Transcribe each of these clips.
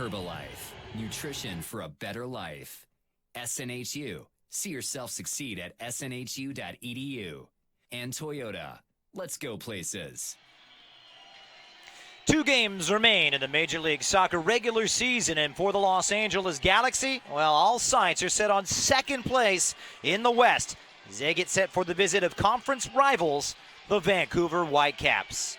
Herbalife, nutrition for a better life. SNHU, see yourself succeed at snhu.edu. And Toyota, let's go places. 2 games remain in the Major League Soccer regular season, and for the Los Angeles Galaxy, well, all sights are set on second place in the West as they get set for the visit of conference rivals, the Vancouver Whitecaps.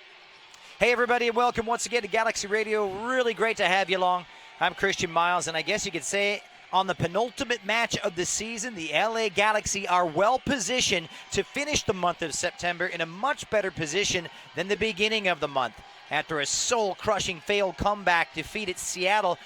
Hey everybody, and welcome once again to Galaxy Radio. Really great to have you along. I'm Christian Miles, and I guess you could say on the penultimate match of the season, the LA Galaxy are well positioned to finish the month of September in a much better position than the beginning of the month. After a soul-crushing failed comeback defeat at Seattle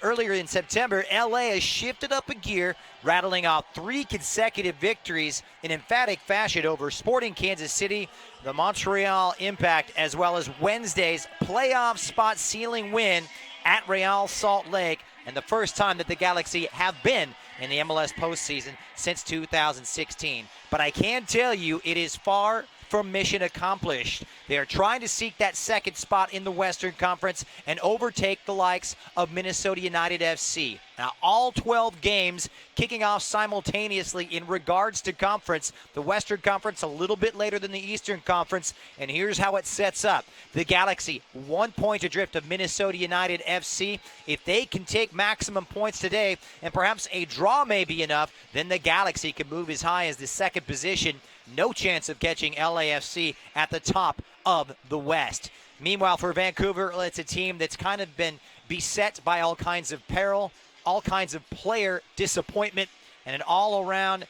earlier in September, LA has shifted up a gear, rattling off 3 consecutive victories in emphatic fashion over Sporting Kansas City, the Montreal Impact, as well as Wednesday's playoff spot sealing win at Real Salt Lake, and the first time that the Galaxy have been in the MLS postseason since 2016. But I can tell you it is far from mission accomplished. They are trying to seek that second spot in the Western Conference and overtake the likes of Minnesota United FC. Now, all 12 games kicking off simultaneously in regards to conference. The Western Conference a little bit later than the Eastern Conference, and here's how it sets up. The Galaxy, 1 point adrift of Minnesota United FC. If they can take maximum points today, and perhaps a draw may be enough, then the Galaxy can move as high as the second position. No chance of catching LAFC at the top of the West. Meanwhile, for Vancouver, it's a team that's kind of been beset by all kinds of peril, all kinds of player disappointment, and an all-around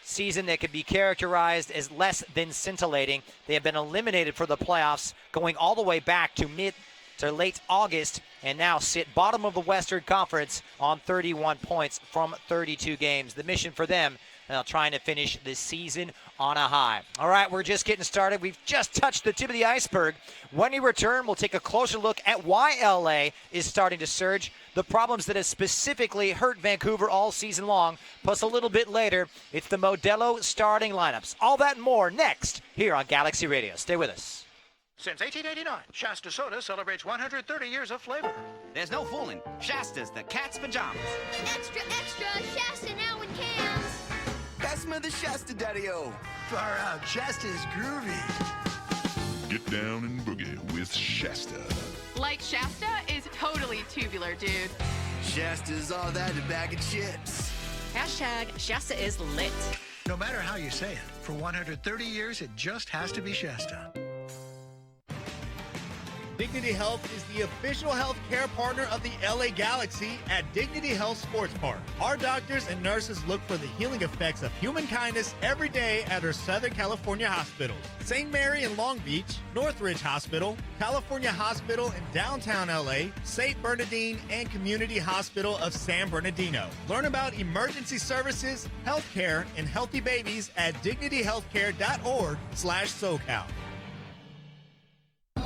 season that could be characterized as less than scintillating. They have been eliminated for the playoffs going all the way back to mid to late August, and now sit bottom of the Western Conference on 31 points from 32 games. The mission for them, trying to finish this season on a high. All right, we're just getting started. We've just touched the tip of the iceberg. When we return, we'll take a closer look at why LA is starting to surge, the problems that have specifically hurt Vancouver all season long, plus a little bit later, it's the Modelo starting lineups. All that and more next here on Galaxy Radio. Stay with us. Since 1889, Shasta Soda celebrates 130 years of flavor. There's no fooling. Shasta's the cat's pajamas. Extra, extra, Shasta now in cans. Pass me the Shasta, Daddy-O. Far out, Shasta's groovy. Get down and boogie with Shasta. Like Shasta is totally tubular, dude. Shasta's all that in a bag of chips. Hashtag Shasta is lit. No matter how you say it, for 130 years, it just has to be Shasta. Dignity Health is the official health care partner of the LA Galaxy at Dignity Health Sports Park. Our doctors and nurses look for the healing effects of human kindness every day at our Southern California hospitals. St. Mary in Long Beach, Northridge Hospital, California Hospital in downtown LA, St. Bernardine, and Community Hospital of San Bernardino. Learn about emergency services, health care, and healthy babies at dignityhealthcare.org/SoCal.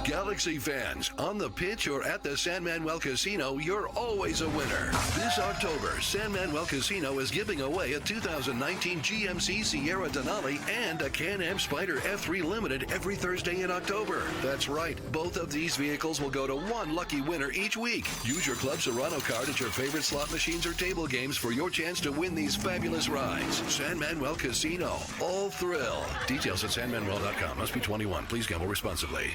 Galaxy fans, on the pitch or at the San Manuel Casino, you're always a winner. This October, San Manuel Casino is giving away a 2019 GMC Sierra Denali and a Can-Am Spyder F3 Limited every Thursday in October. That's right, both of these vehicles will go to one lucky winner each week. Use your Club Serrano card at your favorite slot machines or table games for your chance to win these fabulous rides. San Manuel Casino, all thrill. Details at sanmanuel.com. Must be 21. Please gamble responsibly.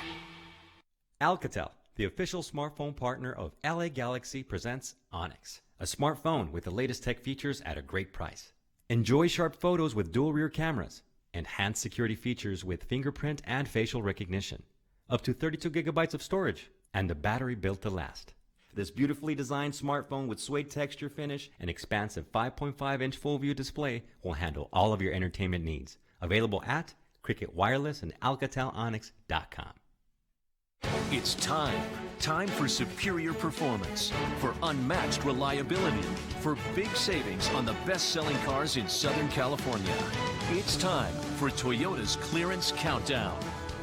Alcatel, the official smartphone partner of LA Galaxy, presents Onyx, a smartphone with the latest tech features at a great price. Enjoy sharp photos with dual rear cameras, enhanced security features with fingerprint and facial recognition, up to 32 gigabytes of storage, and a battery built to last. This beautifully designed smartphone with suede texture finish and expansive 5.5-inch full-view display will handle all of your entertainment needs. Available at Cricket Wireless and AlcatelOnyx.com. It's time for superior performance, for unmatched reliability, for big savings on the best-selling cars in Southern California. It's time for Toyota's Clearance Countdown.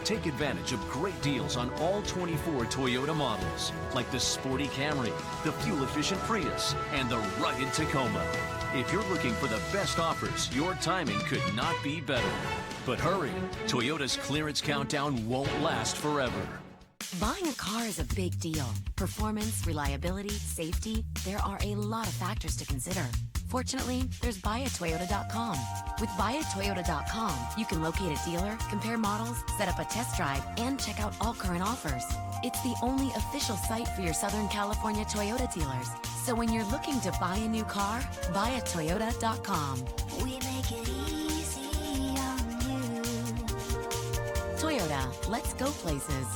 Take advantage of great deals on all 24 Toyota models, like the sporty Camry, the fuel-efficient Prius, and the rugged Tacoma. If you're looking for the best offers, your timing could not be better. But hurry, Toyota's Clearance Countdown won't last forever. Buying a car is a big deal. Performance, reliability, safety, there are a lot of factors to consider. Fortunately, there's buyatoyota.com. With buyatoyota.com, you can locate a dealer, compare models, set up a test drive, and check out all current offers. It's the only official site for your Southern California Toyota dealers. So when you're looking to buy a new car, buyatoyota.com. We make it easy on you. Toyota, let's go places.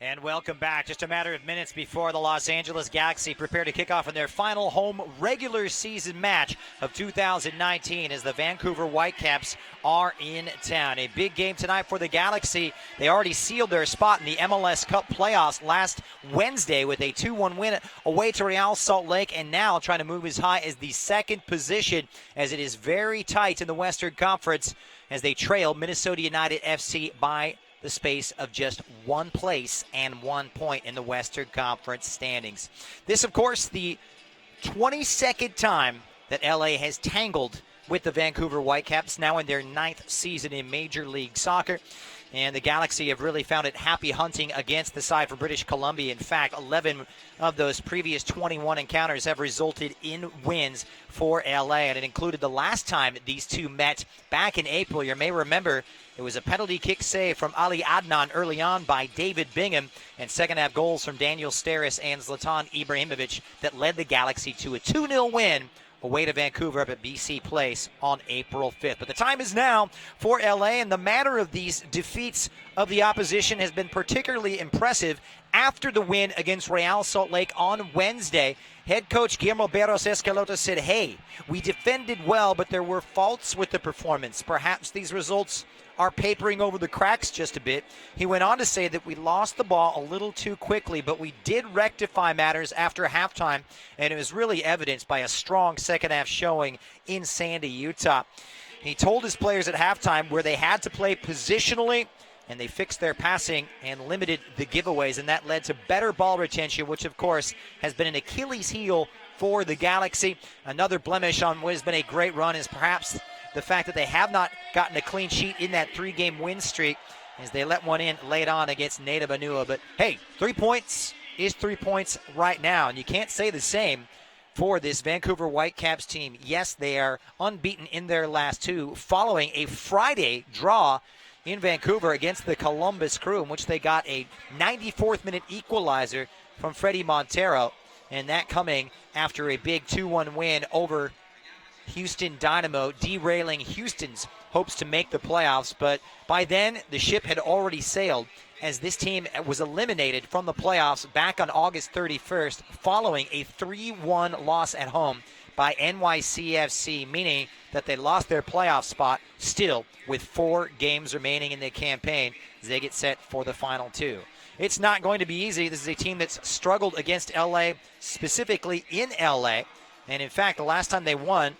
And welcome back. Just a matter of minutes before the Los Angeles Galaxy prepare to kick off in their final home regular season match of 2019 as the Vancouver Whitecaps are in town. A big game tonight for the Galaxy. They already sealed their spot in the MLS Cup playoffs last Wednesday with a 2-1 win away to Real Salt Lake, and now trying to move as high as the second position as it is very tight in the Western Conference as they trail Minnesota United FC by the space of just one place and 1 point in the Western Conference standings. This, of course, the 22nd time that LA has tangled with the Vancouver Whitecaps, now in their 9th season in Major League Soccer. And the Galaxy have really found it happy hunting against the side from British Columbia. In fact, 11 of those previous 21 encounters have resulted in wins for LA. And it included the last time these two met back in April. You may remember it was a penalty kick save from Ali Adnan early on by David Bingham, and second-half goals from Daniel Steres and Zlatan Ibrahimovic that led the Galaxy to a 2-0 win away to Vancouver up at BC Place on April 5th. But the time is now for LA, and the manner of these defeats of the opposition has been particularly impressive after the win against Real Salt Lake on Wednesday. Head coach Guillermo Barros Escalota said, hey, we defended well, but there were faults with the performance. Perhaps these results are papering over the cracks just a bit. He went on to say that we lost the ball a little too quickly, but we did rectify matters after halftime, and it was really evidenced by a strong second-half showing in Sandy, Utah. He told his players at halftime where they had to play positionally, and they fixed their passing and limited the giveaways, and that led to better ball retention, which, of course, has been an Achilles heel for the Galaxy. Another blemish on what has been a great run is perhaps the fact that they have not gotten a clean sheet in that 3-game win streak as they let one in late on against Nada Banua. But, hey, 3 points is 3 points right now, and you can't say the same for this Vancouver Whitecaps team. Yes, they are unbeaten in their last two following a Friday draw in Vancouver against the Columbus Crew, in which they got a 94th-minute equalizer from Freddie Montero, and that coming after a big 2-1 win over Houston Dynamo, derailing Houston's hopes to make the playoffs. But by then, the ship had already sailed as this team was eliminated from the playoffs back on August 31st following a 3-1 loss at home by NYCFC, meaning that they lost their playoff spot still with 4 games remaining in the campaign as they get set for the final 2. It's not going to be easy. This is a team that's struggled against LA, specifically in LA. And in fact, the last time they won,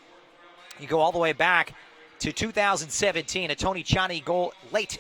you go all the way back to 2017. A Tony Chani goal late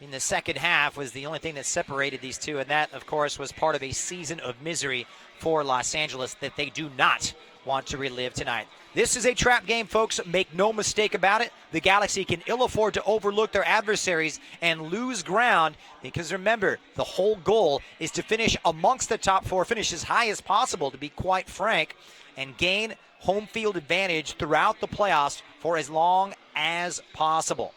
in the second half was the only thing that separated these two. And that, of course, was part of a season of misery for Los Angeles that they do not want to relive tonight. This is a trap game, folks. Make no mistake about it. The Galaxy can ill afford to overlook their adversaries and lose ground because, remember, the whole goal is to finish amongst the top 4, finish as high as possible, to be quite frank, and gain home field advantage throughout the playoffs for as long as possible.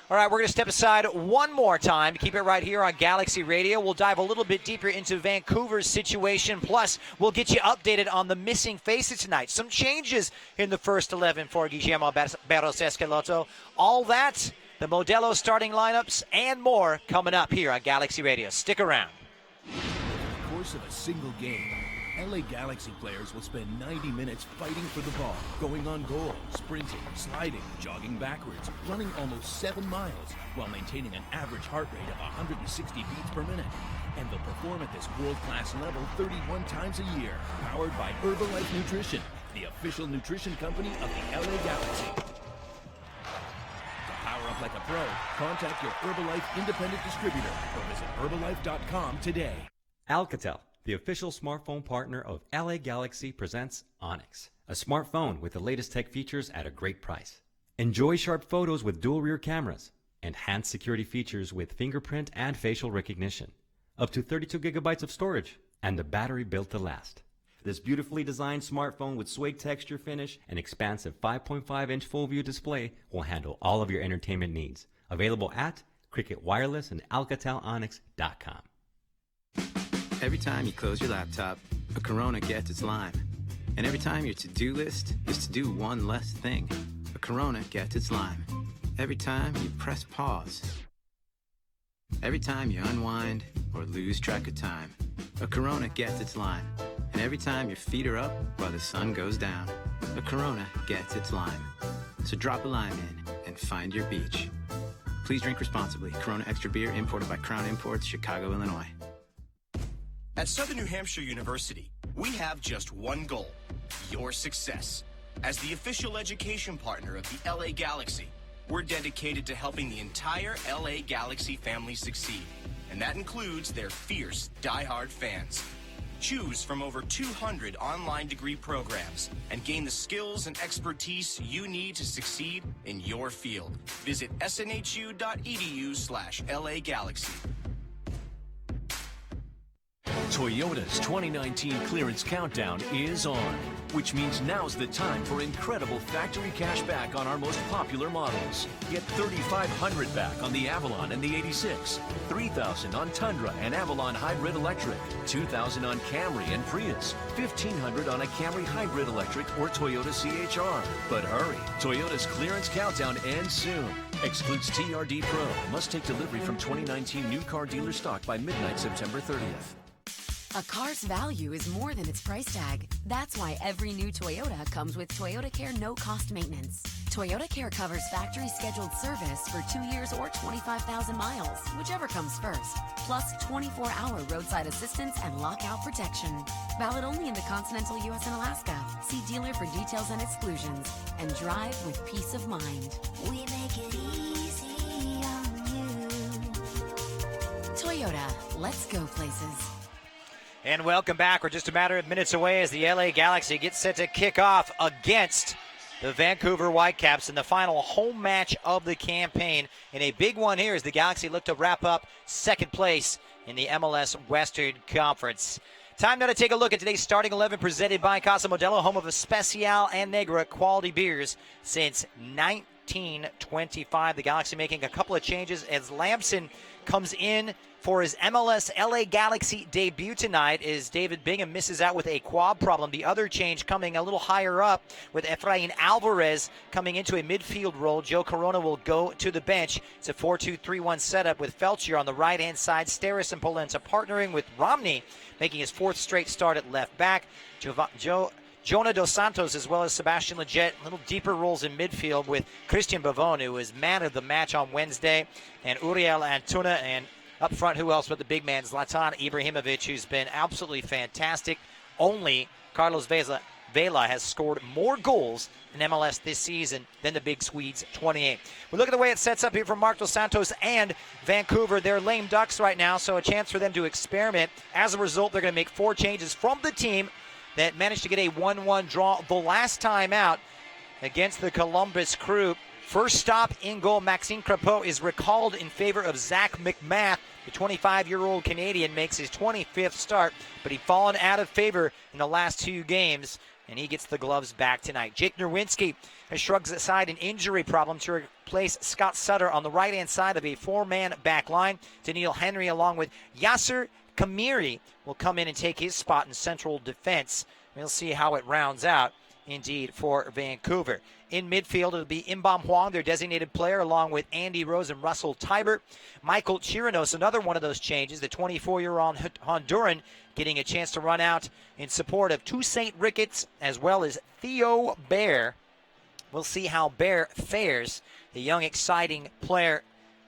All right, we're going to step aside one more time. Keep it right here on Galaxy Radio. We'll dive a little bit deeper into Vancouver's situation. Plus, we'll get you updated on the missing faces tonight. Some changes in the first 11 for Guillermo Barros Escalota. All that, the Modelo starting lineups, and more coming up here on Galaxy Radio. Stick around. In the course of a single game, LA Galaxy players will spend 90 minutes fighting for the ball, going on goal, sprinting, sliding, jogging backwards, running almost 7 miles, while maintaining an average heart rate of 160 beats per minute. And they'll perform at this world-class level 31 times a year, powered by Herbalife Nutrition, the official nutrition company of the LA Galaxy. To power up like a pro, contact your Herbalife independent distributor or visit Herbalife.com today. Alcatel, the official smartphone partner of LA Galaxy, presents Onyx, a smartphone with the latest tech features at a great price. Enjoy sharp photos with dual rear cameras, enhanced security features with fingerprint and facial recognition, up to 32 gigabytes of storage, and the battery built to last. This beautifully designed smartphone with suede texture finish and expansive 5.5-inch full-view display will handle all of your entertainment needs. Available at Cricket Wireless and AlcatelOnyx.com. Every time you close your laptop, a Corona gets its lime. And every time your to-do list is to do one less thing, a Corona gets its lime. Every time you press pause. Every time you unwind or lose track of time, a Corona gets its lime. And every time your feet are up while the sun goes down, a Corona gets its lime. So drop a lime in and find your beach. Please drink responsibly. Corona Extra Beer, imported by Crown Imports, Chicago, Illinois. At Southern New Hampshire University, we have just one goal: your success. As the official education partner of the LA Galaxy, we're dedicated to helping the entire LA Galaxy family succeed, and that includes their fierce, diehard fans. Choose from over 200 online degree programs and gain the skills and expertise you need to succeed in your field. Visit snhu.edu/LA Galaxy. Toyota's 2019 clearance countdown is on, which means now's the time for incredible factory cash back on our most popular models. Get $3,500 back on the Avalon and the 86, $3,000 on Tundra and Avalon Hybrid Electric, $2,000 on Camry and Prius, $1,500 on a Camry Hybrid Electric or Toyota CHR. But hurry, Toyota's clearance countdown ends soon. Excludes TRD Pro. Must take delivery from 2019 new car dealer stock by midnight September 30th. A car's value is more than its price tag. That's why every new Toyota comes with Toyota Care no-cost maintenance. Toyota Care covers factory scheduled service for 2 years or 25,000 miles, whichever comes first. Plus 24-hour roadside assistance and lockout protection. Valid only in the continental U.S. and Alaska. See dealer for details and exclusions. And drive with peace of mind. We make it easy on you. Toyota, let's go places. And welcome back. We're just a matter of minutes away as the LA Galaxy gets set to kick off against the Vancouver Whitecaps in the final home match of the campaign. And a big one here as the Galaxy look to wrap up second place in the MLS Western Conference. Time now to take a look at today's starting 11 presented by Casa Modelo, home of Especial and Negra quality beers since 1925. The Galaxy making a couple of changes as Lamson comes in for his MLS LA Galaxy debut tonight as David Bingham misses out with a quad problem. The other change coming a little higher up with Efrain Alvarez coming into a midfield role. Joe Corona will go to the bench. It's a 4-2-3-1 setup with Felchier on the right-hand side. Steris and Polenta partnering with Romney, making his fourth straight start at left back. Jonah Dos Santos as well as Sebastian Lletget, little deeper roles in midfield with Christian Bavon, who was man of the match on Wednesday, and Uriel Antuna, and up front, who else but the big man, Zlatan Ibrahimovic, who's been absolutely fantastic. Only Carlos Vela has scored more goals in MLS this season than the big Swedes, 28. We look at the way it sets up here for Marc Dos Santos and Vancouver. They're lame ducks right now, so a chance for them to experiment. As a result, they're going to make 4 changes from the team that managed to get a 1-1 draw the last time out against the Columbus Crew. First stop in goal, Maxime Crepeau is recalled in favor of Zach McMath. The 25-year-old Canadian makes his 25th start, but he's fallen out of favor in the last 2 games, and he gets the gloves back tonight. Jake Nerwinski has shrugs aside an injury problem to replace Scott Sutter on the right-hand side of a 4-man back line. Daniil Henry along with Yasser Kamiri will come in and take his spot in central defense. We'll see how it rounds out, indeed, for Vancouver. In midfield, it'll be Imbam Huang, their designated player, along with Andy Rose and Russell Tybert. Michael Chirinos, another one of those changes, the 24-year-old Honduran, getting a chance to run out in support of Toussaint Ricketts as well as Theo Bair. We'll see how Bair fares, the young, exciting player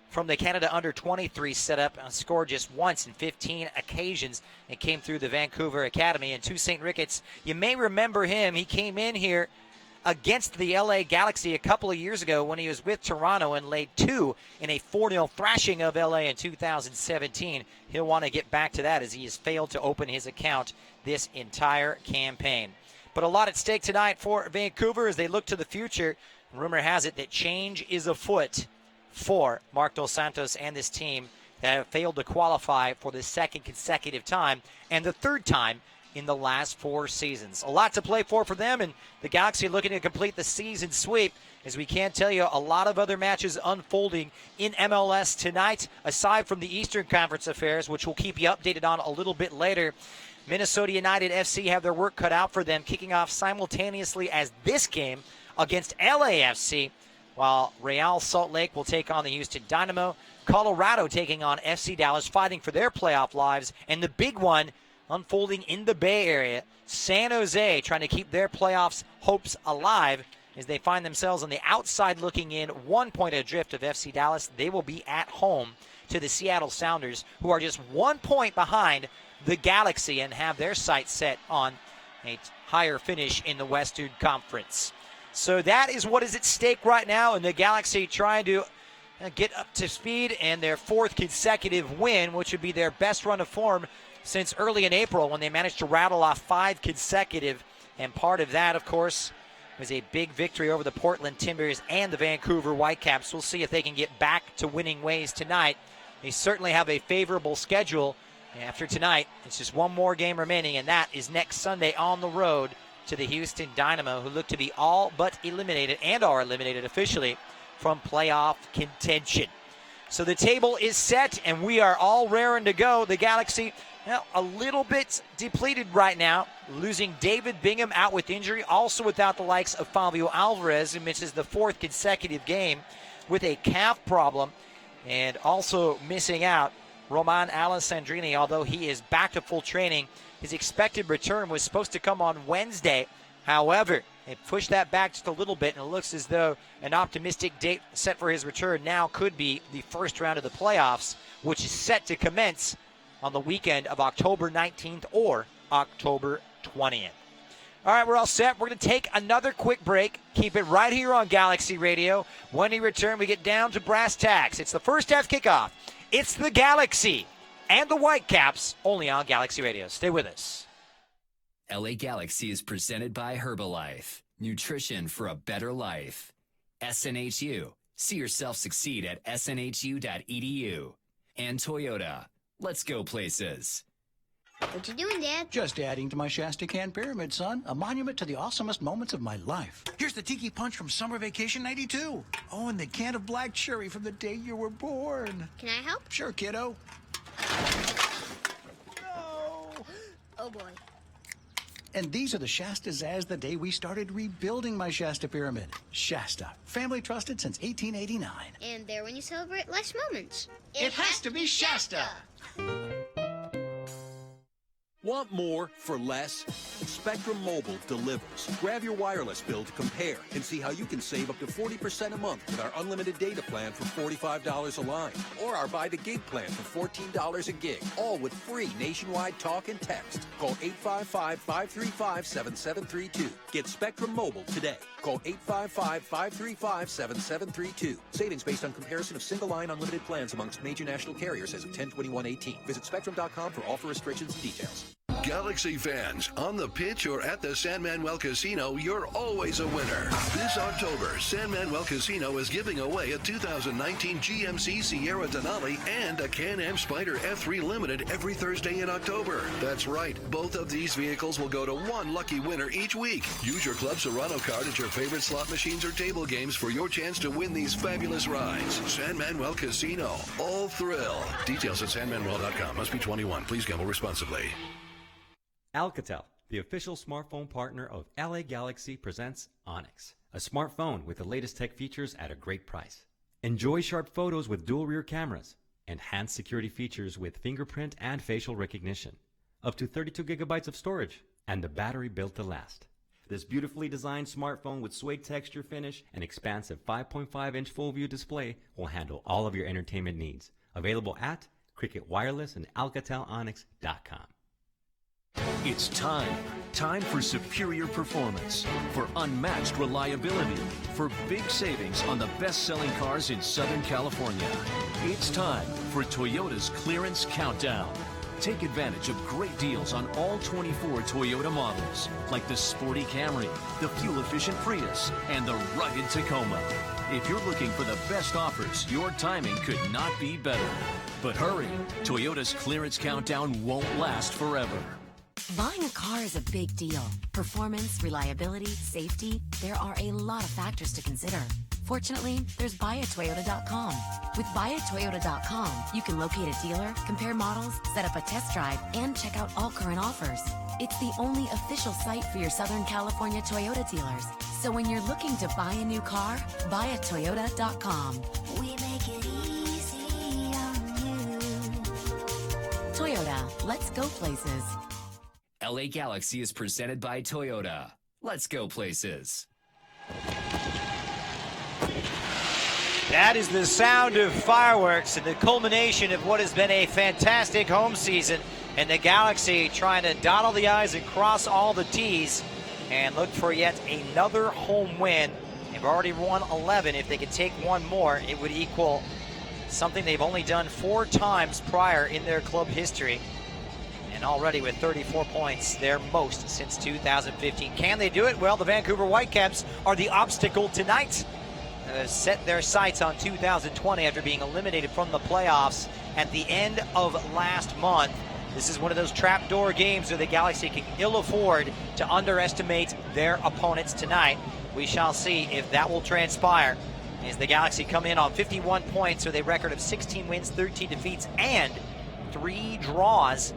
from the Canada Under-23 setup, scored just once in 15 occasions and came through the Vancouver Academy. And Toussaint Ricketts, you may remember him. He came in here against the LA Galaxy a couple of years ago when he was with Toronto and laid 2 in a 4-0 thrashing of LA in 2017. He'll want to get back to that as he has failed to open his account this entire campaign. But a lot at stake tonight for Vancouver as they look to the future. Rumor has it that change is afoot for Marc Dos Santos and this team that have failed to qualify for the second consecutive time and the third time in the last 4 seasons. A lot to play for them, and the Galaxy looking to complete the season sweep, as we can't tell you a lot of other matches unfolding in MLS tonight, aside from the Eastern Conference affairs, which we'll keep you updated on a little bit later. Minnesota United FC have their work cut out for them, kicking off simultaneously as this game against LAFC, while Real Salt Lake will take on the Houston Dynamo, Colorado taking on FC Dallas, fighting for their playoff lives, and the big one unfolding in the Bay Area, San Jose trying to keep their playoffs hopes alive as they find themselves on the outside looking in, 1 point adrift of FC Dallas. They will be at home to the Seattle Sounders, who are just 1 point behind the Galaxy and have their sights set on a higher finish in the Western Conference. So that is what is at stake right now, and the Galaxy trying to get up to speed and their 4th consecutive win, which would be their best run of form since early in April when they managed to rattle off 5 consecutive. And part of that, of course, was a big victory over the Portland Timbers and the Vancouver Whitecaps. We'll see if they can get back to winning ways tonight. They certainly have a favorable schedule. After tonight, it's just one more game remaining, and that is next Sunday on the road to the Houston Dynamo, who look to be all but eliminated and are eliminated officially from playoff contention. So the table is set, and we are all raring to go. The Galaxy, a little bit depleted right now, losing David Bingham out with injury, also without the likes of Fabio Alvarez, who misses the 4th consecutive game with a calf problem, and also missing out Roman Alessandrini, although he is back to full training. His expected return was supposed to come on Wednesday. However, they pushed that back just a little bit, and it looks as though an optimistic date set for his return now could be the first round of the playoffs, which is set to commence on the weekend of October 19th or October 20th. All right, we're all set. We're going to take another quick break. Keep it right here on Galaxy Radio. When we return, we get down to brass tacks. It's the first half kickoff. It's the Galaxy and the Whitecaps, only on Galaxy Radio. Stay with us. LA Galaxy is presented by Herbalife, nutrition for a better life. SNHU, see yourself succeed at snhu.edu. And Toyota, let's go places. What you doing, Dad? Just adding to my Shasta Can Pyramid, son. A monument to the awesomest moments of my life. Here's the Tiki Punch from Summer Vacation 92. Oh, and the can of black cherry from the day you were born. Can I help? Sure, kiddo. Oh, boy. And these are the Shastas as the day we started rebuilding my Shasta Pyramid. Shasta, family trusted since 1889. And there when you celebrate life's moments. It has to be Shasta. Want more for less? Spectrum Mobile delivers. Grab your wireless bill to compare and see how you can save up to 40% a month with our unlimited data plan for $45 a line, or our buy the gig plan for $14 a gig, all with free nationwide talk and text. Call 855-535-7732. Get Spectrum Mobile today. Call 855-535-7732. Savings based on comparison of single-line unlimited plans amongst major national carriers as of 10/21/18. Visit Spectrum.com for offer restrictions and details. Galaxy fans, on the pitch or at the San Manuel Casino, you're always a winner. This October, San Manuel Casino is giving away a 2019 GMC Sierra Denali and a Can-Am Spyder F3 Limited every Thursday in October. That's right, both of these vehicles will go to one lucky winner each week. Use your Club Serrano card at your favorite slot machines or table games for your chance to win these fabulous rides. San Manuel Casino, all thrill. Details at sanmanuel.com. Must be 21. Please gamble responsibly. Alcatel, the official smartphone partner of LA Galaxy, presents Onyx, a smartphone with the latest tech features at a great price. Enjoy sharp photos with dual rear cameras, enhanced security features with fingerprint and facial recognition, up to 32 gigabytes of storage, and the battery built to last. This beautifully designed smartphone with suede texture finish and expansive 5.5-inch full-view display will handle all of your entertainment needs. Available at Cricket Wireless and AlcatelOnyx.com. It's time for superior performance, for unmatched reliability, for big savings on the best-selling cars in Southern California. It's time for Toyota's Clearance Countdown. Take advantage of great deals on all 24 Toyota models, like the sporty Camry, the fuel-efficient Prius, and the rugged Tacoma. If you're looking for the best offers, your timing could not be better. But hurry, Toyota's clearance countdown won't last forever. Buying a car is a big deal. Performance, reliability, safety, there are a lot of factors to consider. Fortunately, there's buyatoyota.com. With buyatoyota.com, you can locate a dealer, compare models, set up a test drive, and check out all current offers. It's the only official site for your Southern California Toyota dealers. So when you're looking to buy a new car, buyatoyota.com. We make it easy on you. Toyota, let's go places. LA Galaxy is presented by Toyota. Let's go places. That is the sound of fireworks and the culmination of what has been a fantastic home season. And the Galaxy trying to dot all the I's and cross all the T's and look for yet another home win. They've already won 11. If they could take one more, it would equal something they've only done 4 times prior in their club history. And already with 34 points, their most since 2015. Can they do it? Well, the Vancouver Whitecaps are the obstacle tonight. Set their sights on 2020 after being eliminated from the playoffs at the end of last month. This is one of those trapdoor games where the Galaxy can ill afford to underestimate their opponents tonight. We shall see if that will transpire as the Galaxy come in on 51 points with a record of 16 wins, 13 defeats, and 3 draws.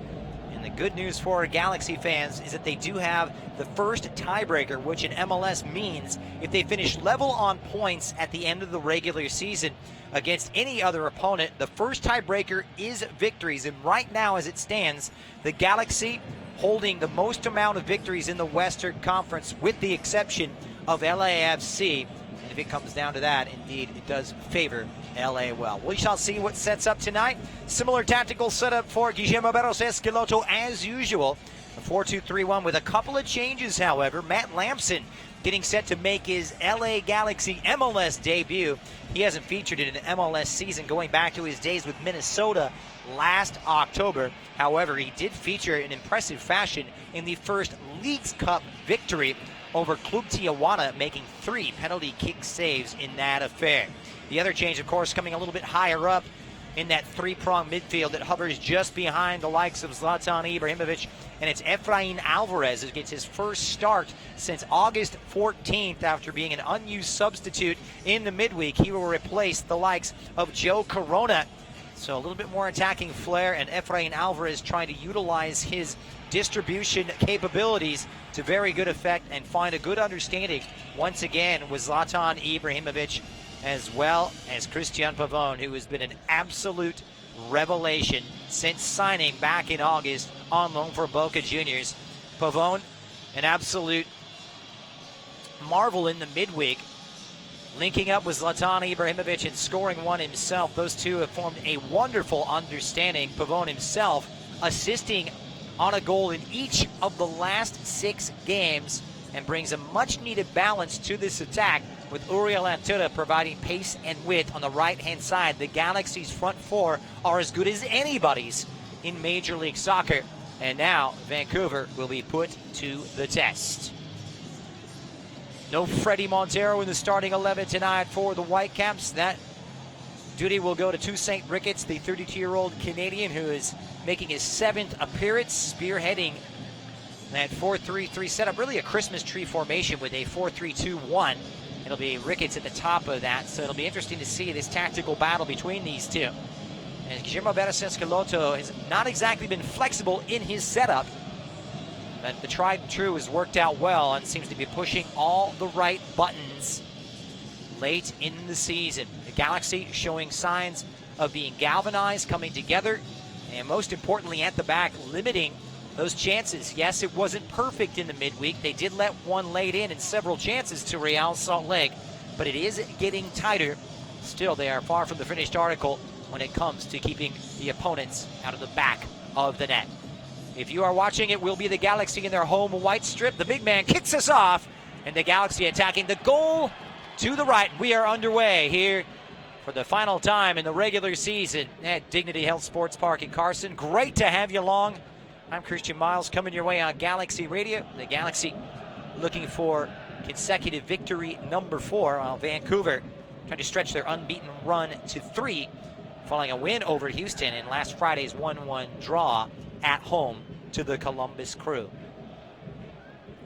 And the good news for Galaxy fans is that they do have the first tiebreaker, which in MLS means if they finish level on points at the end of the regular season against any other opponent, the first tiebreaker is victories. And right now, as it stands, the Galaxy holding the most amount of victories in the Western Conference, with the exception of LAFC. And if it comes down to that, indeed, it does favor LA well. We shall see what sets up tonight. Similar tactical setup for Guillermo Barros Esqueloto as usual. A 4-2-3-1 with a couple of changes, however. Matt Lampson getting set to make his LA Galaxy MLS debut. He hasn't featured in an MLS season going back to his days with Minnesota last October. However, he did feature in impressive fashion in the first Leagues Cup victory over Club Tijuana, making 3 penalty kick saves in that affair. The other change, of course, coming a little bit higher up in that 3-prong midfield that hovers just behind the likes of Zlatan Ibrahimovic, and it's Efrain Alvarez who gets his first start since August 14th after being an unused substitute in the midweek. He will replace the likes of Joe Corona. So a little bit more attacking flair, and Efrain Alvarez trying to utilize his distribution capabilities to very good effect and find a good understanding once again with Zlatan Ibrahimovic, as well as Christian Pavón, who has been an absolute revelation since signing back in August on loan for Boca Juniors. Pavón, an absolute marvel in the midweek, linking up with Zlatan Ibrahimovic and scoring one himself. Those two have formed a wonderful understanding. Pavón himself assisting on a goal in each of the last 6 games and brings a much-needed balance to this attack, with Uriel Antuna providing pace and width on the right-hand side. The Galaxy's front 4 are as good as anybody's in Major League Soccer, and now Vancouver will be put to the test. No Freddie Montero in the starting 11 tonight for the Whitecaps. That duty will go to Toussaint Ricketts, the 32-year-old Canadian who is making his 7th appearance, spearheading that 4-3-3 setup, really a Christmas tree formation with a 4-3-2-1. It'll be Ricketts at the top of that, so it'll be interesting to see this tactical battle between these two. And Guillermo Barros Esqueloto has not exactly been flexible in his setup, but the tried and true has worked out well and seems to be pushing all the right buttons late in the season. The Galaxy showing signs of being galvanized, coming together, and most importantly at the back, limiting those chances. Yes, it wasn't perfect in the midweek. They did let one late in and several chances to Real Salt Lake, but it is getting tighter. Still, they are far from the finished article when it comes to keeping the opponents out of the back of the net. If you are watching, it will be the Galaxy in their home white strip. The big man kicks us off, and the Galaxy attacking the goal to the right. We are underway here for the final time in the regular season at Dignity Health Sports Park in Carson. Great to have you along. I'm Christian Miles, coming your way on Galaxy Radio. The Galaxy looking for consecutive victory number 4, while Vancouver trying to stretch their unbeaten run to 3, following a win over Houston in last Friday's 1-1 draw at home to the Columbus Crew.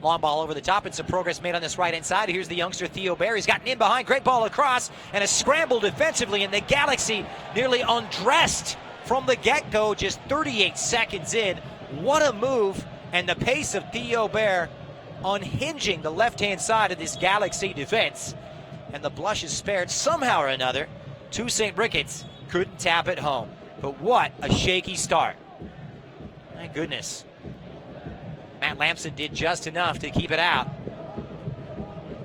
Long ball over the top, and some progress made on this right-hand side. Here's the youngster Theo Bair. He's gotten in behind. Great ball across, and a scramble defensively, and the Galaxy nearly undressed from the get-go, just 38 seconds in. What a move, and the pace of Theo Bair unhinging the left-hand side of this Galaxy defense. And the blush is spared somehow or another to St. Ricketts. Couldn't tap it home. But what a shaky start. My goodness. Matt Lamson did just enough to keep it out.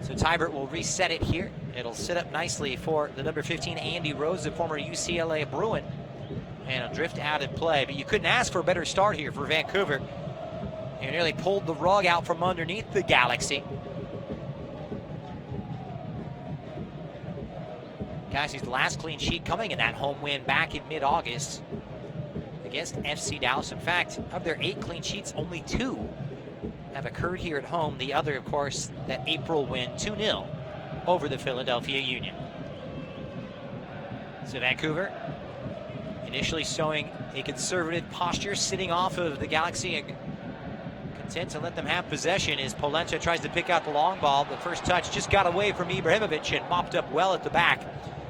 So Tybert will reset it here. It'll sit up nicely for the number 15, Andy Rose, the former UCLA Bruin. And it'll drift out of play. But you couldn't ask for a better start here for Vancouver. They nearly pulled the rug out from underneath the Galaxy. Galaxy's last clean sheet coming in that home win back in mid-August against FC Dallas. In fact, of their 8 clean sheets, only 2 have occurred here at home. The other, of course, that April win 2-0 over the Philadelphia Union. So Vancouver initially showing a conservative posture, sitting off of the Galaxy and content to let them have possession as Polenta tries to pick out the long ball. The first touch just got away from Ibrahimovic and mopped up well at the back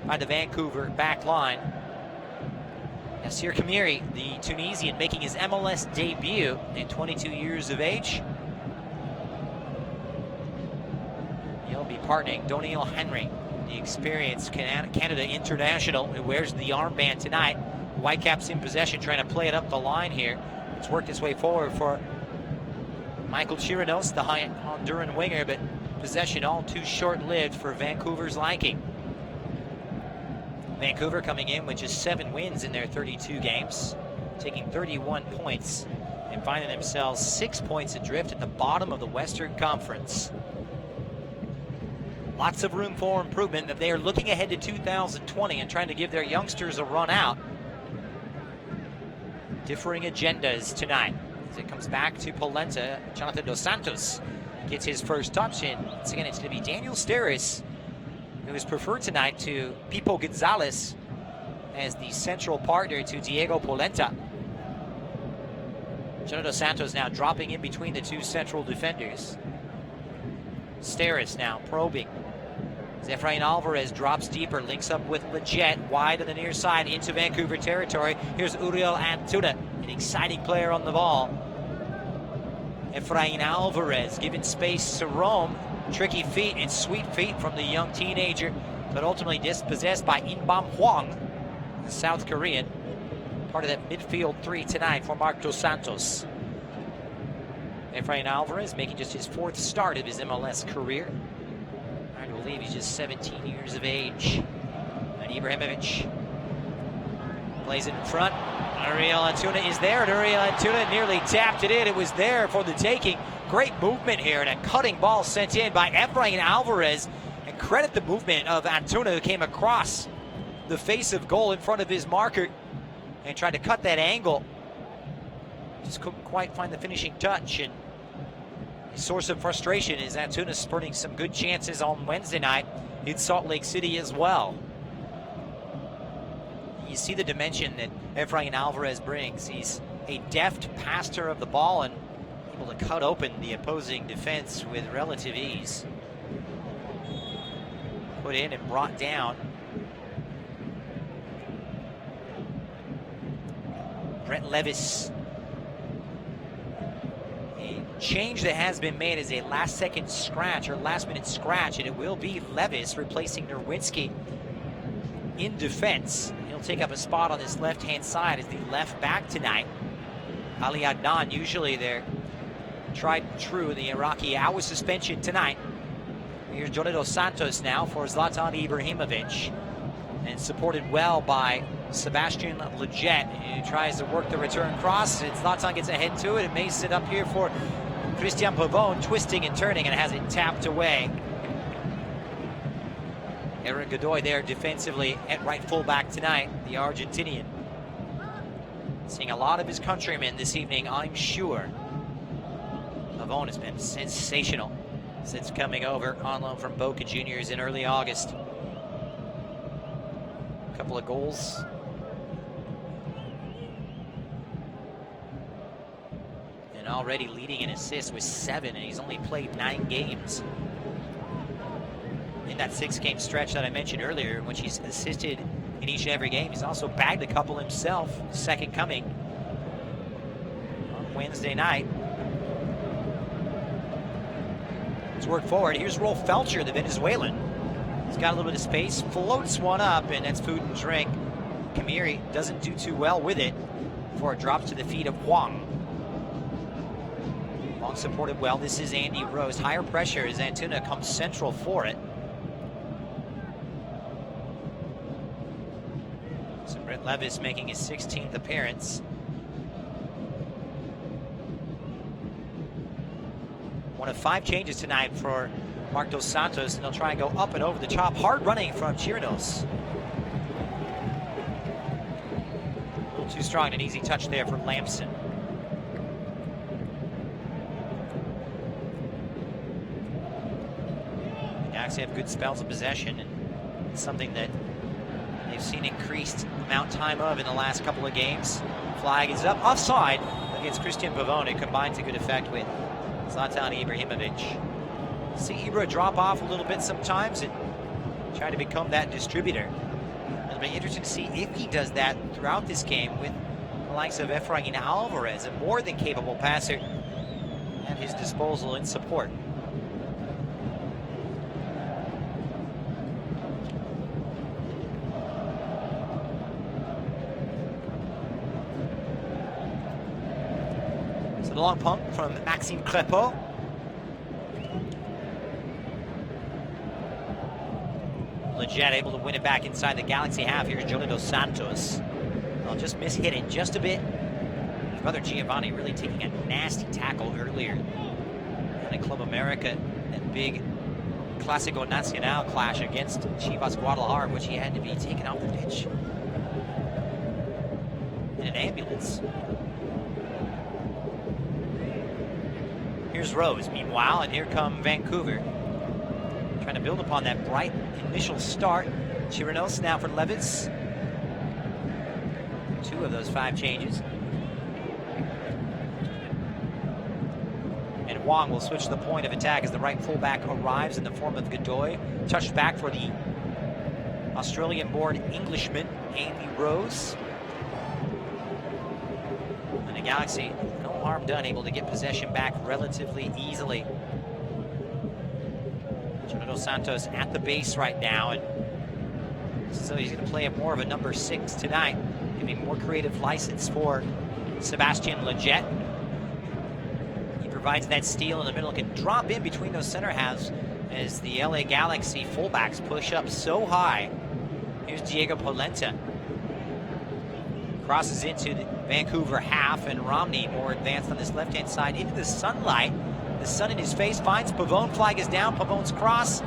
by the Vancouver back line. Yassir Khmiri, the Tunisian, making his MLS debut at 22 years of age. He'll be partnering Doniel Henry, the experienced Canada international, who wears the armband tonight. Whitecaps in possession, trying to play it up the line here. It's worked its way forward for Michael Chirinos, the Honduran winger, but possession all too short-lived for Vancouver's liking. Vancouver coming in with just 7 wins in their 32 games, taking 31 points and finding themselves 6 points adrift at the bottom of the Western Conference. Lots of room for improvement, but they are looking ahead to 2020 and trying to give their youngsters a run out. Differing agendas tonight as it comes back to Polenta. Jonathan Dos Santos gets his first touch, and once again it's going to be Daniel Steres who is preferred tonight to Pipo Gonzalez as the central partner to Diego Polenta. Jonathan Dos Santos now dropping in between the 2 central defenders. Steres now probing. Efrain Alvarez drops deeper, links up with Leggett, wide on the near side into Vancouver territory. Here's Uriel Antuna, an exciting player on the ball. Efrain Alvarez giving space to Rome. Tricky feet and sweet feet from the young teenager, but ultimately dispossessed by Inbam Hwang, the South Korean. Part of that midfield 3 tonight for Marc Dos Santos. Efrain Alvarez making just his 4th start of his MLS career. I believe he's just 17 years of age. And Ibrahimovic plays it in front. Uriel Antuna is there, and Uriel Antuna nearly tapped it in. It was there for the taking. Great movement here, and a cutting ball sent in by Efrain Alvarez. And credit the movement of Antuna, who came across the face of goal in front of his marker and tried to cut that angle. Just couldn't quite find the finishing touch, and his source of frustration is Antuna spurting some good chances on Wednesday night in Salt Lake City as well. You see the dimension that Efrain Alvarez brings. He's a deft passer of the ball and able to cut open the opposing defense with relative ease. Put in and brought down. Brent Levis. A change that has been made is a last-second scratch or last-minute scratch, and it will be Levis replacing Nerwinski in defense. He'll take up a spot on this left-hand side as the left back tonight. Ali Adnan, usually their tried and true, the Iraqi hour suspension tonight. Here's Jonathan Dos Santos now for Zlatan Ibrahimovic, and supported well by Sebastian Leggett, who tries to work the return cross, and Zlatan gets ahead to it. It may sit up here for Christian Pavone, twisting and turning, and has it tapped away. Aaron Godoy there defensively at right fullback tonight, the Argentinian. Seeing a lot of his countrymen this evening, I'm sure. Pavone has been sensational since coming over on loan from Boca Juniors in early August. A couple of goals. And already leading in assists with 7, and he's only played 9 games. In that 6-game stretch that I mentioned earlier, in which he's assisted in each and every game, he's also bagged a couple himself. Second coming on Wednesday night. Let's work forward. Here's Rolf Felcher, the Venezuelan. He's got a little bit of space, floats one up, and that's food and drink. Kamiri doesn't do too well with it before it drops to the feet of Huang. Huang supported well. This is Andy Rose. Higher pressure as Antuna comes central for it. So Brett Levis making his 16th appearance. One of 5 changes tonight for Marc Dos Santos, and they'll try and go up and over the top. Hard running from Chirinos. A little too strong, an easy touch there from Lamson. The Galaxy have good spells of possession, and it's something that they've seen increased amount of time of in the last couple of games. Flag is up, offside against Christian Pavone. It combines to good effect with Zlatan Ibrahimovic. See Ibra drop off a little bit sometimes and try to become that distributor. It'll be interesting to see if he does that throughout this game with the likes of Efrain Alvarez, a more than capable passer at his disposal in support. So the long pump from Maxime Crepeau. Leggett able to win it back inside the Galaxy half. Here's Jonah Dos Santos. Well, just mishit it just a bit. His brother Giovanni really taking a nasty tackle earlier in Club America, that big Clásico Nacional clash against Chivas Guadalajara, which he had to be taken off the pitch in an ambulance. Here's Rose, meanwhile, and here come Vancouver. Trying to build upon that bright initial start. Chirinos now for Levis. 2 of those 5 changes. And Huang will switch the point of attack as the right fullback arrives in the form of Godoy. Touched back for the Australian-born Englishman, Andy Rose. And the Galaxy, no harm done, able to get possession back relatively easily. Jonah Santos at the base right now, and so he's going to play more of a number 6 tonight, giving more creative license for Sebastian Leggett. He provides that steal in the middle, can drop in between those center halves as the LA Galaxy fullbacks push up so high. Here's Diego Polenta. Crosses into the Vancouver half, and Romney more advanced on this left-hand side into the sunlight. The sun in his face finds Pavone. Flag is down. Pavone's cross.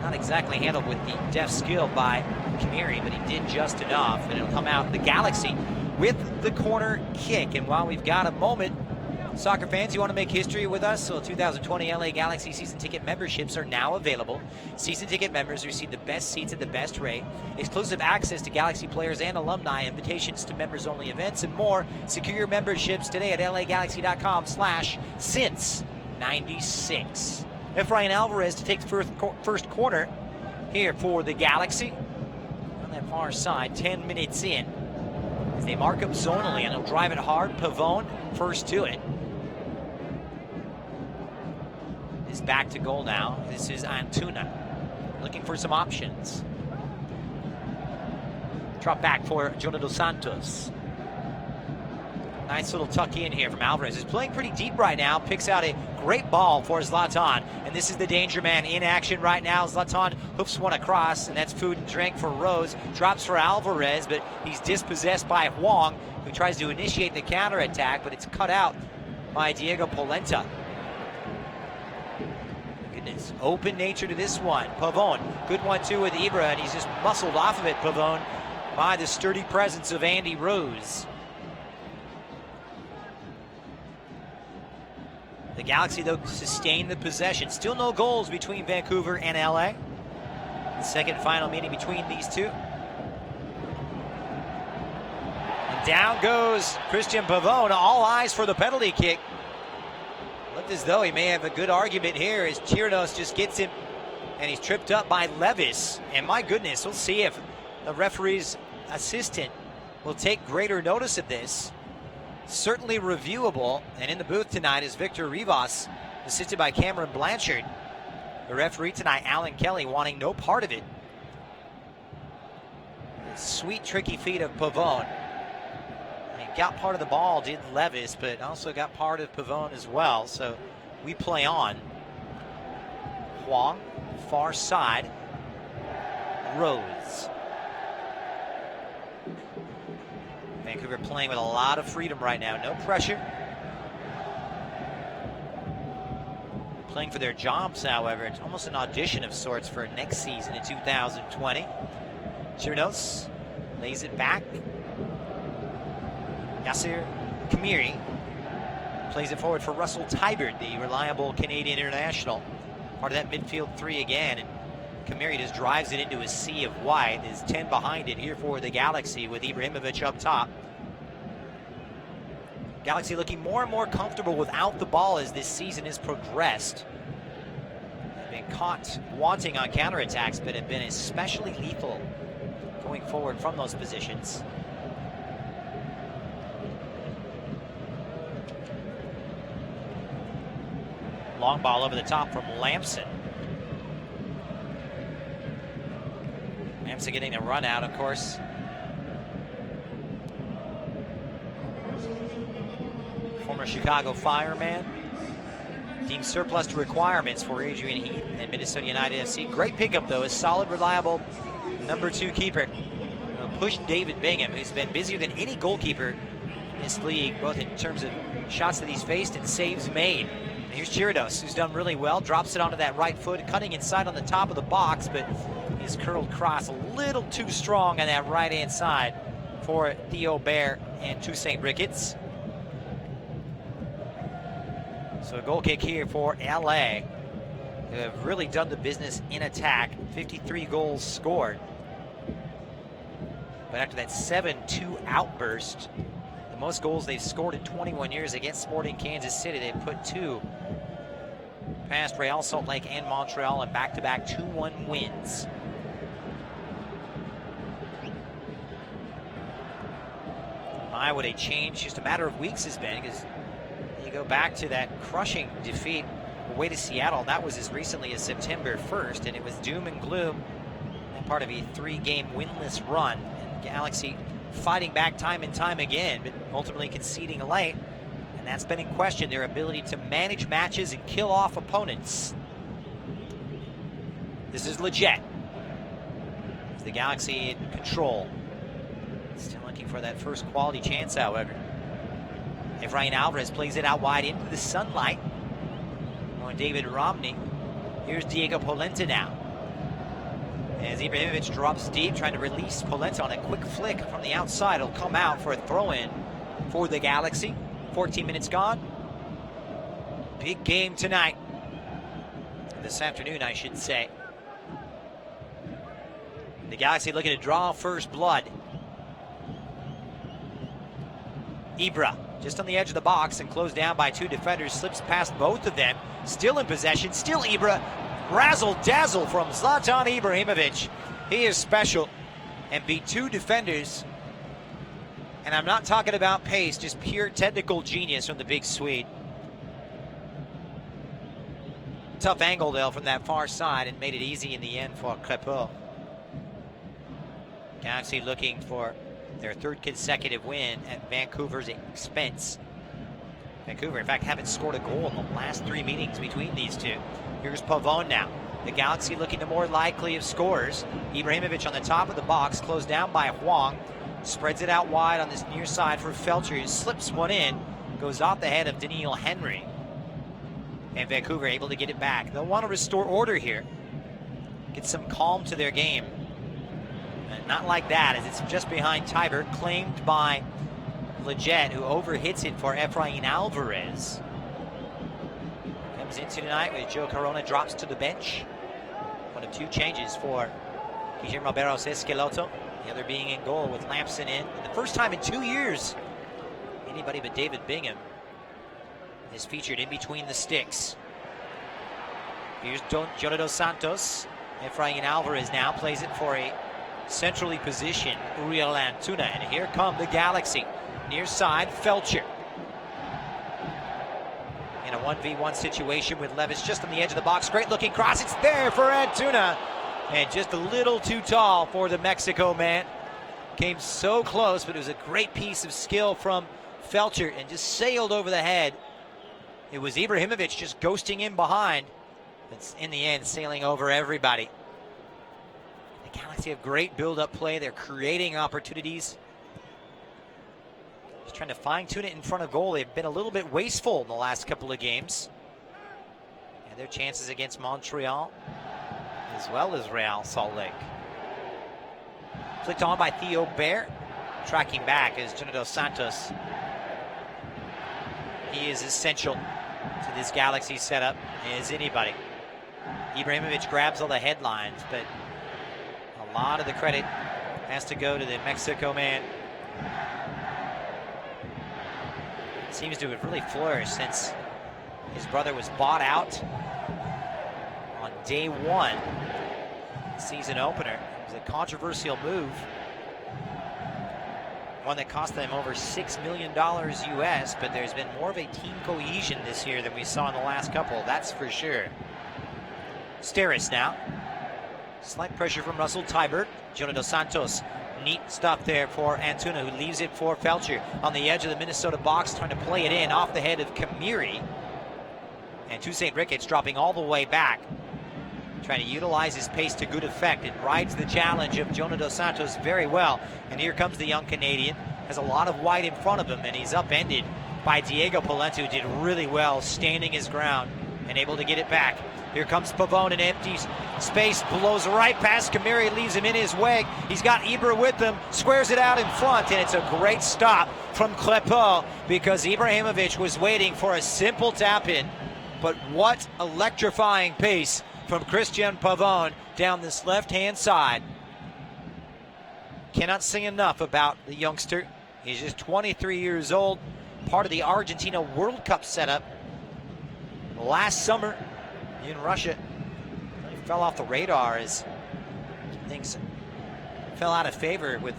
Not exactly handled with the deft skill by Kamiri, but he did just enough, and it'll come out the Galaxy with the corner kick. And while we've got a moment, soccer fans, you want to make history with us? So 2020 LA Galaxy season ticket memberships are now available. Season ticket members receive the best seats at the best rate, exclusive access to Galaxy players and alumni, invitations to members-only events, and more. Secure your memberships today at lagalaxy.com/since96. Efrain Alvarez to take the first corner here for the Galaxy. On that far side, 10 minutes in. As they mark up zonally, and they'll drive it hard. Pavone first to it. Is back to goal now. This is Antuna. Looking for some options. Drop back for Jonah Dos Santos. Nice little tuck in here from Alvarez. He's playing pretty deep right now. Picks out a great ball for Zlatan. And this is the danger man in action right now. Zlatan hoofs one across, and that's food and drink for Rose. Drops for Alvarez, but he's dispossessed by Huang, who tries to initiate the counterattack, but it's cut out by Diego Polenta. Goodness, open nature to this one. Pavone, good one too with Ibra, and he's just muscled off of it, Pavone, by the sturdy presence of Andy Rose. The Galaxy, though, sustain the possession. Still no goals between Vancouver and LA. The second final meeting between these two. Down goes Christian Pavone. All eyes for the penalty kick. Looked as though he may have a good argument here as Chirinos just gets him, and he's tripped up by Levis. And my goodness, we'll see if the referee's assistant will take greater notice of this. Certainly reviewable. And in the booth tonight is Victor Rivas, assisted by Cameron Blanchard. The referee tonight, Alan Kelly, wanting no part of it. Sweet, tricky feet of Pavone. He got part of the ball, did Levis, but also got part of Pavone as well. So we play on. Huang, far side. Rose. Vancouver playing with a lot of freedom right now. No pressure. Playing for their jobs, however. It's almost an audition of sorts for next season in 2020. Chirinos lays it back. Yasser Kamiri plays it forward for Russell Tybert, the reliable Canadian international. Part of that midfield three again. And Kamiri just drives it into a sea of white. There's 10 behind it here for the Galaxy with Ibrahimovic up top. Galaxy looking more and more comfortable without the ball as this season has progressed. They've been caught wanting on counterattacks, but have been especially lethal going forward from those positions. Long ball over the top from Lamson. Lamson getting a run out, of course. Former Chicago fireman. Deemed surplus to requirements for Adrian Heath and Minnesota United FC. Great pickup, though. A solid, reliable number 2 keeper. Pushed David Bingham, who's been busier than any goalkeeper in this league, both in terms of shots that he's faced and saves made. And here's Chirinos, who's done really well. Drops it onto that right foot, cutting inside on the top of the box, but his curled cross a little too strong on that right-hand side for Theo Bair and Toussaint Ricketts. So a goal kick here for LA, who have really done the business in attack. 53 goals scored. But after that 7-2 outburst, the most goals they've scored in 21 years against Sporting Kansas City, they've put 2 past Real Salt Lake and Montreal in back-to-back 2-1 wins. My, what a change just a matter of weeks has been, because you go back to that crushing defeat away to Seattle. That was as recently as September 1st, and it was doom and gloom and part of a 3-game winless run. And Galaxy fighting back time and time again, but ultimately conceding late. And that's been in question, their ability to manage matches and kill off opponents. This is Leggett. The Galaxy in control. Still looking for that first quality chance, however. Efrain Alvarez plays it out wide into the sunlight. On David Romney. Here's Diego Polenta now. As Ibrahimovic drops deep, trying to release Polenta on a quick flick from the outside. It'll come out for a throw-in for the Galaxy. 14 minutes gone. Big game tonight. This afternoon, I should say. The Galaxy looking to draw first blood. Ibra, just on the edge of the box and closed down by 2 defenders, slips past both of them. Still in possession, still Ibra. Razzle-dazzle from Zlatan Ibrahimovic. He is special and beat 2 defenders. And I'm not talking about pace, just pure technical genius from the big Swede. Tough angle, though, from that far side and made it easy in the end for Crepeau. Galaxy looking for their 3rd consecutive win at Vancouver's expense. Vancouver, in fact, haven't scored a goal in the last 3 meetings between these two. Here's Pavone now. The Galaxy looking to more likely of scores. Ibrahimovic on the top of the box, closed down by Huang. Spreads it out wide on this near side for Felcher, who slips one in. Goes off the head of Daniil Henry. And Vancouver able to get it back. They'll want to restore order here. Get some calm to their game. And not like that, as it's just behind Tybert, claimed by Leggett, who overhits it for Efrain Alvarez. Comes into tonight with Joe Corona, drops to the bench. One of 2 changes for Guillermo Barros Esqueloto The other being in goal with Lampson in. And the first time in 2 years, anybody but David Bingham is featured in between the sticks. Here's Jonah Dos Santos. Efrain Alvarez now plays it for a centrally positioned Uriel Antuna. And here come the Galaxy. Near side, Felcher. In a 1v1 situation with Levis just on the edge of the box. Great looking cross. It's there for Antuna. And just a little too tall for the Mexico man. Came so close, but it was a great piece of skill from Felcher and just sailed over the head. It was Ibrahimovic just ghosting in behind. But in the end, sailing over everybody. The Galaxy have great build-up play. They're creating opportunities. Just trying to fine-tune it in front of goal. They've been a little bit wasteful in the last couple of games. And their chances against Montreal, as well as Real Salt Lake. Flicked on by Theo Bair. Tracking back is Jonah Dos Santos. He is essential to this Galaxy setup as anybody. Ibrahimovic grabs all the headlines, but a lot of the credit has to go to the Mexico man. Seems to have really flourished since his brother was bought out on day one, season opener. It was a controversial move, one that cost them over $6 million US, but there's been more of a team cohesion this year than we saw in the last couple, that's for sure. Steris now. Slight pressure from Russell Tybert. Jonah Dos Santos. Neat stuff there for Antuna, who leaves it for Felcher on the edge of the Minnesota box, trying to play it in off the head of Kamiri. And Toussaint Ricketts dropping all the way back, trying to utilize his pace to good effect. It rides the challenge of Jonah Dos Santos very well. And here comes the young Canadian. Has a lot of white in front of him, and he's upended by Diego Polenta, who did really well standing his ground and able to get it back. Here comes Pavone in empty space, blows right past Kamiri, leaves him in his wake. He's got Ibra with him, squares it out in front, and it's a great stop from Klepo because Ibrahimovic was waiting for a simple tap-in. But what electrifying pace from Christian Pavone down this left-hand side. Cannot sing enough about the youngster. He's just 23 years old, part of the Argentina World Cup setup last summer in Russia. He fell off the radar as things fell out of favor with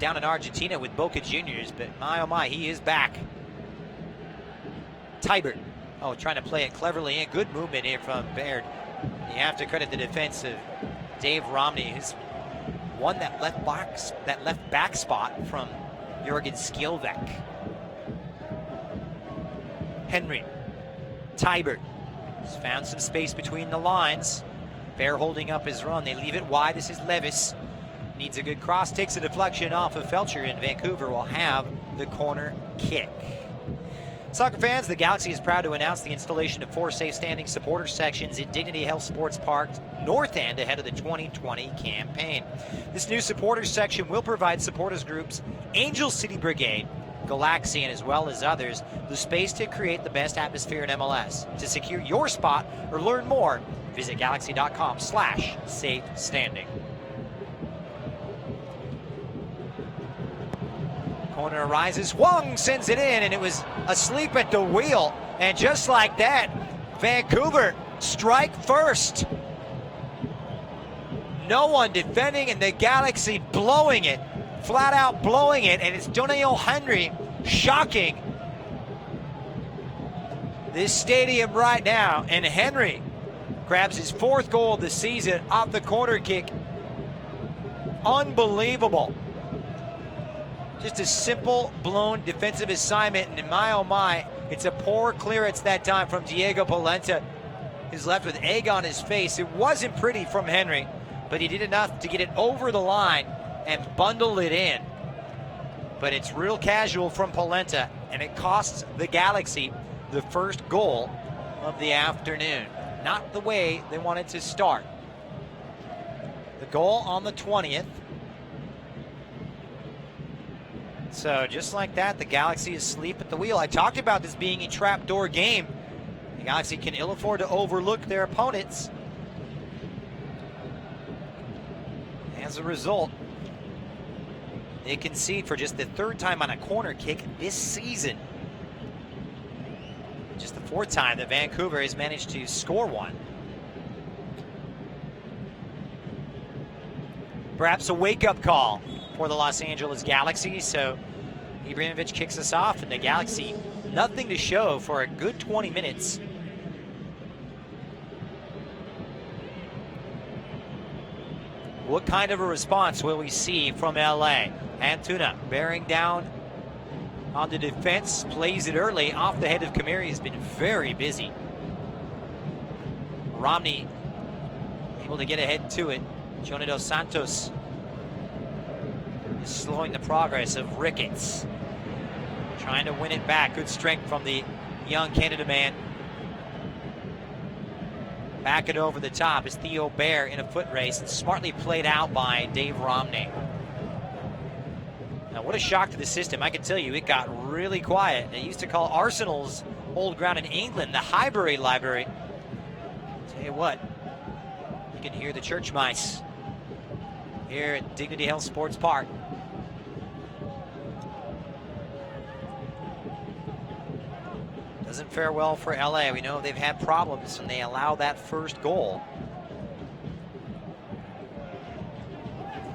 down in Argentina with Boca Juniors, but my oh my, he is back. Tybert, trying to play it cleverly in. Good movement here from Baird. You have to credit the defense of Dave Romney, who's won that left back spot from Jürgen Skilvek. Henry, Tybert has found some space between the lines. Bear holding up his run. They leave it wide. This is Levis. Needs a good cross. Takes a deflection off of Felcher, and Vancouver will have the corner kick. Soccer fans, the Galaxy is proud to announce the installation of 4 safe standing supporter sections in Dignity Health Sports Park North End ahead of the 2020 campaign. This new supporters section will provide supporters groups Angel City Brigade, Galaxian, as well as others, the space to create the best atmosphere in MLS. To secure your spot or learn more, visit galaxy.com/safe standing. Corner arises. Huang sends it in, and it was asleep at the wheel. And just like that, Vancouver strike first. No one defending, and the Galaxy blowing it. Flat out blowing it, and it's Doniel Henry shocking this stadium right now. And Henry grabs his 4th goal of the season off the corner kick. Unbelievable. Just a simple, blown defensive assignment, and my oh my, it's a poor clearance that time from Diego Polenta, who's left with egg on his face. It wasn't pretty from Henry, but he did enough to get it over the line and bundle it in. But it's real casual from Polenta, and it costs the Galaxy the first goal of the afternoon. Not the way they wanted to start. The goal on the 20th. So just like that, the Galaxy is asleep at the wheel. I talked about this being a trapdoor game. The Galaxy can ill afford to overlook their opponents. As As a result, they concede for just the third time on a corner kick this season. Just the fourth time that Vancouver has managed to score one. Perhaps a wake-up call for the Los Angeles Galaxy. So Ibrahimovic kicks us off, and the Galaxy nothing to show for a good 20 minutes. What kind of a response will we see from LA? Antuna bearing down on the defense, plays it early off the head of Kamiri, has been very busy. Romney able to get ahead to it. Jonah Dos Santos is slowing the progress of Ricketts. Trying to win it back. Good strength from the young Canada man. Back it over the top is Theo Bair in a foot race, and smartly played out by Dave Romney. Now, what a shock to the system. I can tell you, it got really quiet. They used to call Arsenal's old ground in England the Highbury Library. Tell you what, you can hear the church mice here at Dignity Health Sports Park. Doesn't fare well for LA. We know they've had problems when they allow that first goal.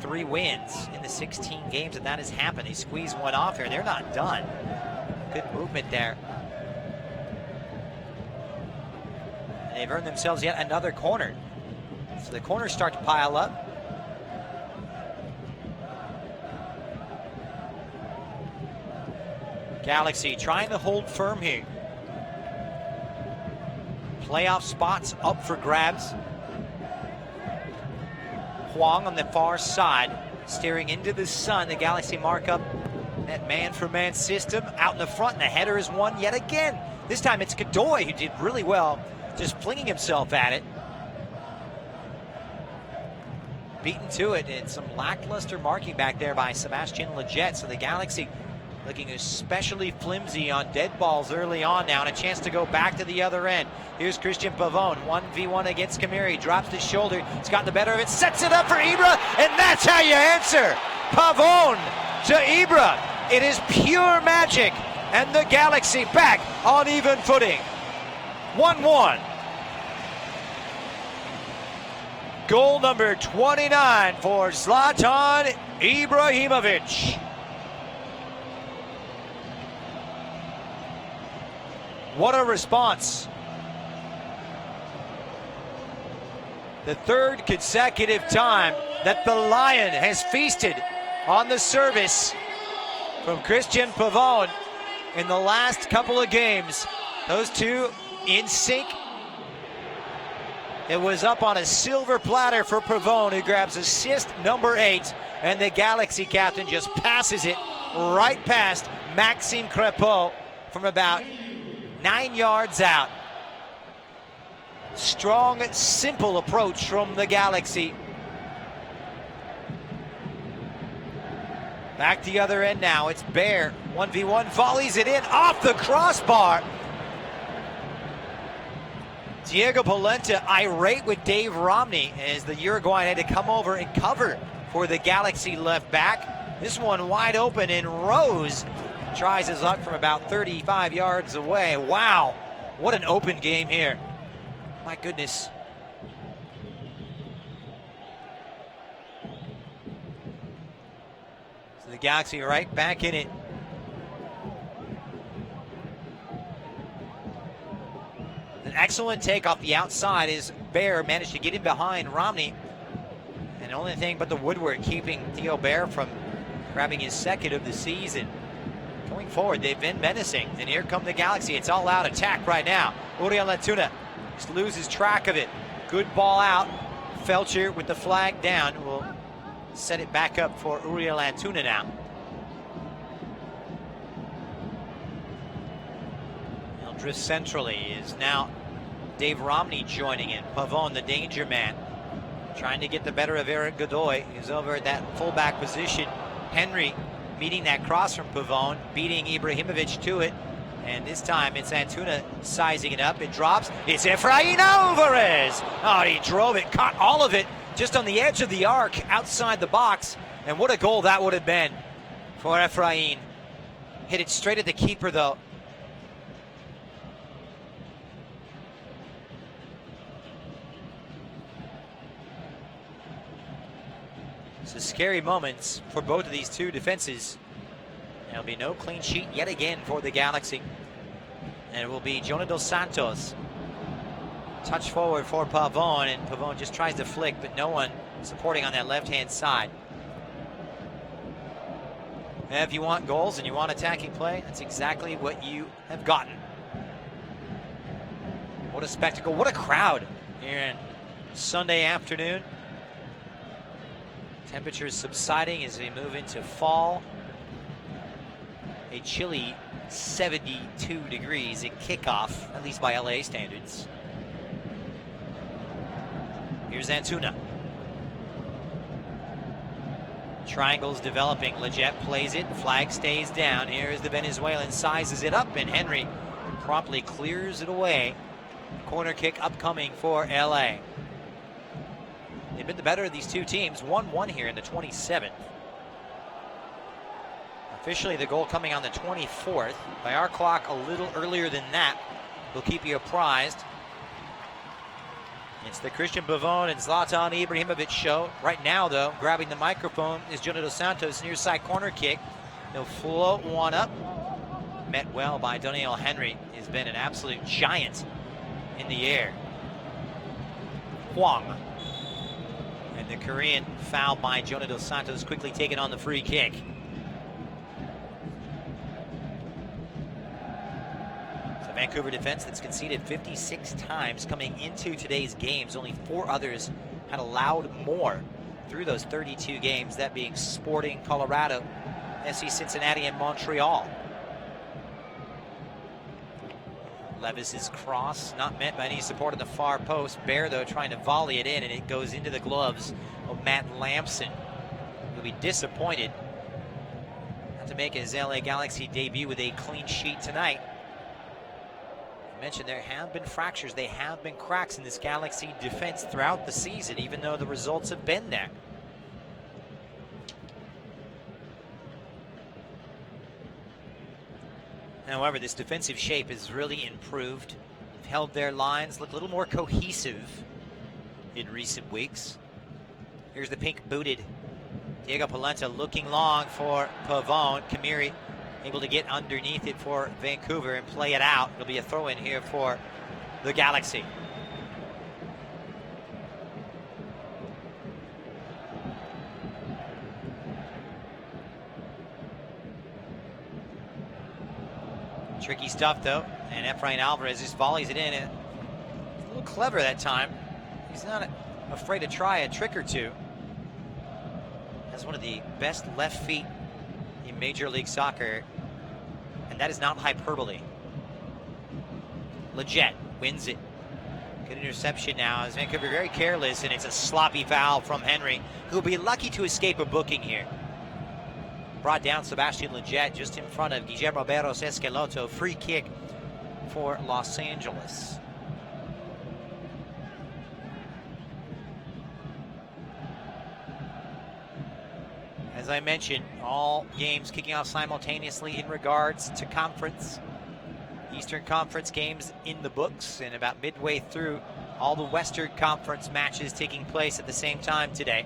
3 wins in the 16 games that has happened. They squeeze one off here. They're not done. Good movement there. And they've earned themselves yet another corner. So the corners start to pile up. Galaxy trying to hold firm here. Playoff spots up for grabs. Huang on the far side, staring into the sun. The Galaxy mark up that man-for-man system. Out in the front, and the header is won yet again. This time it's Godoy who did really well, just flinging himself at it. Beaten to it, and some lackluster marking back there by Sebastian Lletget. So the Galaxy looking especially flimsy on dead balls early on now, and a chance to go back to the other end. Here's Christian Pavone, 1v1 against Kamiri, drops his shoulder, he's gotten the better of it, sets it up for Ibra, and that's how you answer. Pavone to Ibra. It is pure magic, and the Galaxy back on even footing. 1-1. Goal number 29 for Zlatan Ibrahimovic. What a response. The third consecutive time that the Lion has feasted on the service from Christian Pavone in the last couple of games. Those two in sync. It was up on a silver platter for Pavone, who grabs assist number 8, and the Galaxy captain just passes it right past Maxime Crepeau from about 9 yards out. Strong, simple approach from the Galaxy. Back the other end now. It's Bair. 1v1, volleys it in off the crossbar. Diego Polenta irate with Dave Romney as the Uruguayan had to come over and cover for the Galaxy left back. This one wide open, and Rose tries his luck from about 35 yards away. Wow, what an open game here. My goodness. So the Galaxy right back in it. An excellent take off the outside as Bair managed to get in behind Romney. And the only thing but the woodwork keeping Theo Bair from grabbing his second of the season. Going forward, they've been menacing, and here come the Galaxy. It's all out attack right now. Uriel Antuna just loses track of it. Good ball out. Felcher with the flag down will set it back up for Uriel Antuna now. He'll drift centrally. Is now Dave Romney joining in. Pavone, the danger man, trying to get the better of Eric Godoy. He's over at that fullback position. Henry meeting that cross from Pavone, beating Ibrahimovic to it. And this time it's Antuna sizing it up. It drops. It's Efrain Alvarez. Oh, he drove it, caught all of it. just on the edge of the arc, outside the box. And what a goal that would have been for Efrain. Hit it straight at the keeper, though. So scary moments for both of these two defenses. There'll be no clean sheet yet again for the Galaxy. And it will be Jonah Dos Santos. Touch forward for Pavon, and Pavon just tries to flick, but no one supporting on that left-hand side. And if you want goals and you want attacking play, that's exactly what you have gotten. What a spectacle, what a crowd here in Sunday afternoon. Temperatures subsiding as we move into fall. A chilly 72 degrees at kickoff, at least by LA standards. Here's Antuna. Triangles developing. Leggett plays it. Flag stays down. Here's the Venezuelan. Sizes it up, and Henry promptly clears it away. Corner kick upcoming for LA. They've been the better of these two teams. 1-1 here in the 27th. Officially, the goal coming on the 24th. By our clock, a little earlier than that. We'll keep you apprised. It's the Christian Pavon and Zlatan Ibrahimovic show. Right now, though, grabbing the microphone is Jonah Dos Santos. Near side corner kick. He'll float one up. Met well by Daniel Henry. He's been an absolute giant in the air. Huang. And the Korean foul by Jonah Dos Santos, quickly taken on the free kick. It's a Vancouver defense that's conceded 56 times coming into today's games. Only 4 others had allowed more through those 32 games, that being Sporting, Colorado, FC Cincinnati, and Montreal. Levis's cross, not met by any support on the far post. Bear, though, trying to volley it in, and it goes into the gloves of Matt Lampson. He'll be disappointed not to make his LA Galaxy debut with a clean sheet tonight. I mentioned there have been fractures, there have been cracks in this Galaxy defense throughout the season, even though the results have been there. However, this defensive shape has really improved. They've held their lines, look a little more cohesive in recent weeks. Here's the pink-booted Diego Polenta looking long for Pavon. Kamiri able to get underneath it for Vancouver and play it out. It'll be a throw-in here for the Galaxy. Tricky stuff, though, and Efrain Alvarez just volleys it in. And a little clever that time. He's not afraid to try a trick or two. Has one of the best left feet in Major League Soccer, and that is not hyperbole. Leggett wins it. Good interception now as Vancouver very careless, and it's a sloppy foul from Henry, who will be lucky to escape a booking here. Brought down Sebastian Leggett just in front of Guillermo Berros Esqueloto. Free kick for Los Angeles. As I mentioned, all games kicking off simultaneously in regards to conference. Eastern Conference games in the books, and about midway through, all the Western Conference matches taking place at the same time today.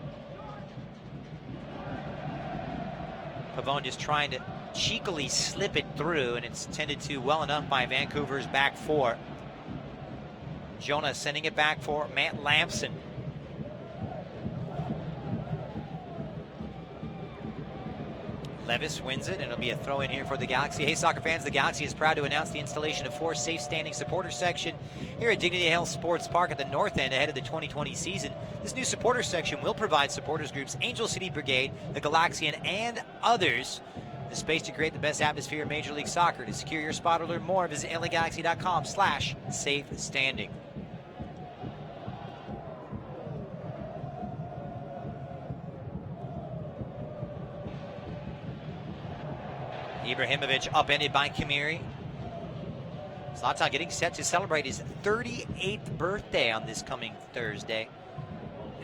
Pavon just trying to cheekily slip it through, and it's tended to well enough by Vancouver's back four. Jonah sending it back for Matt Lampson. Levis wins it, and it'll be a throw in here for the Galaxy. Hey, soccer fans, the Galaxy is proud to announce the installation of 4 safe standing supporter section here at Dignity Health Sports Park at the north end ahead of the 2020 season. This new supporter section will provide supporters groups Angel City Brigade, the Galaxian, and others the space to create the best atmosphere in Major League Soccer. To secure your spot or learn more, visit LAGalaxy.com/safe standing. Ibrahimovic upended by Kamiri. Zlatan getting set to celebrate his 38th birthday on this coming Thursday.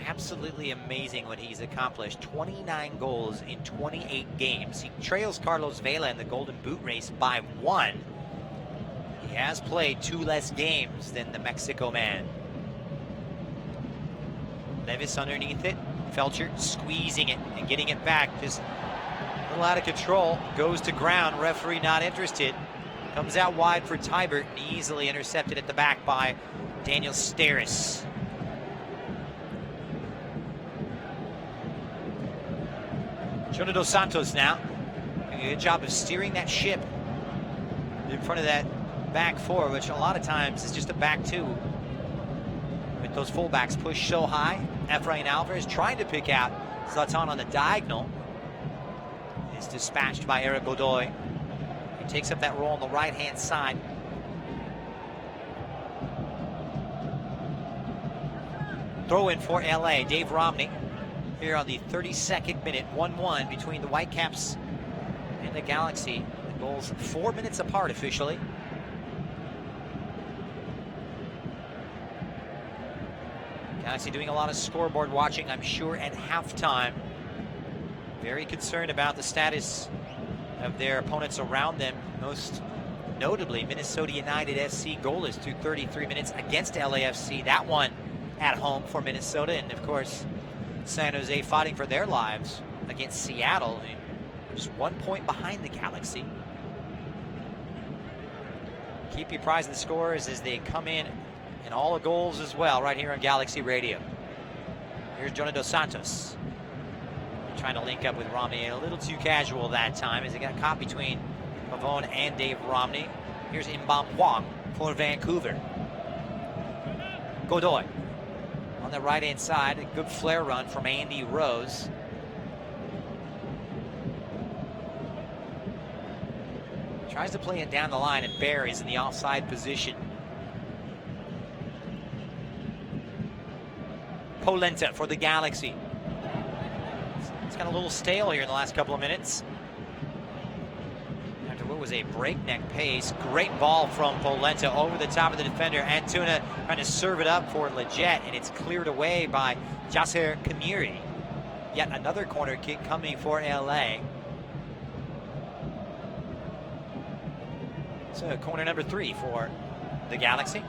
Absolutely amazing what he's accomplished. 29 goals in 28 games. He trails Carlos Vela in the Golden Boot race by 1. He has played 2 less games than the Mexico man. Levis underneath it. Felcher squeezing it and getting it back. Just a little out of control. Goes to ground. Referee not interested. Comes out wide for Tybert and easily intercepted at the back by Daniel Steris. Jonah Dos Santos now. Doing a good job of steering that ship in front of that back 4, which a lot of times is just a back 2. With those fullbacks pushed so high, Efrain Alvarez trying to pick out Zlatan on the diagonal. Is dispatched by Eric Godoy. He takes up that role on the right-hand side. Throw in for LA, Dave Romney. Here on the 32nd minute, 1-1 between the Whitecaps and the Galaxy. The goals 4 minutes apart officially. Galaxy doing a lot of scoreboard watching, I'm sure, at halftime. Very concerned about the status of their opponents around them. Most notably, Minnesota United SC goalless through 33 minutes against LAFC. That one at home for Minnesota, and of course, San Jose fighting for their lives against Seattle. Just 1 point behind the Galaxy. Keep you apprised of the scores as they come in and all the goals as well right here on Galaxy Radio. Here's Jonah Dos Santos. Trying to link up with Romney, a little too casual that time as he got caught between Pavone and Dave Romney. Here's Mbam Huang for Vancouver. Godoy on the right-hand side, a good flare run from Andy Rose. Tries to play it down the line and buries in the offside position. Polenta for the Galaxy. It's got a little stale here in the last couple of minutes. After what was a breakneck pace, great ball from Polenta over the top of the defender. Antuna trying to serve it up for Leggett, and it's cleared away by Jasser Kamiri. Yet another corner kick coming for LA. So corner number 3 for the Galaxy.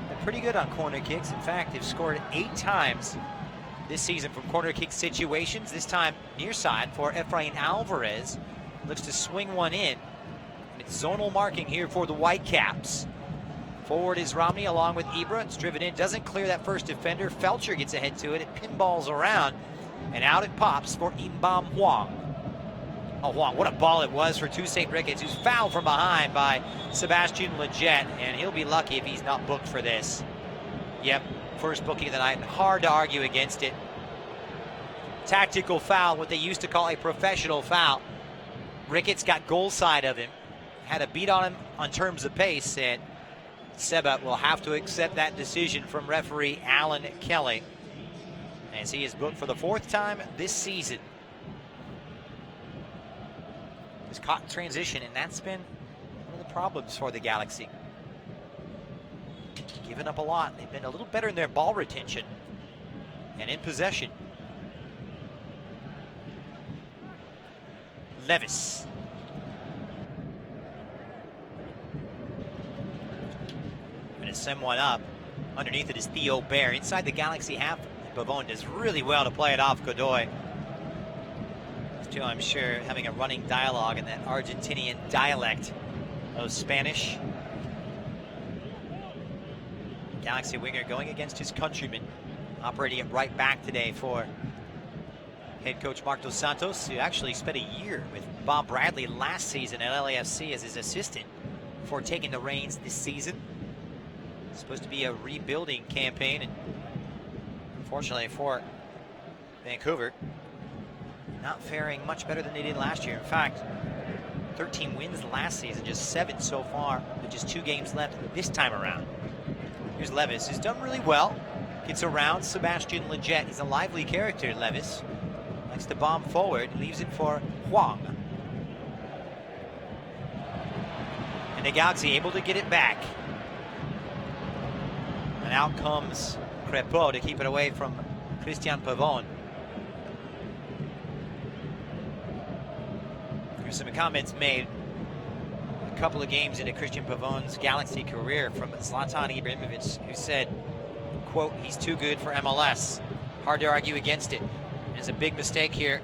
They're pretty good on corner kicks. In fact, they've scored 8 times this season from corner kick situations. This time near side for Efrain Alvarez. Looks to swing one in. And it's zonal marking here for the Whitecaps. Forward is Romney along with Ibra. It's driven in, doesn't clear that first defender. Felcher gets ahead to it. It pinballs around. And out it pops for Mbam Huang. Oh, Huang, what a ball it was for Toussaint Ricketts, who's fouled from behind by Sebastian Leggett. And he'll be lucky if he's not booked for this. Yep. First booking of the night, and hard to argue against it. Tactical foul, what they used to call a professional foul. Ricketts got goal side of him, had a beat on him on terms of pace, and Seba will have to accept that decision from referee Alan Kelly as he is booked for the 4th time this season. He's caught in transition, and that's been one of the problems for the Galaxy. Given up a lot. They've been a little better in their ball retention and in possession. Levis. Going to send one up. Underneath it is Theo Bair. Inside the Galaxy half, Pavone does really well to play it off Godoy. These two, I'm sure, having a running dialogue in that Argentinian dialect of Spanish. Galaxy winger going against his countryman, operating at right back today for head coach Marc Dos Santos, who actually spent a year with Bob Bradley last season at LAFC as his assistant before taking the reins this season. It's supposed to be a rebuilding campaign, and unfortunately for Vancouver, not faring much better than they did last year. In fact, 13 wins last season, just 7 so far, with just 2 games left this time around. Here's Levis, who's done really well. Gets around Sebastian Leggett. He's a lively character, Levis. Likes to bomb forward, leaves it for Huang. And the Galaxy able to get it back. And out comes Crépeau to keep it away from Christian Pavon. There's some comments made a couple of games into Christian Pavon's Galaxy career from Zlatan Ibrahimovic, who said, quote, "He's too good for MLS." Hard to argue against it. There's a big mistake here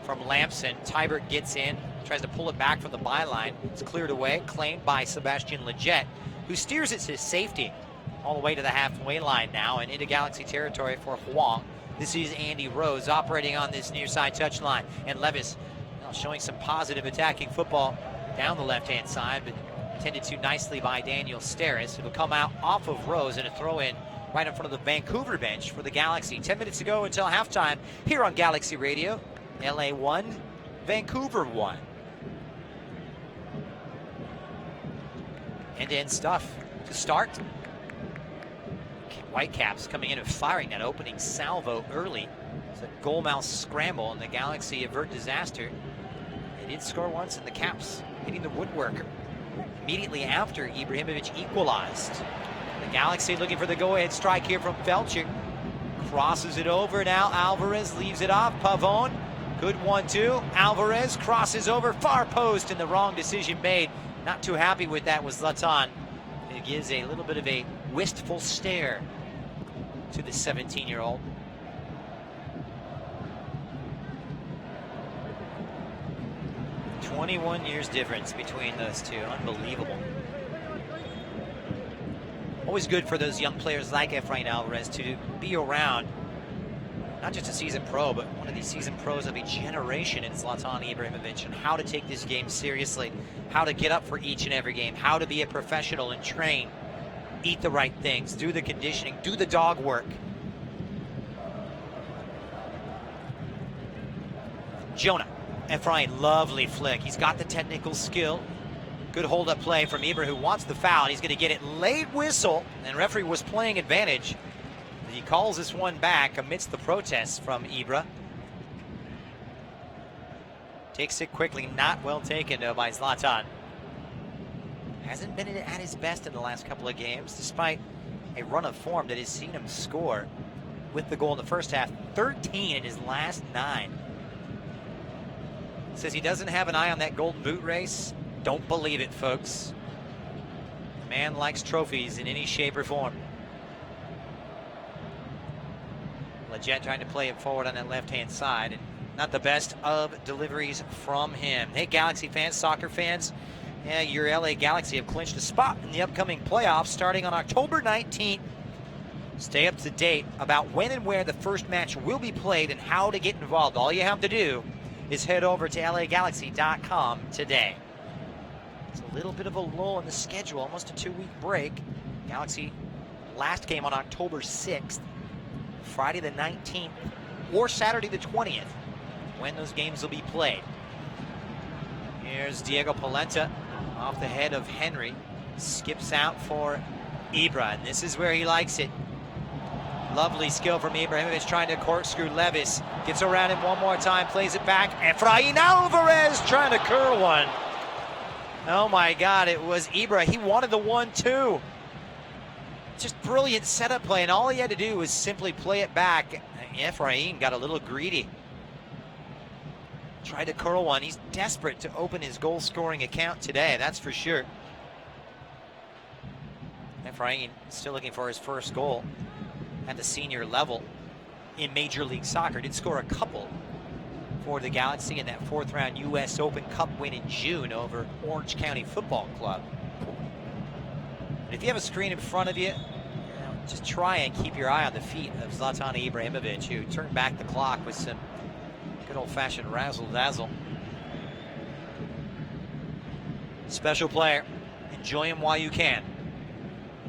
from Lampson. Tybert gets in, tries to pull it back from the byline. It's cleared away, claimed by Sebastian Lletget, who steers it to safety all the way to the halfway line now and into Galaxy territory for Huang. This is Andy Rose operating on this near side touchline. And Levis showing some positive attacking football down the left-hand side, but tended to nicely by Daniel Steres. It'll come out off of Rose and a throw in right in front of the Vancouver bench for the Galaxy. 10 minutes to go until halftime here on Galaxy Radio. LA 1, Vancouver 1. End-to-end stuff to start. Whitecaps coming in and firing that opening salvo early. It's a goal mouth scramble, and the Galaxy avert disaster. They did score once, and the Caps hitting the woodwork immediately after Ibrahimovic equalized. The Galaxy looking for the go-ahead strike here from Felcher. Crosses it over now. Alvarez leaves it off. Pavon, good 1-2. Alvarez crosses over, far post, and the wrong decision made. Not too happy with that was Zlatan. It gives a little bit of a wistful stare to the 17-year-old. "21 years difference between those two. Unbelievable. Always good for those young players like Efrain Alvarez to be around, not just a seasoned pro, but one of these seasoned pros of a generation in Zlatan Ibrahimovic, and how to take this game seriously, how to get up for each and every game, how to be a professional and train, eat the right things, do the conditioning, do the dog work. Jonah, Efrain, lovely flick. He's got the technical skill. Good hold-up play from Ibra, who wants the foul, and he's going to get it late whistle, and referee was playing advantage. He calls this one back amidst the protests from Ibra. Takes it quickly, not well taken though by Zlatan. Hasn't been at his best in the last couple of games, despite a run of form that has seen him score with the goal in the first half, 13 in his last 9. Says he doesn't have an eye on that golden boot race. Don't believe it, folks. The man likes trophies in any shape or form. Lletget trying to play it forward on that left-hand side, and not the best of deliveries from him. Hey, Galaxy fans, soccer fans, yeah, your LA Galaxy have clinched a spot in the upcoming playoffs starting on October 19th. Stay up to date about when and where the first match will be played and how to get involved. All you have to do is head over to lagalaxy.com today. It's a little bit of a lull in the schedule, almost a 2-week break. Galaxy last game on October 6th, Friday the 19th, or Saturday the 20th, when those games will be played. Here's Diego Polenta off the head of Henry. Skips out for Ibra, and this is where he likes it. Lovely skill from Ibrahimovic trying to corkscrew Levis. Gets around him one more time, plays it back. Efrain Alvarez trying to curl one. Oh my God, it was Ibra. He wanted the 1-2. Just brilliant setup play, and all he had to do was simply play it back. Efrain got a little greedy. Tried to curl one. He's desperate to open his goal-scoring account today, that's for sure. Efrain still looking for his first goal at the senior level in Major League Soccer. Did score a couple for the Galaxy in that 4th round U.S. Open Cup win in June over Orange County Football Club. And if you have a screen in front of you, just try and keep your eye on the feet of Zlatan Ibrahimovic, who turned back the clock with some good old-fashioned razzle-dazzle. Special player. Enjoy him while you can.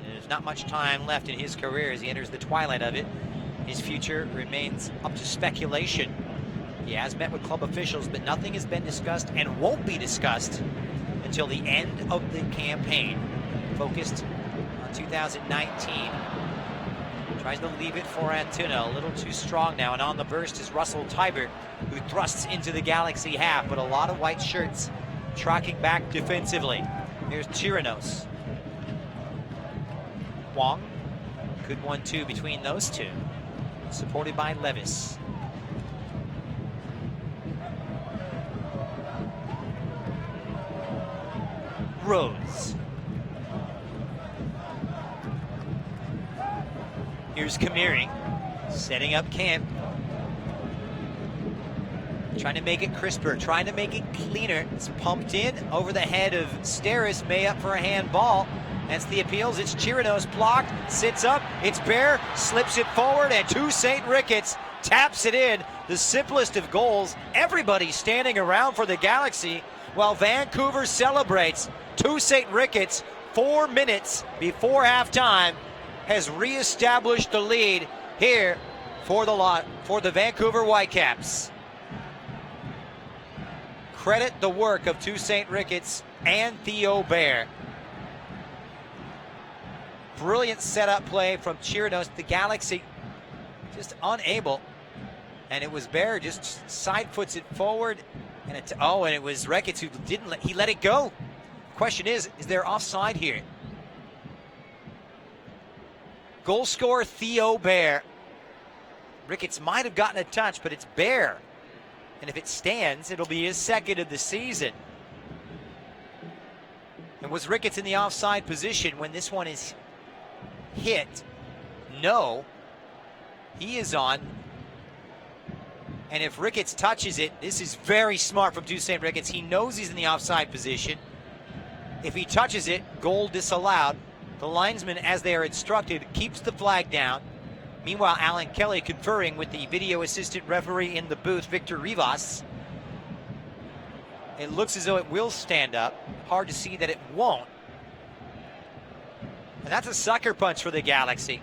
There's not much time left in his career as he enters the twilight of it. His future remains up to speculation. He has met with club officials, but nothing has been discussed and won't be discussed until the end of the campaign. Focused on 2019. Tries to leave it for Antuna, a little too strong now, and on the burst is Russell Tybert, who thrusts into the Galaxy half, but a lot of white shirts tracking back defensively. Here's Chirinos. Wong Good 1-2 between those two. Supported by Levis. Rose. Here's Kamiri setting up camp. Trying to make it crisper, trying to make it cleaner. It's pumped in over the head of Steris. May up for a handball. That's the appeals. It's Chirinos blocked, sits up. It's Bear, slips it forward, and Toussaint Ricketts taps it in. The simplest of goals. Everybody standing around for the Galaxy while Vancouver celebrates. Toussaint Ricketts, 4 minutes before halftime, has reestablished the lead here for the Vancouver Whitecaps. Credit the work of Toussaint Ricketts and Theo Bear. Brilliant setup play from Chirinos. The Galaxy just unable. And it was Bear just side foots it forward. And it was Ricketts who he let it go. Question is there offside here? Goal scorer Theo Bear. Ricketts might have gotten a touch, but it's Bear. And if it stands, it'll be his second of the season. And was Ricketts in the offside position when this one is hit? No. He is on. And if Ricketts touches it, this is very smart from Toussaint Ricketts. He knows he's in the offside position. If he touches it, goal disallowed. The linesman, as they are instructed, keeps the flag down. Meanwhile, Alan Kelly conferring with the video assistant referee in the booth, Victor Rivas. It looks as though it will stand up. Hard to see that it won't. And that's a sucker punch for the Galaxy.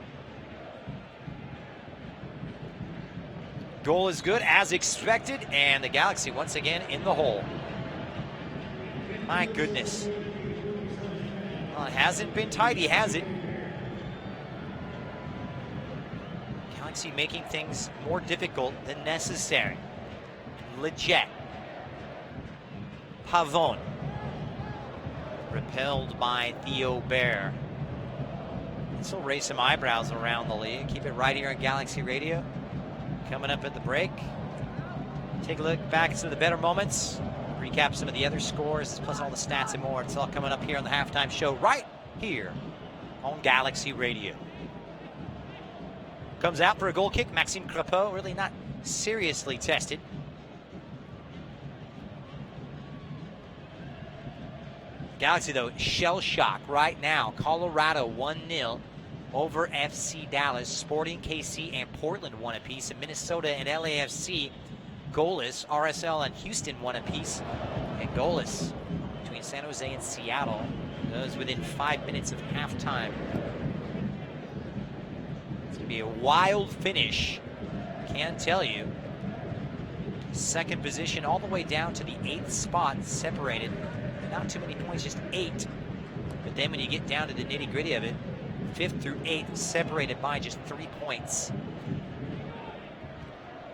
Goal is good as expected, and the Galaxy once again in the hole. My goodness. Well, it hasn't been tidy, has it? Galaxy making things more difficult than necessary. Leggett. Pavone. Repelled by Theo Bear. This will raise some eyebrows around the league. Keep it right here on Galaxy Radio. Coming up at the break. Take a look back at some of the better moments. Recap some of the other scores, plus all the stats and more. It's all coming up here on the halftime show right here on Galaxy Radio. Comes out for a goal kick. Maxime Crepeau, really not seriously tested. Galaxy, though, shell shock right now. Colorado 1-0 over FC Dallas. Sporting KC and Portland 1 apiece. And Minnesota and LAFC goalless. RSL and Houston 1 apiece. And goalless between San Jose and Seattle. Those within 5 minutes of halftime. It's going to be a wild finish. Can't tell you. Second position all the way down to the 8th spot, separated. Not too many points, just 8. But then when you get down to the nitty-gritty of it, 5th through 8th separated by just 3 points.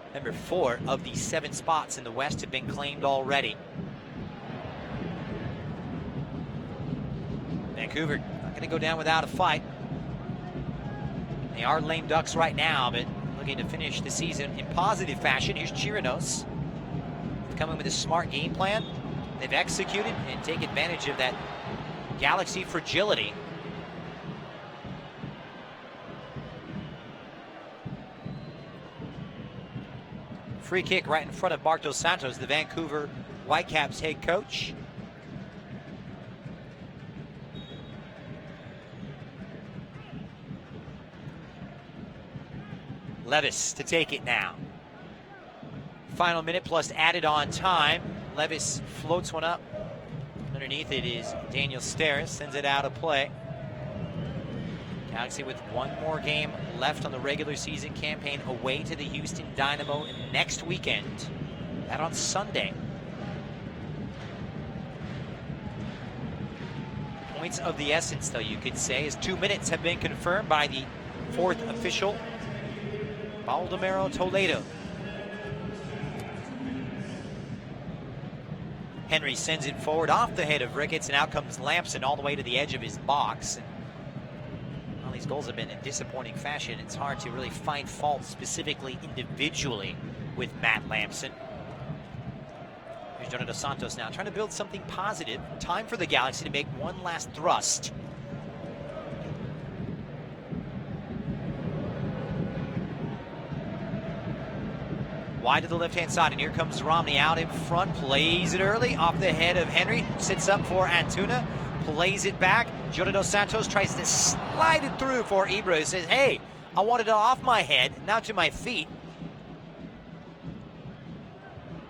Remember, 4 of the 7 spots in the West have been claimed already. Vancouver not going to go down without a fight. They are lame ducks right now, but looking to finish the season in positive fashion. Here's Chirinos coming with a smart game plan. They've executed and take advantage of that Galaxy fragility. Free kick right in front of Bartos Santos, the Vancouver Whitecaps head coach. Levis to take it now. Final minute plus added on time. Levis floats one up. Underneath it is Daniel Steris, sends it out of play. Galaxy with one more game left on the regular season campaign, away to the Houston Dynamo next weekend. That on Sunday. Points of the essence, though, you could say, as 2 minutes have been confirmed by the 4th official, Baldomero Toledo. Henry sends it forward off the head of Ricketts, and out comes Lamson all the way to the edge of his box. And, well, These goals have been in disappointing fashion. It's hard to really find fault specifically individually with Matt Lamson. Here's Jonah Dos Santos now trying to build something positive. Time for the Galaxy to make one last thrust. Wide to the left-hand side, and here comes Romney out in front, plays it early, off the head of Henry, sits up for Antuna, plays it back. Jonah Dos Santos tries to slide it through for Ibra, who says, hey, I wanted it off my head, now to my feet.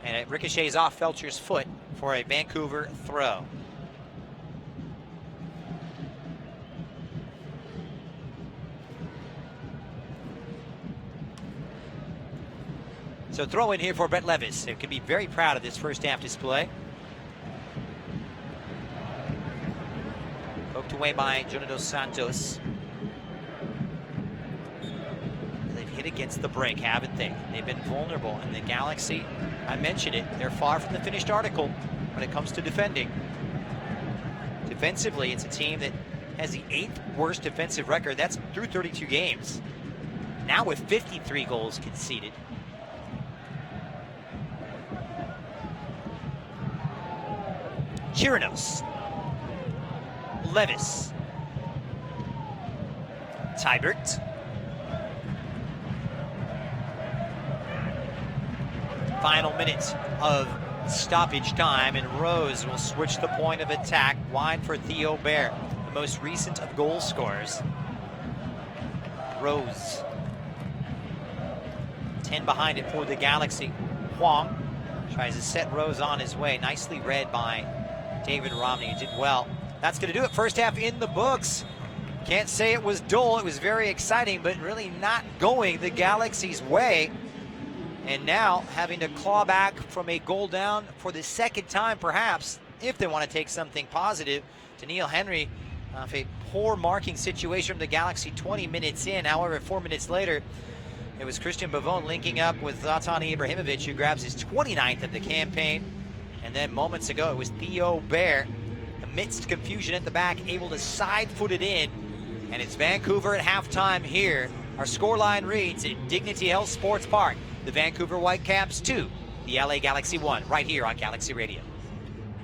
And it ricochets off Felcher's foot for a Vancouver throw. So throw in here for Brett Levis. They can be very proud of this first half display. Poked away by Jonah Dos Santos. They've hit against the break, haven't they? They've been vulnerable. And the Galaxy, I mentioned it, they're far from the finished article when it comes to defending. Defensively, it's a team that has the 8th worst defensive record. That's through 32 games. Now with 53 goals conceded. Chirinos, Levis, Tybert, final minute of stoppage time, and Rose will switch the point of attack wide for Theo Bair, the most recent of goal scorers. Rose, 10 behind it for the Galaxy. Huang tries to set Rose on his way, nicely read by David Romney. He did well. That's going to do it. First half in the books. Can't say it was dull. It was very exciting, but really not going the Galaxy's way. And now having to claw back from a goal down for the second time, perhaps, if they want to take something positive. Daniil Henry off a poor marking situation from the Galaxy 20 minutes in. However, 4 minutes later, it was Christian Bavone linking up with Zlatan Ibrahimovic, who grabs his 29th of the campaign. And then moments ago, it was Theo Bair, amidst confusion at the back, able to side-foot it in. And it's Vancouver at halftime here. Our scoreline reads at Dignity Health Sports Park. The Vancouver Whitecaps 2, the LA Galaxy 1, right here on Galaxy Radio.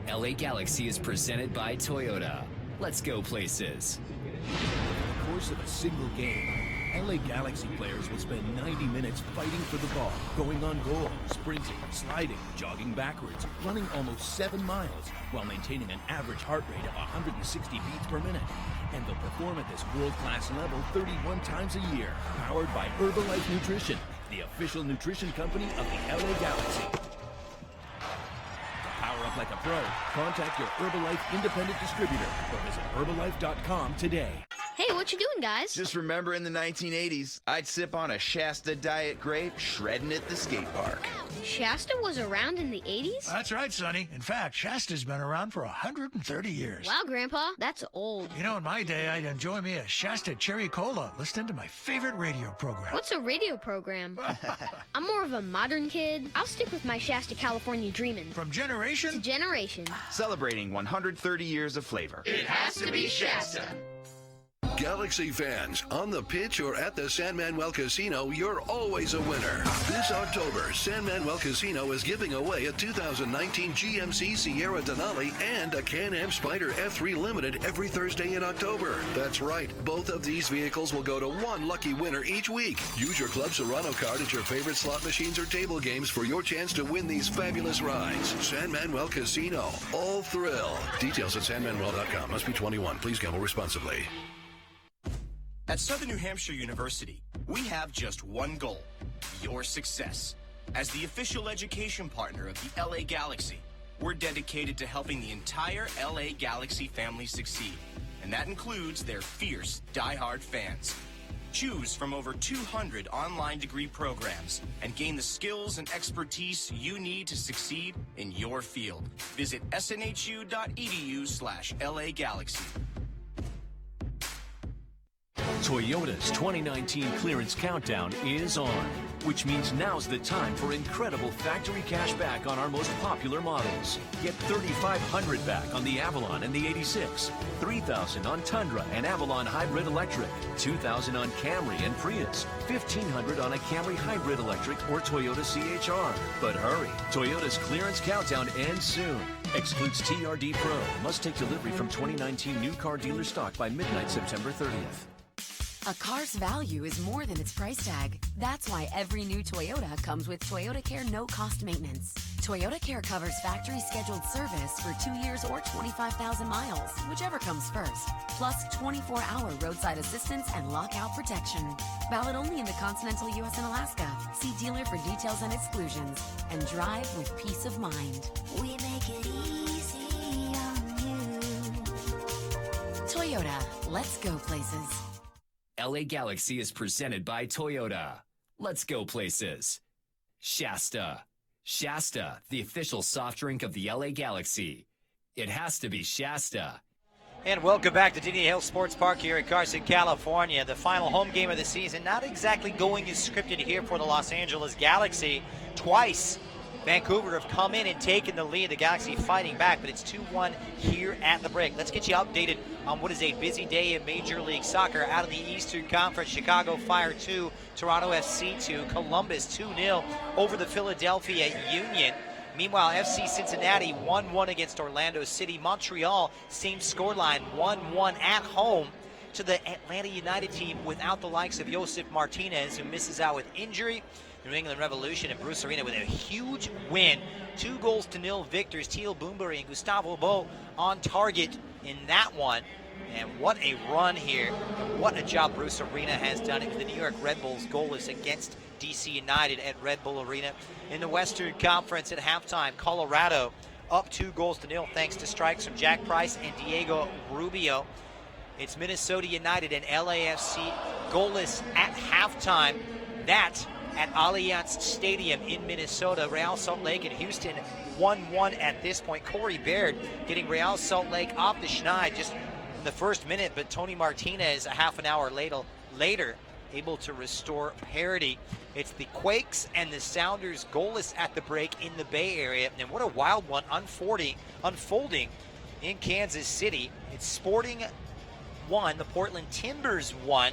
LA Galaxy is presented by Toyota. Let's go places. Over the course of a single game, LA Galaxy players will spend 90 minutes fighting for the ball, going on goal, sprinting, sliding, jogging backwards, running almost 7 miles, while maintaining an average heart rate of 160 beats per minute. And they'll perform at this world-class level 31 times a year, powered by Herbalife Nutrition, the official nutrition company of the LA Galaxy. To power up like a pro, contact your Herbalife independent distributor or visit Herbalife.com today. Hey, what you doing, guys? Just remember in the 1980s, I'd sip on a Shasta Diet Grape, shredding at the skate park. Shasta was around in the 80s? That's right, Sonny. In fact, Shasta's been around for 130 years. Wow, Grandpa, that's old. You know, in my day, I'd enjoy me a Shasta Cherry Cola, listening to my favorite radio program. What's a radio program? I'm more of a modern kid. I'll stick with my Shasta California Dreamin'. From generation to generation. Celebrating 130 years of flavor. It has to be Shasta. Galaxy fans, on the pitch or at the San Manuel Casino, you're always a winner. This October, San Manuel Casino is giving away a 2019 GMC Sierra Denali and a Can-Am Spyder F3 Limited every Thursday in October. That's right, both of these vehicles will go to one lucky winner each week. Use your Club Serrano card at your favorite slot machines or table games for your chance to win these fabulous rides. San Manuel Casino, all thrill. Details at sanmanuel.com. Must be 21. Please gamble responsibly. At Southern New Hampshire University, we have just one goal, your success. As the official education partner of the LA Galaxy, we're dedicated to helping the entire LA Galaxy family succeed, and that includes their fierce, die-hard fans. Choose from over 200 online degree programs and gain the skills and expertise you need to succeed in your field. Visit snhu.edu/LA Galaxy. Toyota's 2019 clearance countdown is on. which means now's the time for incredible factory cash back on our most popular models. Get $3,500 back on the Avalon and the 86, $3,000 on Tundra and Avalon Hybrid Electric, $2,000 on Camry and Prius, $1,500 on a Camry Hybrid Electric or Toyota CHR. But hurry, Toyota's clearance countdown ends soon. Excludes TRD Pro. Must take delivery from 2019 new car dealer stock by midnight September 30th. A car's value is more than its price tag. That's why every new Toyota comes with Toyota Care no-cost maintenance. Toyota Care covers factory scheduled service for 2 years or 25,000 miles, whichever comes first. Plus 24-hour roadside assistance and lockout protection. Valid only in the continental U.S. and Alaska. See dealer for details and exclusions. And drive with peace of mind. We make it easy on you. Toyota, let's go places. LA Galaxy is presented by Toyota. Let's go places. Shasta. Shasta, the official soft drink of the LA Galaxy. It has to be Shasta. And welcome back to Dignity Health Sports Park here in Carson, California. The final home game of the season, not exactly going as scripted here for the Los Angeles Galaxy. Twice, Vancouver have come in and taken the lead. The Galaxy fighting back, but it's 2-1 here at the break. Let's get you updated on what is a busy day in Major League Soccer. Out of the Eastern Conference, Chicago Fire 2, Toronto FC 2, Columbus 2-0 over the Philadelphia Union. Meanwhile, FC Cincinnati 1-1 against Orlando City. Montreal, same scoreline, 1-1 at home to the Atlanta United team without the likes of Josef Martinez, who misses out with injury. New England Revolution and Bruce Arena with a huge win. 2-0 victors. Teal Boombury and Gustavo Bo on target in that one. And what a run here. And what a job Bruce Arena has done it. The New York Red Bulls goalless against DC United at Red Bull Arena. In the Western Conference at halftime, Colorado up 2-0 thanks to strikes from Jack Price and Diego Rubio. It's Minnesota United and LAFC goalless at halftime. That at Allianz Stadium in Minnesota. Real Salt Lake and Houston 1-1 at this point. Corey Baird getting Real Salt Lake off the schneid just in the first minute, but Tony Martinez a half an hour later able to restore parity. It's the Quakes and the Sounders goalless at the break in the Bay Area. And what a wild one unfolding in Kansas City. It's Sporting 1, the Portland Timbers 1.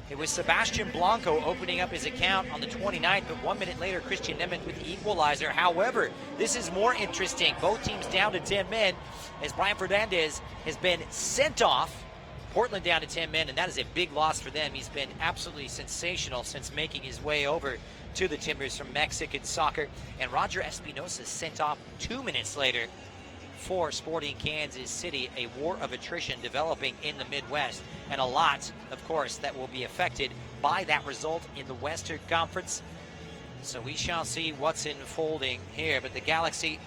It was Sebastian Blanco opening up his account on the 29th, but 1 minute later, Christian Nemeth with the equalizer. However, this is more interesting. Both teams down to 10 men as Brian Fernandez has been sent off. Portland down to 10 men, and that is a big loss for them. He's been absolutely sensational since making his way over to the Timbers from Mexican soccer. And Roger Espinosa sent off 2 minutes later for Sporting Kansas City. A war of attrition developing in the Midwest, and a lot, of course, that will be affected by that result in the Western Conference. So we shall see what's unfolding here. But the Galaxy,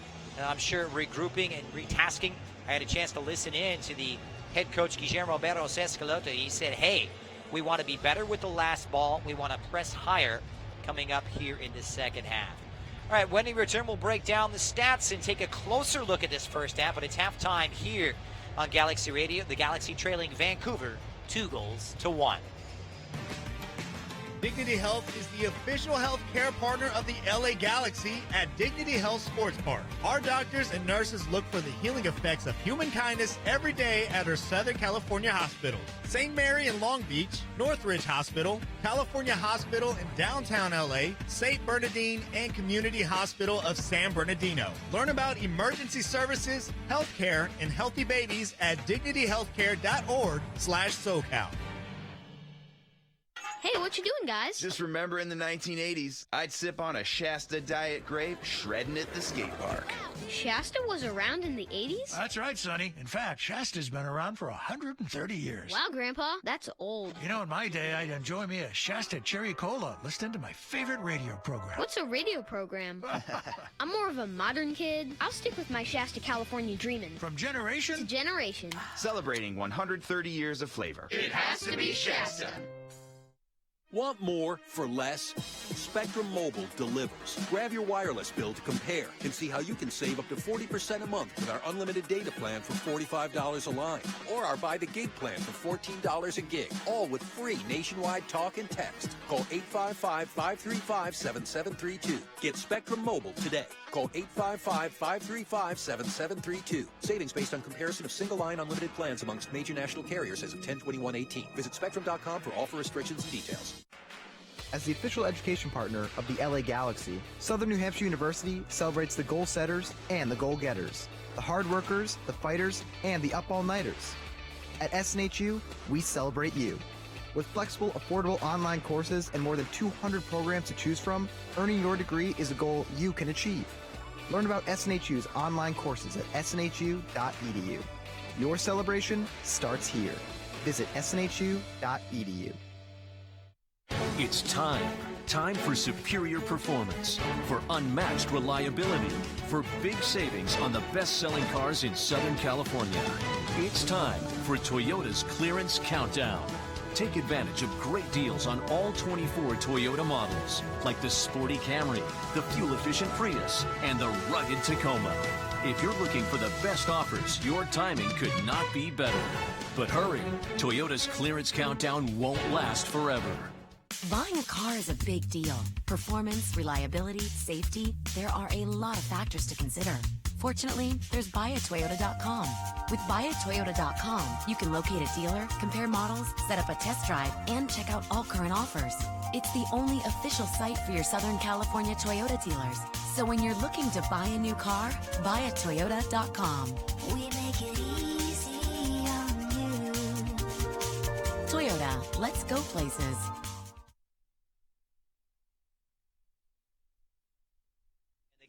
I'm sure, regrouping and retasking. I had a chance to listen in to the head coach Guillermo Barros Escalota. He said, hey, we want to be better with the last ball. We want to press higher coming up here in the second half. All right, when we return, we'll break down the stats and take a closer look at this first half. But it's halftime here on Galaxy Radio. The Galaxy trailing Vancouver 2-1. Dignity Health is the official health care partner of the LA Galaxy at Dignity Health Sports Park. Our doctors and nurses look for the healing effects of human kindness every day at our Southern California hospitals. St. Mary in Long Beach, Northridge Hospital, California Hospital in downtown LA, St. Bernardine, and Community Hospital of San Bernardino. Learn about emergency services, healthcare, and healthy babies at dignityhealthcare.org/SoCal. Hey, what you doing, guys? Just remember in the 1980s, I'd sip on a Shasta Diet Grape, shredding at the skate park. Shasta was around in the 80s? That's right, Sonny. In fact, Shasta's been around for 130 years. Wow, Grandpa, that's old. You know, in my day, I'd enjoy me a Shasta Cherry Cola, listening to my favorite radio program. What's a radio program? I'm more of a modern kid. I'll stick with my Shasta California Dreamin'. From generation to generation. Celebrating 130 years of flavor. It has to be Shasta. Want more for less? Spectrum Mobile delivers. Grab your wireless bill to compare and see how you can save up to 40% a month with our unlimited data plan for $45 a line, or our buy the gig plan for $14 a gig, all with free nationwide talk and text. Call 855-535-7732. Get Spectrum Mobile today. Call 855-535-7732. Savings based on comparison of single-line unlimited plans amongst major national carriers as of 10/21/18. Visit spectrum.com for offer restrictions and details. As the official education partner of the LA Galaxy, Southern New Hampshire University celebrates the goal setters and the goal getters, the hard workers, the fighters, and the up-all-nighters. At SNHU, we celebrate you. With flexible, affordable online courses and more than 200 programs to choose from, earning your degree is a goal you can achieve. Learn about SNHU's online courses at snhu.edu. Your celebration starts here. Visit snhu.edu. It's time. Time for superior performance, for unmatched reliability, for big savings on the best-selling cars in Southern California. It's time for Toyota's Clearance Countdown. Take advantage of great deals on all 24 Toyota models, like the sporty Camry, the fuel-efficient Prius, and the rugged Tacoma. If you're looking for the best offers, your timing could not be better. But hurry, Toyota's Clearance Countdown won't last forever. Buying a car is a big deal. Performance, reliability, safety, there are a lot of factors to consider. Fortunately, there's buyatoyota.com. With buyatoyota.com, you can locate a dealer, compare models, set up a test drive, and check out all current offers. It's the only official site for your Southern California Toyota dealers. So when you're looking to buy a new car, buyatoyota.com. We make it easy on you. Toyota, let's go places.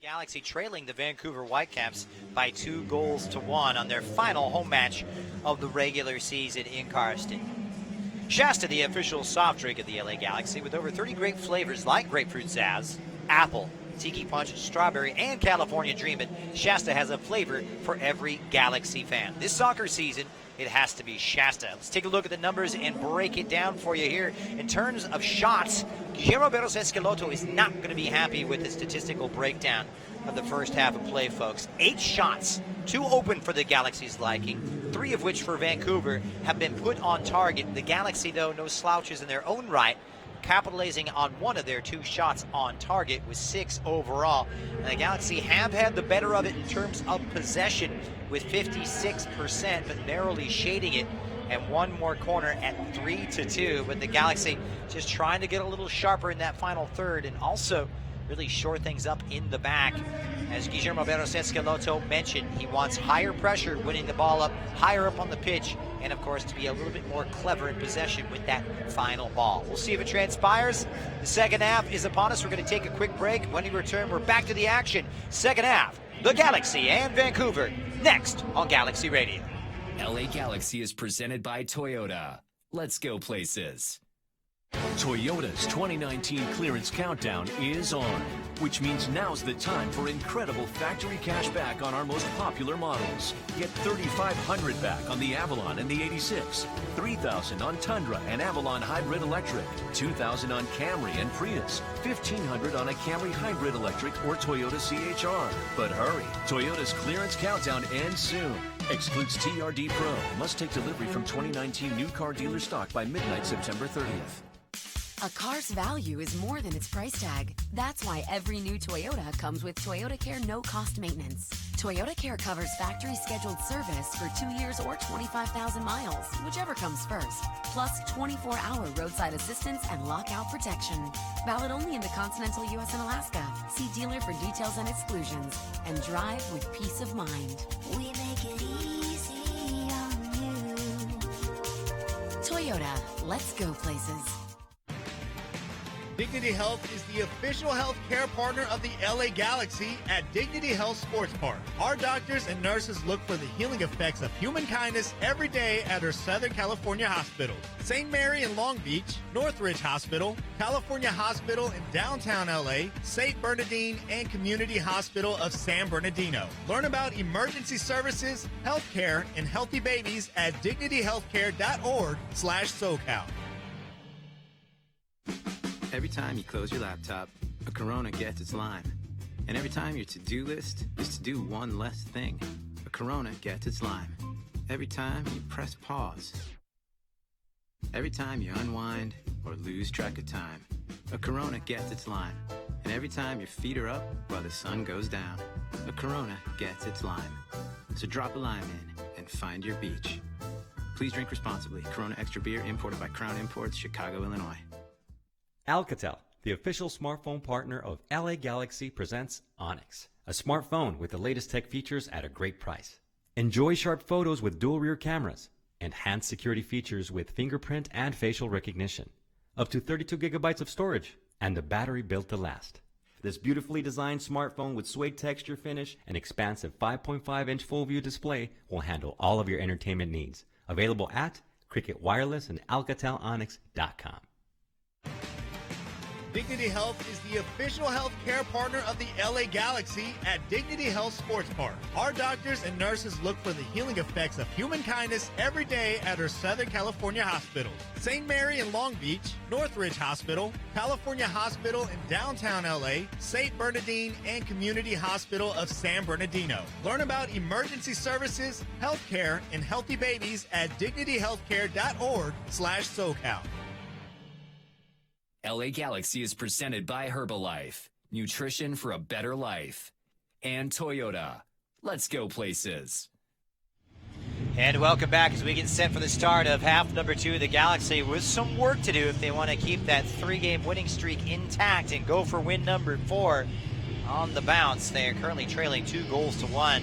Galaxy trailing the Vancouver Whitecaps by 2-1 on their final home match of the regular season in Karsten. Shasta, the official soft drink of the LA Galaxy, with over 30 great flavors like grapefruit zazz, apple, tiki punch, strawberry, and California Dreamin', Shasta has a flavor for every Galaxy fan. This soccer season, it has to be Shasta. Let's take a look at the numbers and break it down for you here. In terms of shots, Guillermo Berros Escaloto is not going to be happy with the statistical breakdown of the first half of play, folks. 8 shots, 2 open for the Galaxy's liking, 3 of which for Vancouver have been put on target. The Galaxy, though, no slouches in their own right, capitalizing on 1 of their 2 shots on target with 6 overall. And the Galaxy have had the better of it in terms of possession with 56%, but narrowly shading it and 1 more corner at 3-2. But the Galaxy just trying to get a little sharper in that final third and also really shore things up in the back. As Guillermo Berros Escaloto mentioned, he wants higher pressure, winning the ball up, higher up on the pitch, and of course to be a little bit more clever in possession with that final ball. We'll see if it transpires. The second half is upon us. We're going to take a quick break. When we return, we're back to the action. Second half, the Galaxy and Vancouver, next on Galaxy Radio. LA Galaxy is presented by Toyota. Let's go places. Toyota's 2019 Clearance Countdown is on, which means now's the time for incredible factory cash back on our most popular models. Get $3,500 back on the Avalon and the 86, $3,000 on Tundra and Avalon Hybrid Electric, $2,000 on Camry and Prius, $1,500 on a Camry Hybrid Electric or Toyota CHR. But hurry, Toyota's Clearance Countdown ends soon. Excludes TRD Pro. Must take delivery from 2019 new car dealer stock by midnight September 30th. A car's value is more than its price tag. That's why every new Toyota comes with Toyota Care no-cost maintenance. Toyota Care covers factory scheduled service for 2 years or 25,000 miles, whichever comes first. Plus 24-hour roadside assistance and lockout protection. Valid only in the continental U.S. and Alaska. See dealer for details and exclusions. And drive with peace of mind. We make it easy on you. Toyota, let's go places. Dignity Health is the official health care partner of the LA Galaxy at Dignity Health Sports Park. Our doctors and nurses look for the healing effects of human kindness every day at our Southern California hospitals. St. Mary in Long Beach, Northridge Hospital, California Hospital in downtown LA, St. Bernardine, and Community Hospital of San Bernardino. Learn about emergency services, health care, and healthy babies at dignityhealthcare.org/SoCal. Every time you close your laptop, a Corona gets its lime. And every time your to-do list is to do one less thing, a Corona gets its lime. Every time you press pause. Every time you unwind or lose track of time, a Corona gets its lime. And every time your feet are up while the sun goes down, a Corona gets its lime. So drop a lime in and find your beach. Please drink responsibly. Corona Extra Beer imported by Crown Imports, Chicago, Illinois. Alcatel, the official smartphone partner of LA Galaxy, presents Onyx, a smartphone with the latest tech features at a great price. Enjoy sharp photos with dual rear cameras, enhanced security features with fingerprint and facial recognition, up to 32 gigabytes of storage, and the battery built to last. This beautifully designed smartphone with suede texture finish and expansive 5.5-inch full-view display will handle all of your entertainment needs. Available at Cricket Wireless and AlcatelOnyx.com. Dignity Health is the official health care partner of the LA Galaxy at Dignity Health Sports Park. Our doctors and nurses look for the healing effects of human kindness every day at our Southern California hospitals. St. Mary in Long Beach, Northridge Hospital, California Hospital in downtown LA, St. Bernardine, and Community Hospital of San Bernardino. Learn about emergency services, healthcare, and healthy babies at dignityhealthcare.org/SoCal. LA Galaxy is presented by Herbalife, nutrition for a better life, and Toyota. Let's go places. And welcome back as we get set for the start of half number 2. The Galaxy with some work to do if they want to keep that 3-game winning streak intact and go for win number 4 on the bounce. They are currently trailing 2-1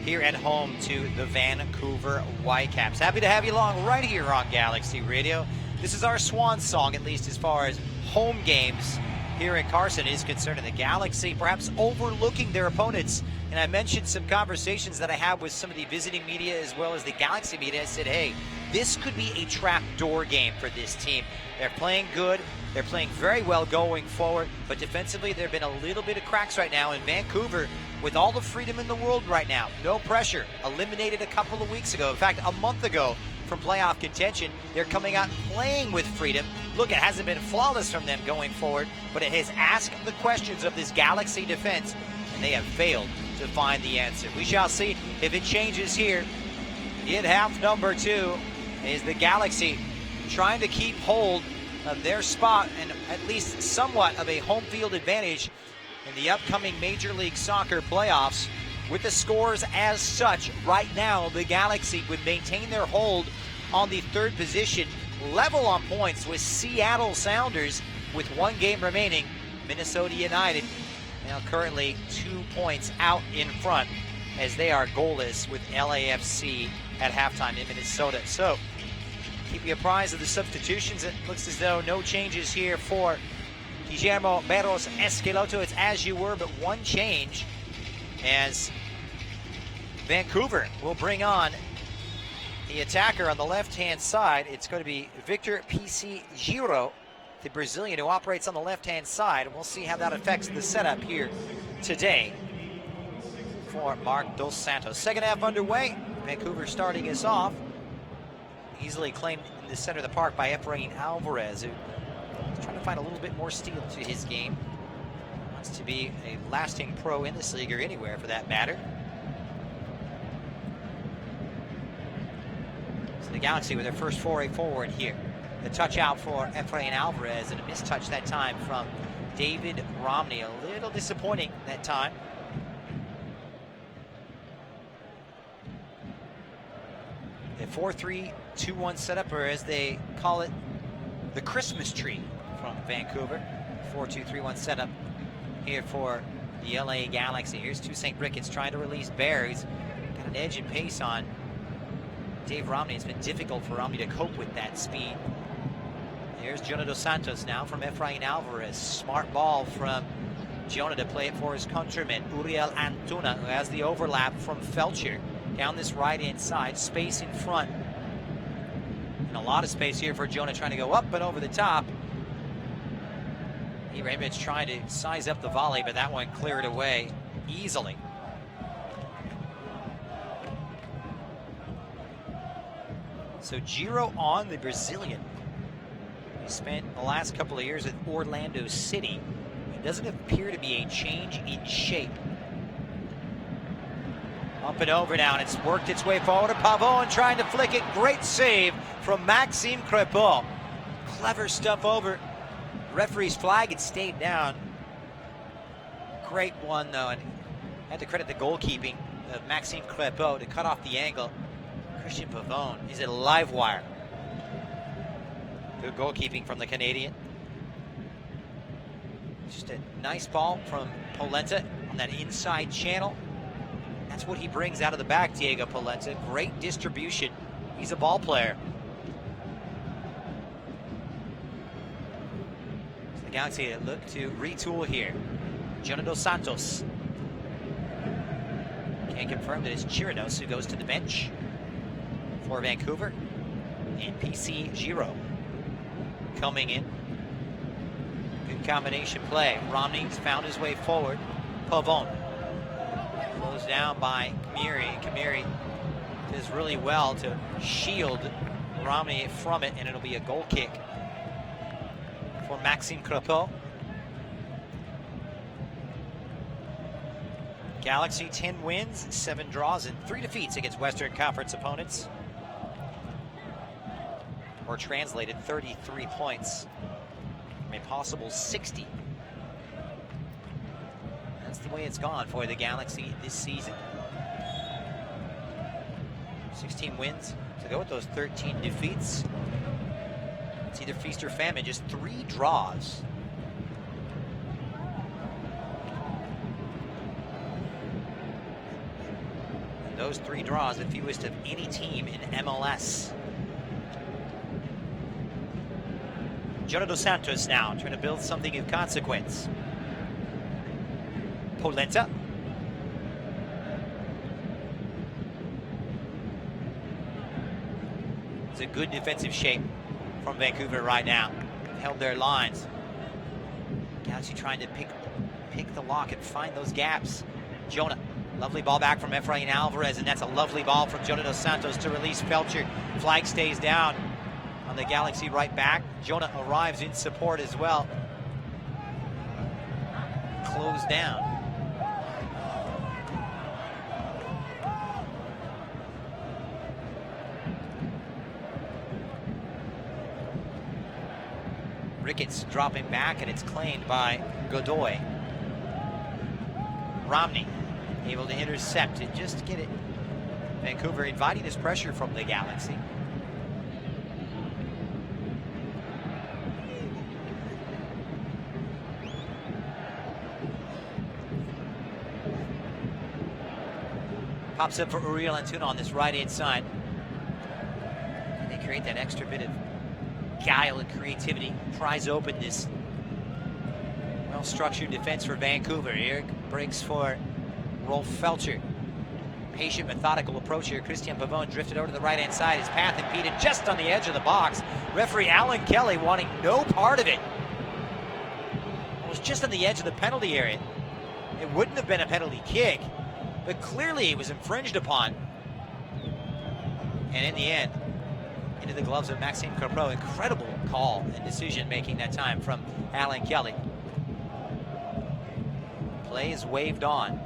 here at home to the Vancouver Whitecaps. Happy to have you along right here on Galaxy Radio. This is our swan song, at least as far as home games here in Carson is concerned. And the Galaxy perhaps overlooking their opponents. And I mentioned some conversations that I had with some of the visiting media as well as the Galaxy media. I said, hey, this could be a trapdoor game for this team. They're playing good. They're playing very well going forward. But defensively, there have been a little bit of cracks right now. In Vancouver, with all the freedom in the world right now, no pressure, eliminated a couple of weeks ago. In fact, a month ago, from playoff contention, they're coming out playing with freedom. Look, it hasn't been flawless from them going forward, but it has asked the questions of this Galaxy defense, and they have failed to find the answer. We shall see if it changes here in half number 2. Is the Galaxy trying to keep hold of their spot and at least somewhat of a home field advantage in the upcoming Major League Soccer playoffs. With the scores as such, right now the Galaxy would maintain their hold on the 3rd position, level on points with Seattle Sounders with 1 game remaining. Minnesota United now currently 2 points out in front as they are goalless with LAFC at halftime in Minnesota. So keep you apprised of the substitutions. It looks as though no changes here for Guillermo Berros Esqueloto. It's as you were, but 1 change as Vancouver will bring on the attacker on the left-hand side. It's going to be Victor PC Giro, the Brazilian who operates on the left-hand side. And we'll see how that affects the setup here today for Marc Dos Santos. Second half underway. Vancouver starting us off. Easily claimed in the center of the park by Efrain Alvarez, who is trying to find a little bit more steel to his game. To be a lasting pro in this league or anywhere for that matter. So the Galaxy with their first foray forward here. The touch out for Efrain Alvarez and a mistouch that time from David Romney. A little disappointing that time. The 4-3-2-1 setup, or as they call it, the Christmas tree from Vancouver. 4-2-3-1 setup here for the LA Galaxy. Here's Toussaint Ricketts trying to release Bear. He's got an edge and pace on Dave Romney. It's been difficult for Romney to cope with that speed. Here's Jonah Dos Santos now from Efrain Alvarez. Smart ball from Jonah to play it for his countryman, Uriel Antuna, who has the overlap from Felcher. Down this right-hand side, space in front. And a lot of space here for Jonah trying to go up and over the top. Ibrahimovic trying to size up the volley, but that one cleared away easily. So Giro on the Brazilian. He spent the last couple of years at Orlando City. It doesn't appear to be a change in shape. Up and over now, and it's worked its way forward to Pavon trying to flick it. Great save from Maxime Crepeau. Clever stuff over. Referee's flag had stayed down. Great one, though, and had to credit the goalkeeping of Maxime Crepeau to cut off the angle. Christian Pavon is a live wire. Good goalkeeping from the Canadian. Just a nice ball from Polenta on that inside channel. That's what he brings out of the back, Diego Polenta. Great distribution. He's a ball player. So the Galaxy look to retool here. Jonah Dos Santos. Can't confirm that it's Chirinos who goes to the bench for Vancouver. And PC Giro coming in. Good combination play. Romney's found his way forward. Pavon. Closed down by Kamiri. Kamiri does really well to shield Romney from it, and it'll be a goal kick for Maxime Crepeau. Galaxy 10 wins, 7 draws, and 3 defeats against Western Conference opponents. Or translated, 33 points from a possible 60. That's the way it's gone for the Galaxy this season. 16 wins to go with those 13 defeats. It's either feast or famine, just 3 draws. And those 3 draws, the fewest of any team in MLS. Jonah Dos Santos now trying to build something of consequence. Polenta. It's a good defensive shape from Vancouver right now. Held their lines. Galaxy trying to pick the lock and find those gaps. Jonah, lovely ball back from Efrain Alvarez, and that's a lovely ball from Jonah Dos Santos to release Felcher. Flag stays down on the Galaxy right back. Jonah arrives in support as well. Closed down. Ricketts dropping back, and it's claimed by Godoy. Romney able to intercept and just get it. Vancouver inviting this pressure from the Galaxy. Pops up for Uriel Antuna on this right-hand side. And they create that extra bit of guile and creativity. Pries open this well-structured defense for Vancouver. Eric breaks for Rolf Felcher. Patient, methodical approach here. Christian Pavon drifted over to the right-hand side. His path impeded just on the edge of the box. Referee Alan Kelly wanting no part of it. It was just on the edge of the penalty area. It wouldn't have been a penalty kick, but clearly it was infringed upon. And in the end, into the gloves of Maxime Crepeau. Incredible call and decision making that time from Alan Kelly. Play is waved on.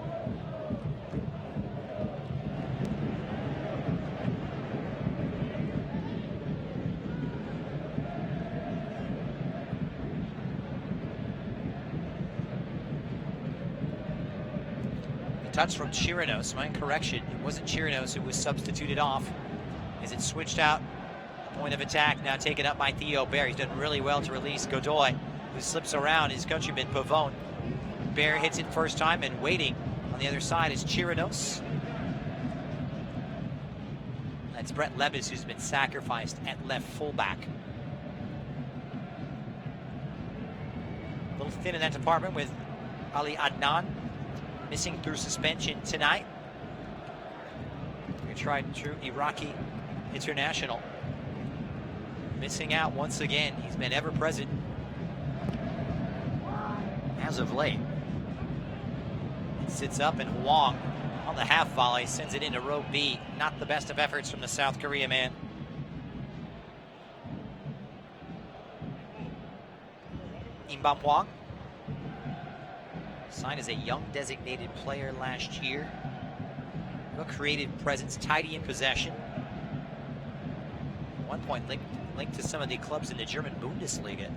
Touch from Chirinos. My correction, it wasn't Chirinos who was substituted off as it switched out. Point of attack now taken up by Theo Bair. He's done really well to release Godoy, who slips around his countryman Pavon. Bair hits it first time, and waiting on the other side is Chirinos. That's Brett Lebes, who's been sacrificed at left fullback. A little thin in that department with Ali Adnan missing through suspension tonight. Your tried and true Iraqi international. Missing out once again. He's been ever present as of late. It sits up, and Wong on the half volley sends it into row B. Not the best of efforts from the South Korea man. Imbam Huang, signed as a young designated player last year. Real creative presence, tidy in possession. At one point linked to some of the clubs in the German Bundesliga.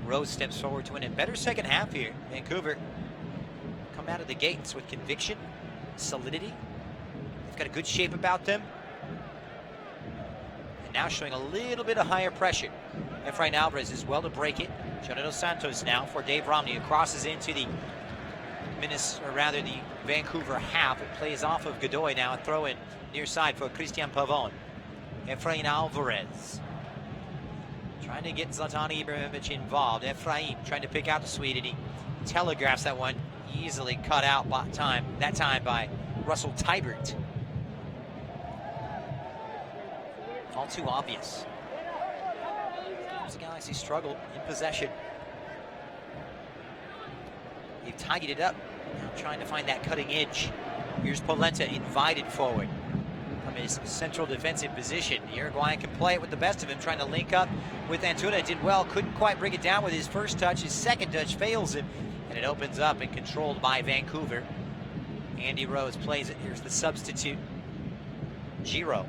Rose steps forward to win a better second half here. Vancouver come out of the gates with conviction, solidity. They've got a good shape about them. And now showing a little bit of higher pressure. Efrain Alvarez is well to break it. Jonathan Santos now for Dave Romney, who crosses into the the Vancouver half. It plays off of Godoy now, a throw in near side for Christian Pavon. Efrain Alvarez trying to get Zlatan Ibrahimovic involved. Efrain trying to pick out the Swede, and he telegraphs that one, easily cut out that time by Russell Tybert. All too obvious. The Galaxy struggled in possession. They've tidied it up, now trying to find that cutting edge. Here's Polenta invited forward from his central defensive position. The Uruguayan can play it with the best of him, trying to link up with Antuna. Did well, couldn't quite bring it down with his first touch. His second touch fails him, and it opens up and controlled by Vancouver. Andy Rose plays it. Here's the substitute, Giro,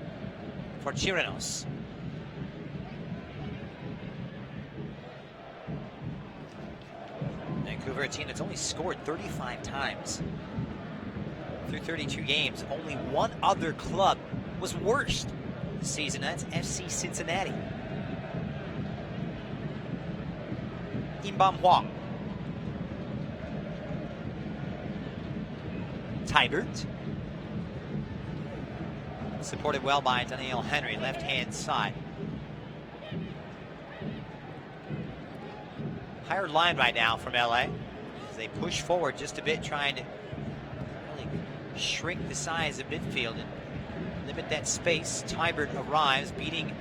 for Chirinos. Vancouver, a team that's only scored 35 times through 32 games. Only one other club was worst this season. That's FC Cincinnati. Imbam Huang. Tybert. Supported well by Daniel Henry, left-hand side. Higher line right now from LA as they push forward just a bit, trying to really shrink the size of midfield and limit that space. Tybert arrives, beating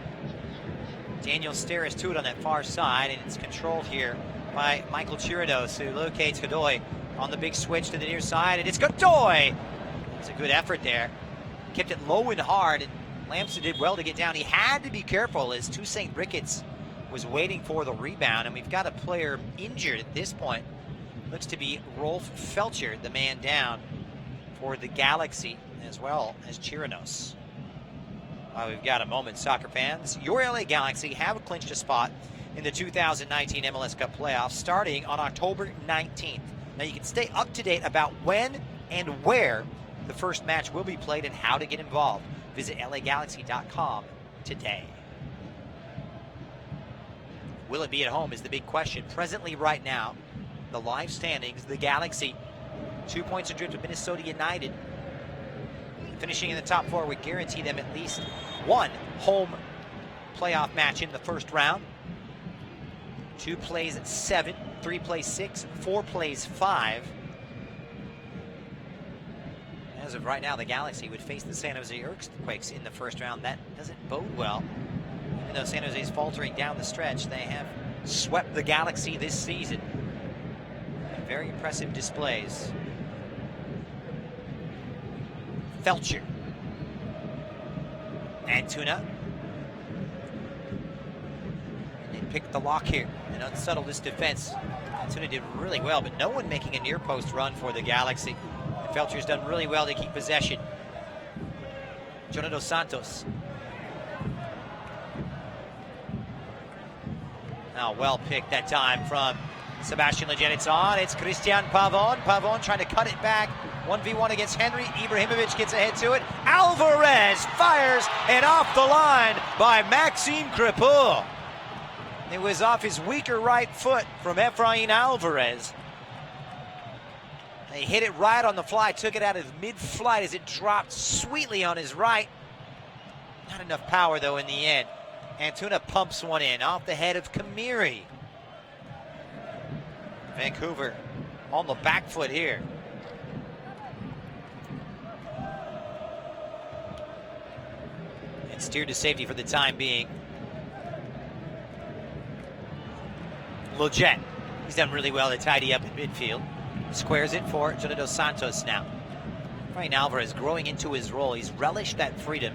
Daniel Steres to it on that far side, and it's controlled here by Michael Chirinos, who locates Godoy on the big switch to the near side, and it's Godoy! It's a good effort there. Kept it low and hard, and Lamson did well to get down. He had to be careful as Toussaint Ricketts was waiting for the rebound, and we've got a player injured at this point. Looks to be Rolf Felcher, the man down for the Galaxy, as well as Chirinos. While we've got a moment, soccer fans, your LA Galaxy have clinched a spot in the 2019 MLS Cup playoffs starting on October 19th. Now you can stay up to date about when and where the first match will be played and how to get involved. Visit LAGalaxy.com today. Will it be at home is the big question. Presently, right now, the live standings, the Galaxy, 2 points adrift of Minnesota United. Finishing in the top four would guarantee them at least one home playoff match in the first round. 2 plays 7, 3 plays 6, 4 plays 5. As of right now, the Galaxy would face the San Jose Earthquakes in the first round. That doesn't bode well. Even though San Jose is faltering down the stretch, they have swept the Galaxy this season. Very impressive displays. Felcher. Antuna. They picked the lock here and unsettled this defense. Antuna did really well, but no one making a near post run for the Galaxy. And Felcher's done really well to keep possession. Jonathan Santos. Now well picked that time from Sebastian Leggett. It's on. It's Christian Pavon. Pavon trying to cut it back. 1v1 against Henry. Ibrahimovic gets ahead to it. Alvarez fires, and off the line by Maxime Crepeau. It was off his weaker right foot from Efrain Alvarez. He hit it right on the fly, took it out of mid-flight as it dropped sweetly on his right. Not enough power, though, in the end. Antuna pumps one in off the head of Kamiri. Vancouver on the back foot here. And steered to safety for the time being. Leggett, he's done really well to tidy up in midfield. Squares it for Jonathan Santos now. Efrain Alvarez growing into his role. He's relished that freedom.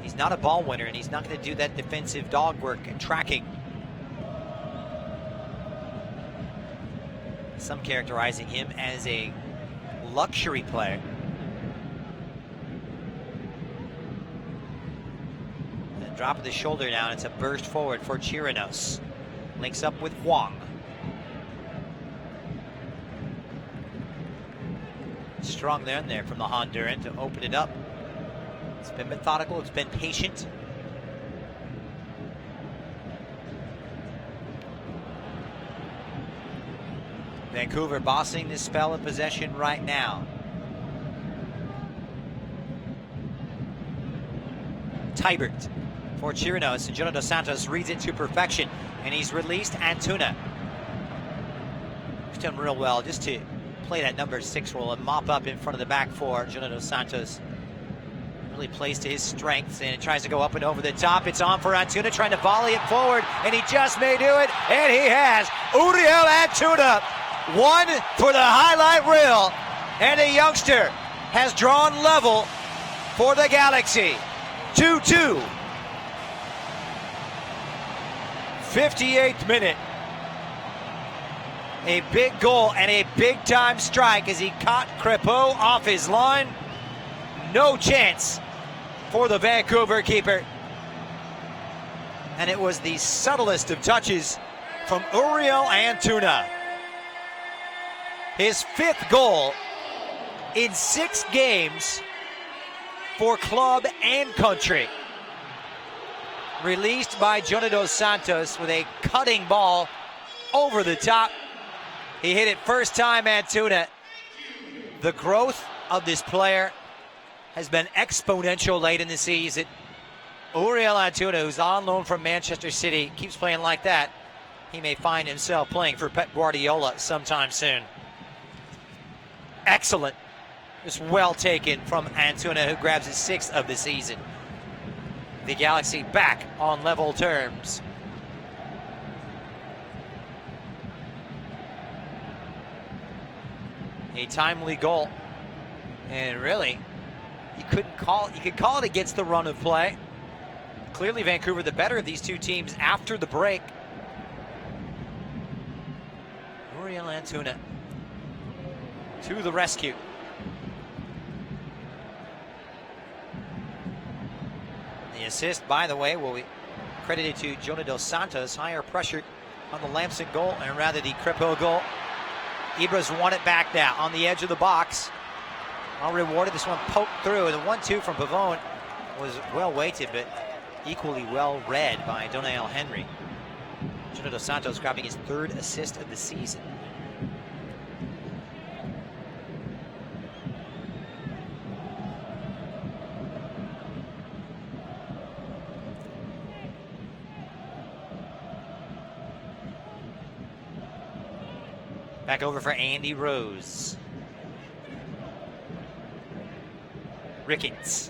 He He's not a ball winner, and he's not going to do that defensive dog work and tracking. Some characterizing him as a luxury player. And drop of the shoulder down. It's a burst forward for Chirinos. Links up with Huang. Strong there from the Honduran to open it up. It's been methodical, it's been patient. Vancouver bossing this spell of possession right now. Tybert for Chirinos, and Jonah Dos Santos reads it to perfection, and he's released Antuna. He's done real well just to play that number 6 role and mop up in front of the back four. Jonah Dos Santos really plays to his strengths and tries to go up and over the top. It's on for Antuna, trying to volley it forward, and he just may do it, and he has. Uriel Antuna, one for the highlight reel, and a youngster has drawn level for the Galaxy. 2-2. 58th minute. A big goal and a big-time strike as he caught Crépeau off his line. No chance for the Vancouver keeper. And it was the subtlest of touches from Uriel Antuna. His 5th goal in 6 games for club and country. Released by Jonah Dos Santos with a cutting ball over the top. He hit it first time, Antuna. The growth of this player has been exponential late in the season. Uriel Antuna, who's on loan from Manchester City, keeps playing like that. He may find himself playing for Pep Guardiola sometime soon. Excellent. Just well taken from Antuna, who grabs his 6th of the season. The Galaxy back on level terms. A timely goal. And really, you could call it against the run of play. Clearly Vancouver the better of these two teams after the break. Uriel Antuna to the rescue. The assist, by the way, will be credited to Jonah Dos Santos. Higher pressure on the Lamson goal, and rather the Crépeau goal. Ibra's won it back now on the edge of the box. Well rewarded. This one poked through. The 1-2 from Pavone was well weighted, but equally well read by Donael Henry. Jonah Dos Santos grabbing his 3rd assist of the season. Back over for Andy Rose. Ricketts.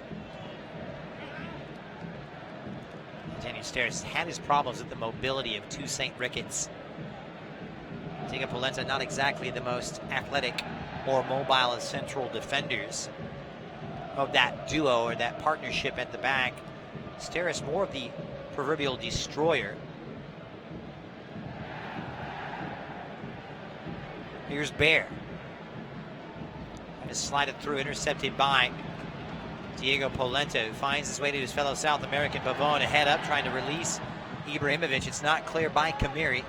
Daniel Steres had his problems with the mobility of Toussaint Ricketts. Diego Polenta, not exactly the most athletic or mobile as central defenders of that duo or that partnership at the back. Steres more of the proverbial destroyer. Here's Bear. And is slided through, intercepted by Diego Polenta, who finds his way to his fellow South American Pavone. A head up, trying to release Ibrahimovic. It's not clear by Kamiri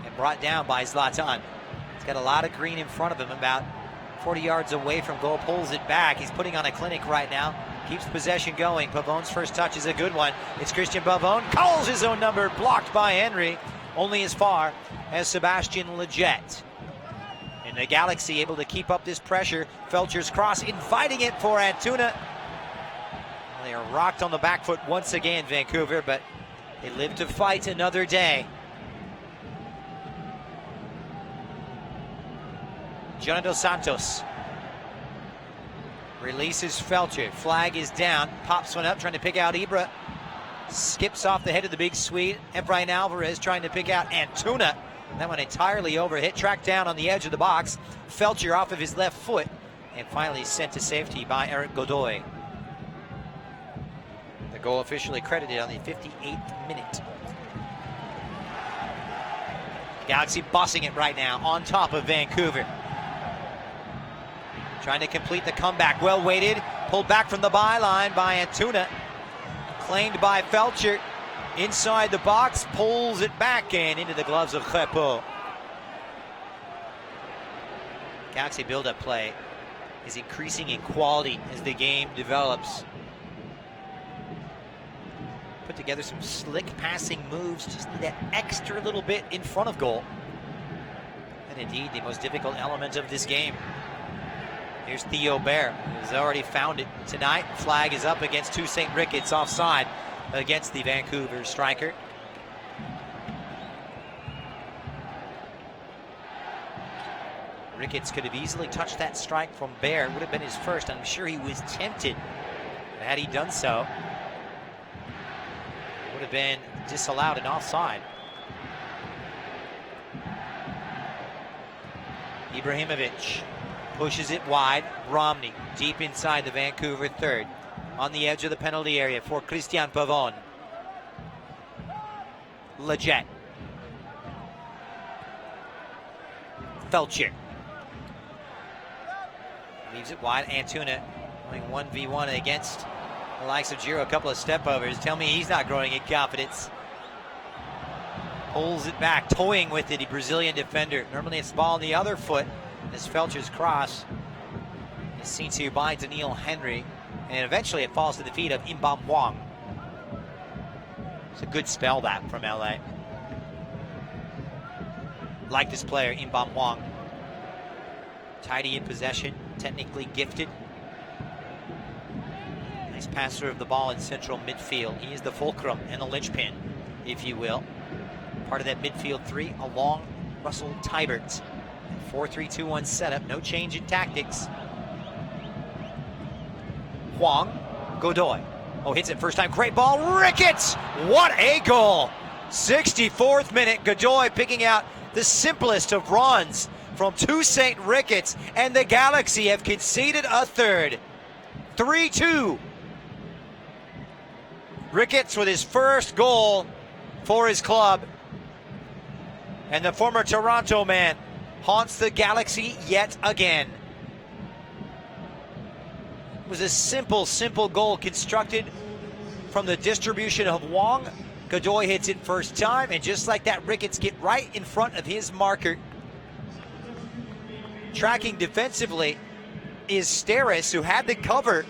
and brought down by Zlatan. He's got a lot of green in front of him, about 40 yards away from goal, pulls it back. He's putting on a clinic right now. Keeps possession going. Pavone's first touch is a good one. It's Christian Pavone. Calls his own number, blocked by Henry. Only as far as Sebastian Lletget. And the Galaxy able to keep up this pressure. Felcher's cross, inviting it for Antuna. Well, they are rocked on the back foot once again, Vancouver, but they live to fight another day. Jonah Dos Santos releases Felcher. Flag is down. Pops one up, trying to pick out Ibra. Skips off the head of the big Swede. Efrain Alvarez trying to pick out Antuna. That one entirely over. Hit tracked down on the edge of the box. Felcher off of his left foot. And finally sent to safety by Eric Godoy. The Goal officially credited on the 58th minute. Galaxy bossing it right now on top of Vancouver. Trying to complete the comeback. Well weighted. Pulled back from the byline by Antuna. Claimed by Felcher. Inside the box. Pulls it back and into the gloves of Crépeau. Galaxy build-up play is increasing in quality as the game develops. Put together some slick passing moves. Just need that extra little bit in front of goal. And indeed, the most difficult element of this game. Here's Theo Bair, who's already found it tonight. Flag is up against Toussaint Ricketts, offside against the Vancouver striker. Ricketts could have easily touched that strike from Bair. It would have been his first. I'm sure he was tempted. Had he done so, it would have been disallowed and offside. Ibrahimovic pushes it wide. Romney deep inside the Vancouver third. On the edge of the penalty area for Christian Pavon. Leggett. Felcher. Leaves it wide. Antuna going 1v1 against the likes of Giro. A couple of step overs. Tell me he's not growing in confidence. Pulls it back, toying with it, the Brazilian defender. Normally it's ball on the other foot. This Felcher's cross is seen to by Daniil Henry. And eventually it falls to the feet of Mbam Wong. It's a good spell that from LA. Like this player, Mbam Wong. Tidy in possession, technically gifted. Nice passer of the ball in central midfield. He is the fulcrum and the linchpin, if you will. Part of that midfield three along Russell Tybert. 4-3-2-1 setup, no change in tactics. Huang, Godoy. Oh, hits it first time, great ball, Ricketts! What a goal! 64th minute, Godoy picking out the simplest of runs from Toussaint Ricketts, and the Galaxy have conceded a third. 3-2. Ricketts with his first goal for his club. And the former Toronto man haunts the Galaxy yet again. It was a simple goal constructed from the distribution of Wong. Godoy hits it first time, and just like that, Ricketts get right in front of his marker. Tracking defensively is Steres, who had the cover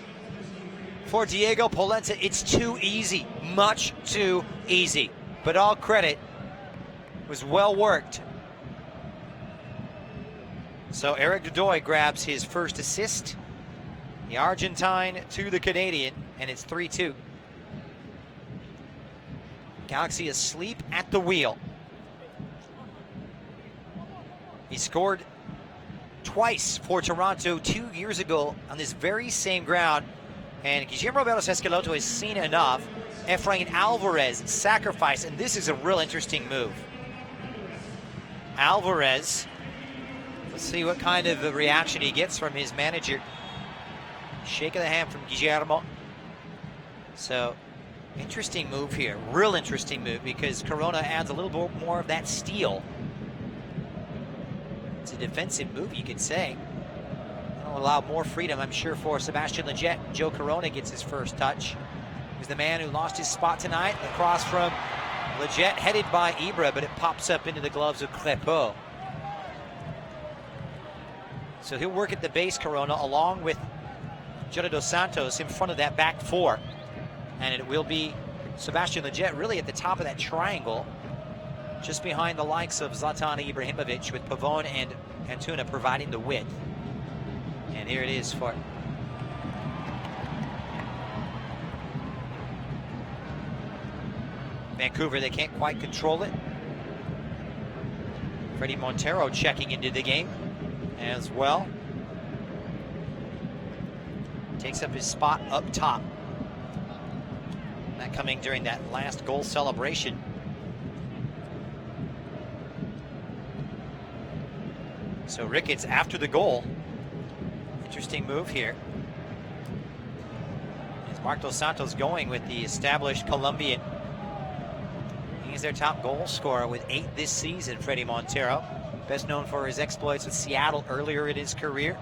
for Diego Polenta. It's too easy, much too easy. But all credit was well worked. So Eric Godoy grabs his first assist. The Argentine to the Canadian, and it's 3-2. Galaxy asleep at the wheel. He scored twice for Toronto 2 years ago on this very same ground. And Guillermo Barros Esqueloto has seen enough. Efrain Alvarez sacrificed, and this is a real interesting move. Alvarez, let's see what kind of a reaction he gets from his manager. Shake of the hand from Guillermo. So, interesting move here. Real interesting move, because Corona adds a little bit more of that steal. It's a defensive move, you could say. It'll allow more freedom, I'm sure, for Sebastian Leggett. Joe Corona gets his first touch. He's the man who lost his spot tonight. Across from Leggett, headed by Ibra, but it pops up into the gloves of Crépeau. So he'll work at the base, Corona, along with Jota dos Santos in front of that back four. And it will be Sebastian Leggett really at the top of that triangle, just behind the likes of Zlatan Ibrahimovic, with Pavon and Antuna providing the width. And here it is for Vancouver. They can't quite control it. Freddie Montero checking into the game as well. Takes up his spot up top. That coming during that last goal celebration. So Ricketts after the goal. Interesting move here. It's Mark Dos Santos going with the established Colombian. He's their top goal scorer with 8 this season, Freddie Montero. Best known for his exploits with Seattle earlier in his career.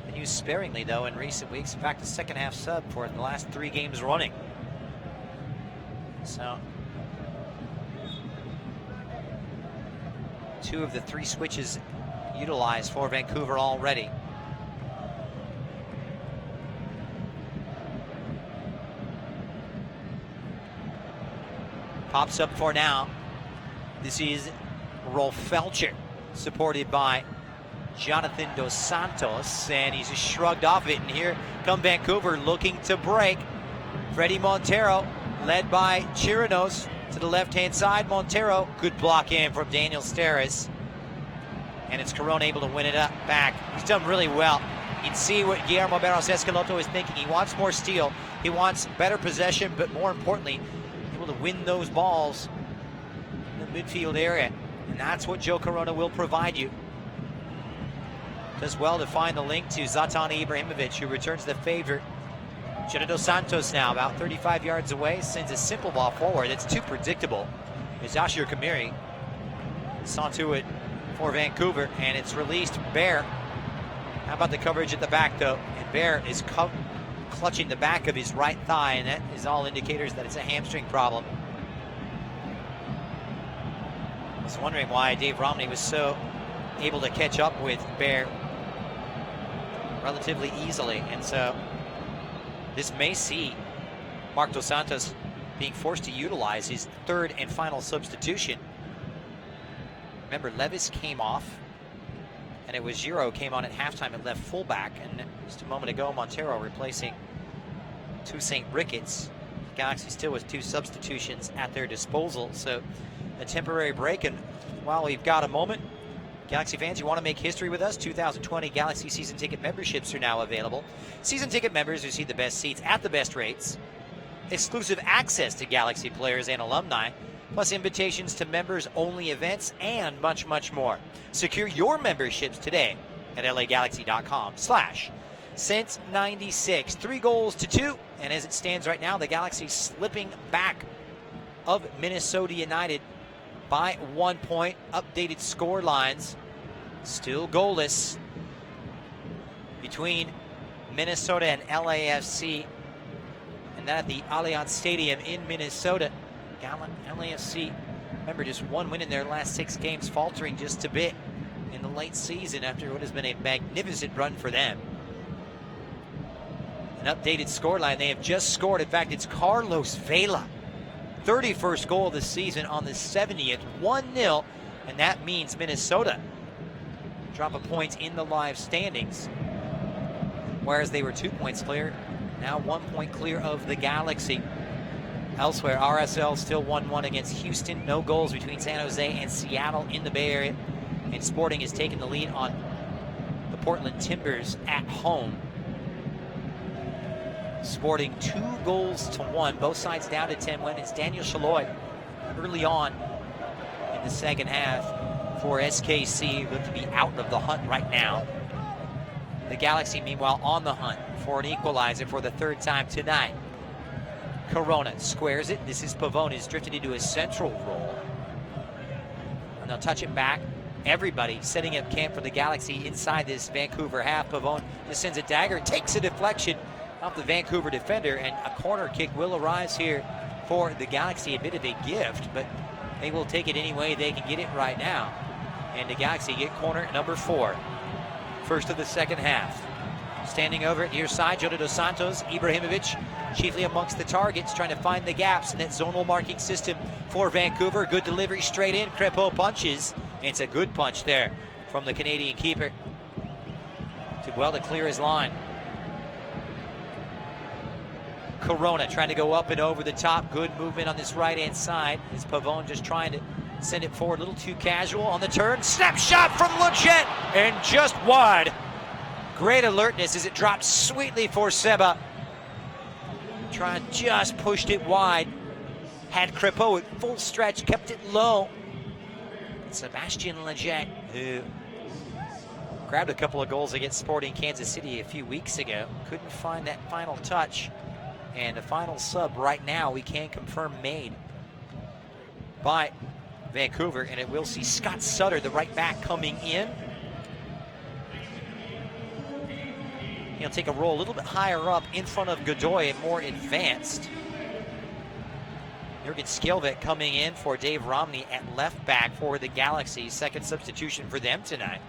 Been used sparingly, though, in recent weeks. In fact, a second-half sub for the last 3 games running. So, 2 of the 3 switches utilized for Vancouver already. Pops up for now. This is Rolf Felcher, supported by Jonathan Dos Santos, and he's just shrugged off it. And here come Vancouver looking to break. Freddie Montero, led by Chirinos, to the left-hand side. Montero, good block in from Daniel Steres. And it's Corona able to win it up back. He's done really well. You can see what Guillermo Barros Escaloto is thinking. He wants more steal. He wants better possession, but more importantly, able to win those balls in the midfield area. And that's what Joe Corona will provide you. Does well to find the link to Zlatan Ibrahimovic, who returns the favor. Jonathan Dos Santos now about 35 yards away, sends a simple ball forward. It's too predictable. It's Ashir Kamiri. Saw to it for Vancouver, and it's released. Bear. How about the coverage at the back, though? And Bear is clutching the back of his right thigh, and that is all indicators that it's a hamstring problem. I was wondering why Dave Romney was so able to catch up with Bear relatively easily, and so this may see Mark Dos Santos being forced to utilize his 3rd and final substitution. Remember, Levis came off, and it was Giro came on at halftime at left fullback, and just a moment ago, Montero replacing Toussaint Ricketts. Galaxy still with 2 substitutions at their disposal, so a temporary break. And while we've got a moment, Galaxy fans, you want to make history with us? 2020 Galaxy season ticket memberships are now available. Season ticket members receive the best seats at the best rates, exclusive access to Galaxy players and alumni, plus invitations to members-only events, and much, much more. Secure your memberships today at lagalaxy.com/since 96. 3 goals to 2, and as it stands right now, the Galaxy slipping back of Minnesota United by 1 point. Updated score lines, still goalless between Minnesota and LAFC, and that at the Allianz Stadium in Minnesota. LAFC, remember, just 1 win in their last 6 games, faltering just a bit in the late season after what has been a magnificent run for them. An updated scoreline, they have just scored. In fact, it's Carlos Vela, 31st goal of the season on the 70th, 1-0, and that means Minnesota drop a point in the live standings, whereas they were 2 points clear, now 1 point clear of the Galaxy. Elsewhere, RSL still 1-1 against Houston. No goals between San Jose and Seattle in the Bay Area. And Sporting has taken the lead on the Portland Timbers at home. Sporting 2 goals to 1. Both sides down to 10 win. It's Daniel Shalhoub early on in the second half for SKC. Look to be out of the hunt right now. The Galaxy, meanwhile, on the hunt for an equalizer for the 3rd time tonight. Corona squares it. This is Pavone, who's drifted into a central role. And they'll touch it back. Everybody setting up camp for the Galaxy inside this Vancouver half. Pavone just sends a dagger, takes a deflection off the Vancouver defender, and a corner kick will arise here for the Galaxy. A bit of a gift, but they will take it any way they can get it right now. And the Galaxy get corner number 4. First of the second half. Standing over at near side, Jonathan Dos Santos, Ibrahimovic, chiefly amongst the targets, trying to find the gaps in that zonal marking system for Vancouver. Good delivery straight in. Crepeau punches. It's a good punch there from the Canadian keeper. Did well to clear his line. Corona trying to go up and over the top. Good movement on this right-hand side. Is Pavone just trying to send it forward a little too casual on the turn. Snap shot from Leggett and just wide. Great alertness as it dropped sweetly for Seba. Trying just pushed it wide. Had Crepeau at full stretch, kept it low. Sebastian Leggett, who Grabbed a couple of goals against Sporting Kansas City a few weeks ago. Couldn't find that final touch. And a final sub right now, we can confirm, made by Vancouver. And it will see Scott Sutter, the right back, coming in. He'll take a role a little bit higher up in front of Godoy and more advanced. Jurgen Skjelvet coming in for Dave Romney at left back for the Galaxy. Second substitution for them tonight.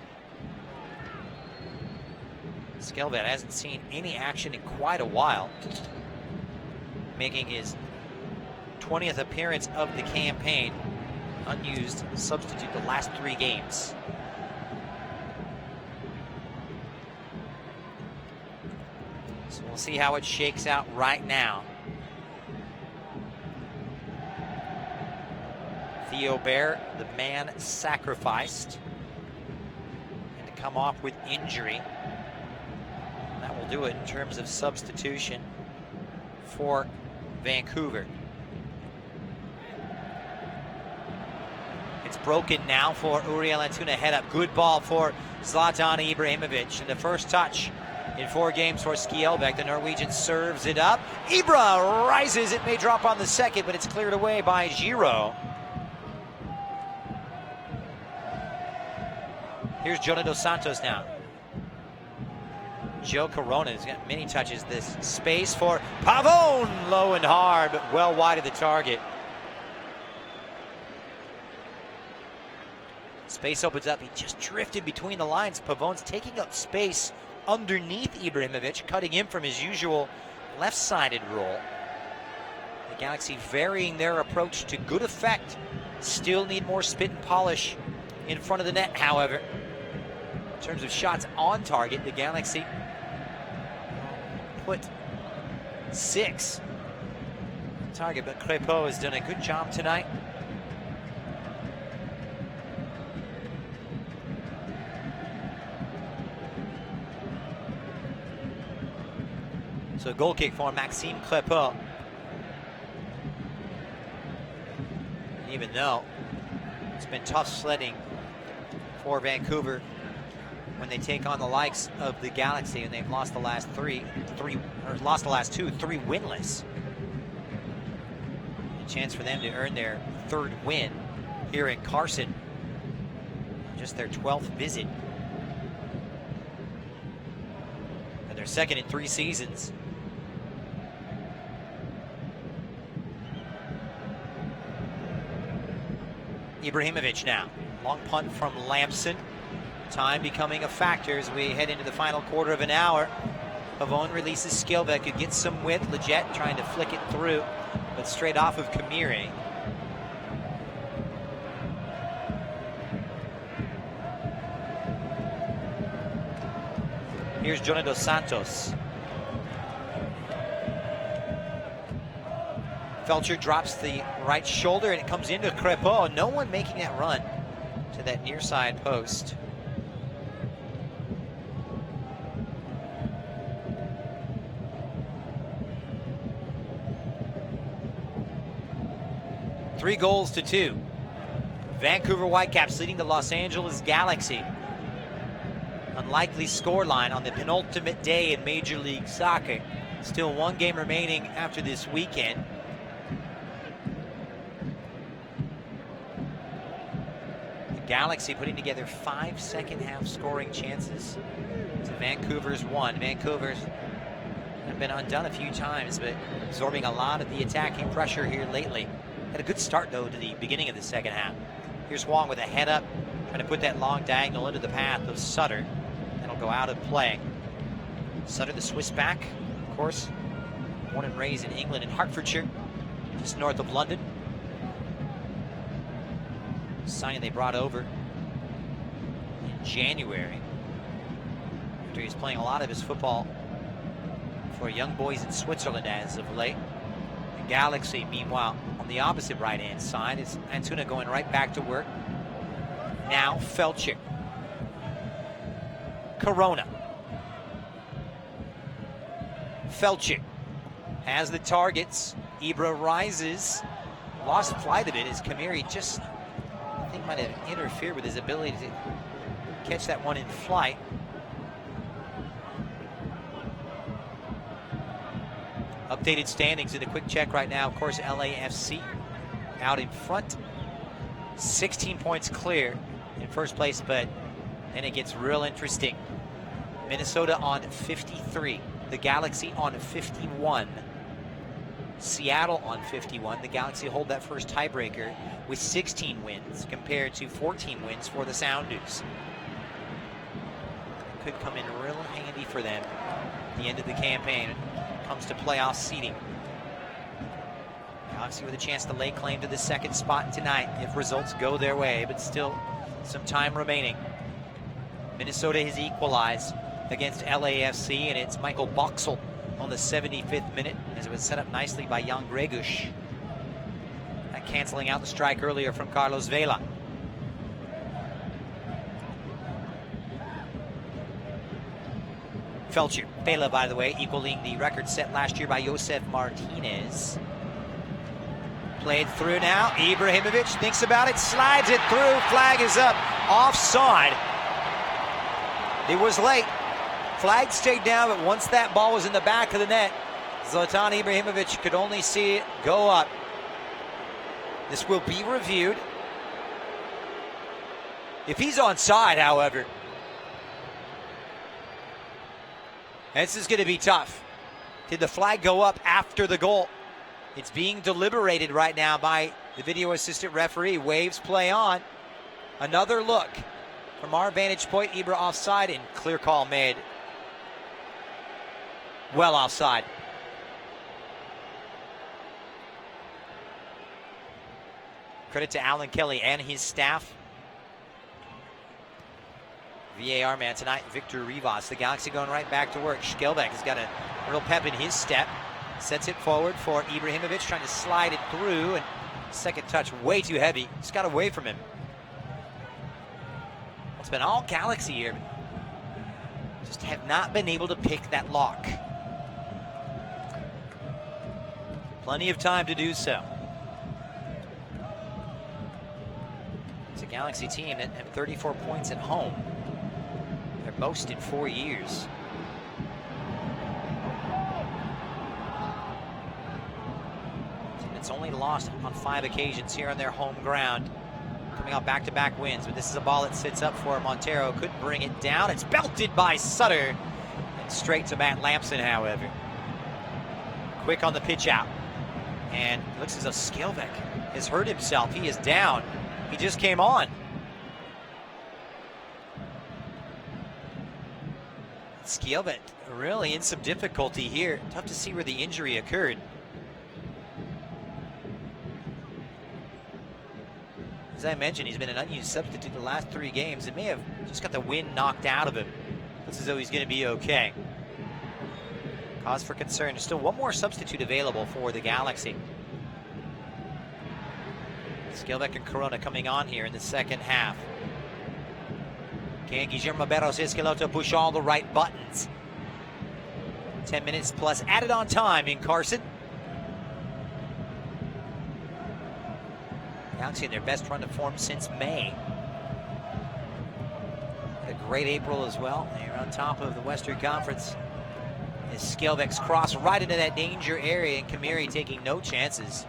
Skjelvet hasn't seen any action in quite a while, making his 20th appearance of the campaign. Unused substitute the last 3 games. So we'll see how it shakes out right now. Theo Bair, the man sacrificed, and to come off with injury. That will do it in terms of substitution for Vancouver. It's broken now for Uriel Antuna. Head up. Good ball for Zlatan Ibrahimovic. And the first touch in 4 games for Skjelvet. The Norwegian serves it up. Ibra rises. It may drop on the second, but it's cleared away by Giro. Here's Jonah Dos Santos now. Joe Corona has got many touches. This space for Pavone. Low and hard, but well wide of the target. Space opens up. He just drifted between the lines. Pavone's taking up space underneath Ibrahimovic, cutting in from his usual left-sided role. The Galaxy varying their approach to good effect. Still need more spit and polish in front of the net, however. In terms of shots on target, the Galaxy put 6 on target, but Crépeau has done a good job tonight. So goal kick for Maxime Crépeau. Even though it's been tough sledding for Vancouver when they take on the likes of the Galaxy, and they've lost the last three winless. A chance for them to earn their 3rd win here in Carson. Just their 12th visit. And their 2nd in 3 seasons. Ibrahimovic now. Long punt from Lampson. Time becoming a factor as we head into the final quarter of an hour. Pavone releases Skjelvet, could get some width. Leggett trying to flick it through, but straight off of Kamiri. Here's Jonah Dos Santos. Felcher drops the right shoulder and it comes into Crépeau. No one making that run to that near side post. Three goals to 2. Vancouver Whitecaps leading the Los Angeles Galaxy. Unlikely scoreline on the penultimate day in Major League Soccer. Still 1 game remaining after this weekend. The Galaxy putting together 5 second-half scoring chances to Vancouver's 1. Vancouver's have been undone a few times, but absorbing a lot of the attacking pressure here lately. Had a good start, though, to the beginning of the second half. Here's Wong with a head up, trying to put that long diagonal into the path of Sutter. That'll go out of play. Sutter, the Swiss back, of course, born and raised in England in Hertfordshire, just north of London. Signing they brought over in January after he's playing a lot of his football for young boys in Switzerland as of late. The Galaxy, meanwhile, on the opposite right-hand side, is Antuna going right back to work. Now Felcher. Corona. Felcher has the targets. Ibra rises. Lost flight of it as Kamiri just, I think, might have interfered with his ability to catch that one in flight. Updated standings in a quick check right now. Of course, LAFC out in front. 16 points clear in first place, but then it gets real interesting. Minnesota on 53. The Galaxy on 51. Seattle on 51. The Galaxy hold that first tiebreaker with 16 wins compared to 14 wins for the Sounders. Could come in real handy for them at the end of the campaign when it comes to playoff seeding. Galaxy with a chance to lay claim to the second spot tonight if results go their way, but still some time remaining. Minnesota has equalized against LAFC, and it's Michael Boxall on the 75th minute as it was set up nicely by Jan Gregush. That canceling out the strike earlier from Carlos Vela. Felcher, Vela, by the way, equaling the record set last year by Josef Martinez. Played through now. Ibrahimovic thinks about it, slides it through. Flag is up. Offside. It was late. Flag stayed down, but once that ball was in the back of the net, Zlatan Ibrahimovic could only see it go up. This will be reviewed. If he's onside, however, this is going to be tough. Did the flag go up after the goal? It's being deliberated right now by the video assistant referee. Waves play on. Another look from our vantage point. Ibra offside, and clear call made. Well offside. Credit to Alan Kelly and his staff. VAR man tonight, Victor Rivas. The Galaxy going right back to work. Skelbeck has got a real pep in his step. Sets it forward for Ibrahimovic, trying to slide it through, and second touch way too heavy. Just got away from him. It's been all Galaxy here. Just have not been able to pick that lock. Plenty of time to do so. It's a Galaxy team that have 34 points at home. Their most in 4 years. It's only lost on 5 occasions here on their home ground. Coming out back-to-back wins, but this is a ball that sits up for Montero. Could bring it down. It's belted by Sutter. And straight to Matt Lampson, however. Quick on the pitch out. And it looks as though Skelbeck has hurt himself. He is down. He just came on. Skelbeck really in some difficulty here. Tough to see where the injury occurred. As I mentioned, he's been an unused substitute the last 3 games. It may have just got the wind knocked out of him. Looks as though he's going to be okay. Cause for concern. There's still one more substitute available for the Galaxy. Skelbeck and Corona coming on here in the second half. Can Guillermo Barros Esqueloto push all the right buttons? 10 minutes plus added on time in Carson. Galaxy in their best run of form since May. Had a great April as well. They're on top of the Western Conference. As Skelbeck's cross right into that danger area, and Kamiri taking no chances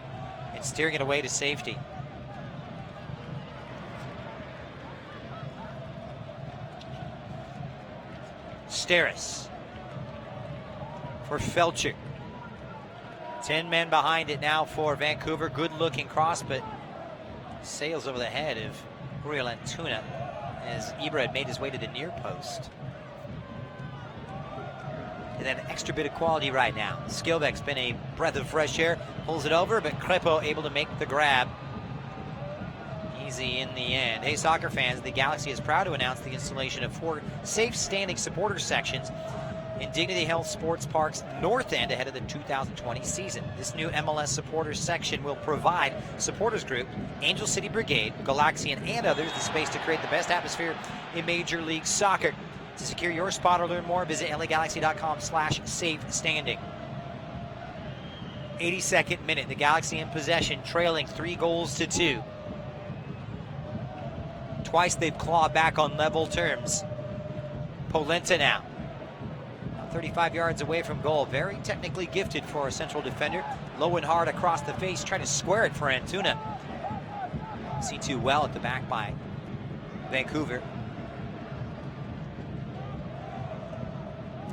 and steering it away to safety. Steris for Felcher. 10 men behind it now for Vancouver. Good looking cross, but sails over the head of Uriel Antuna as Ibra had made his way to the near post. And an extra bit of quality right now. Skelbeck's been a breath of fresh air. Pulls it over, but Crepo able to make the grab. Easy in the end. Hey, soccer fans, the Galaxy is proud to announce the installation of 4 safe standing supporter sections in Dignity Health Sports Park's north end ahead of the 2020 season. This new MLS supporters section will provide supporters group, Angel City Brigade, Galaxian, and others the space to create the best atmosphere in Major League Soccer. To secure your spot or learn more, visit lagalaxy.com/safe-standing. 82nd minute, the Galaxy in possession, trailing 3-2. Twice they've clawed back on level terms. Polenta now. 35 yards away from goal. Very technically gifted for a central defender. Low and hard across the face, trying to square it for Antuna. See too well at the back by Vancouver.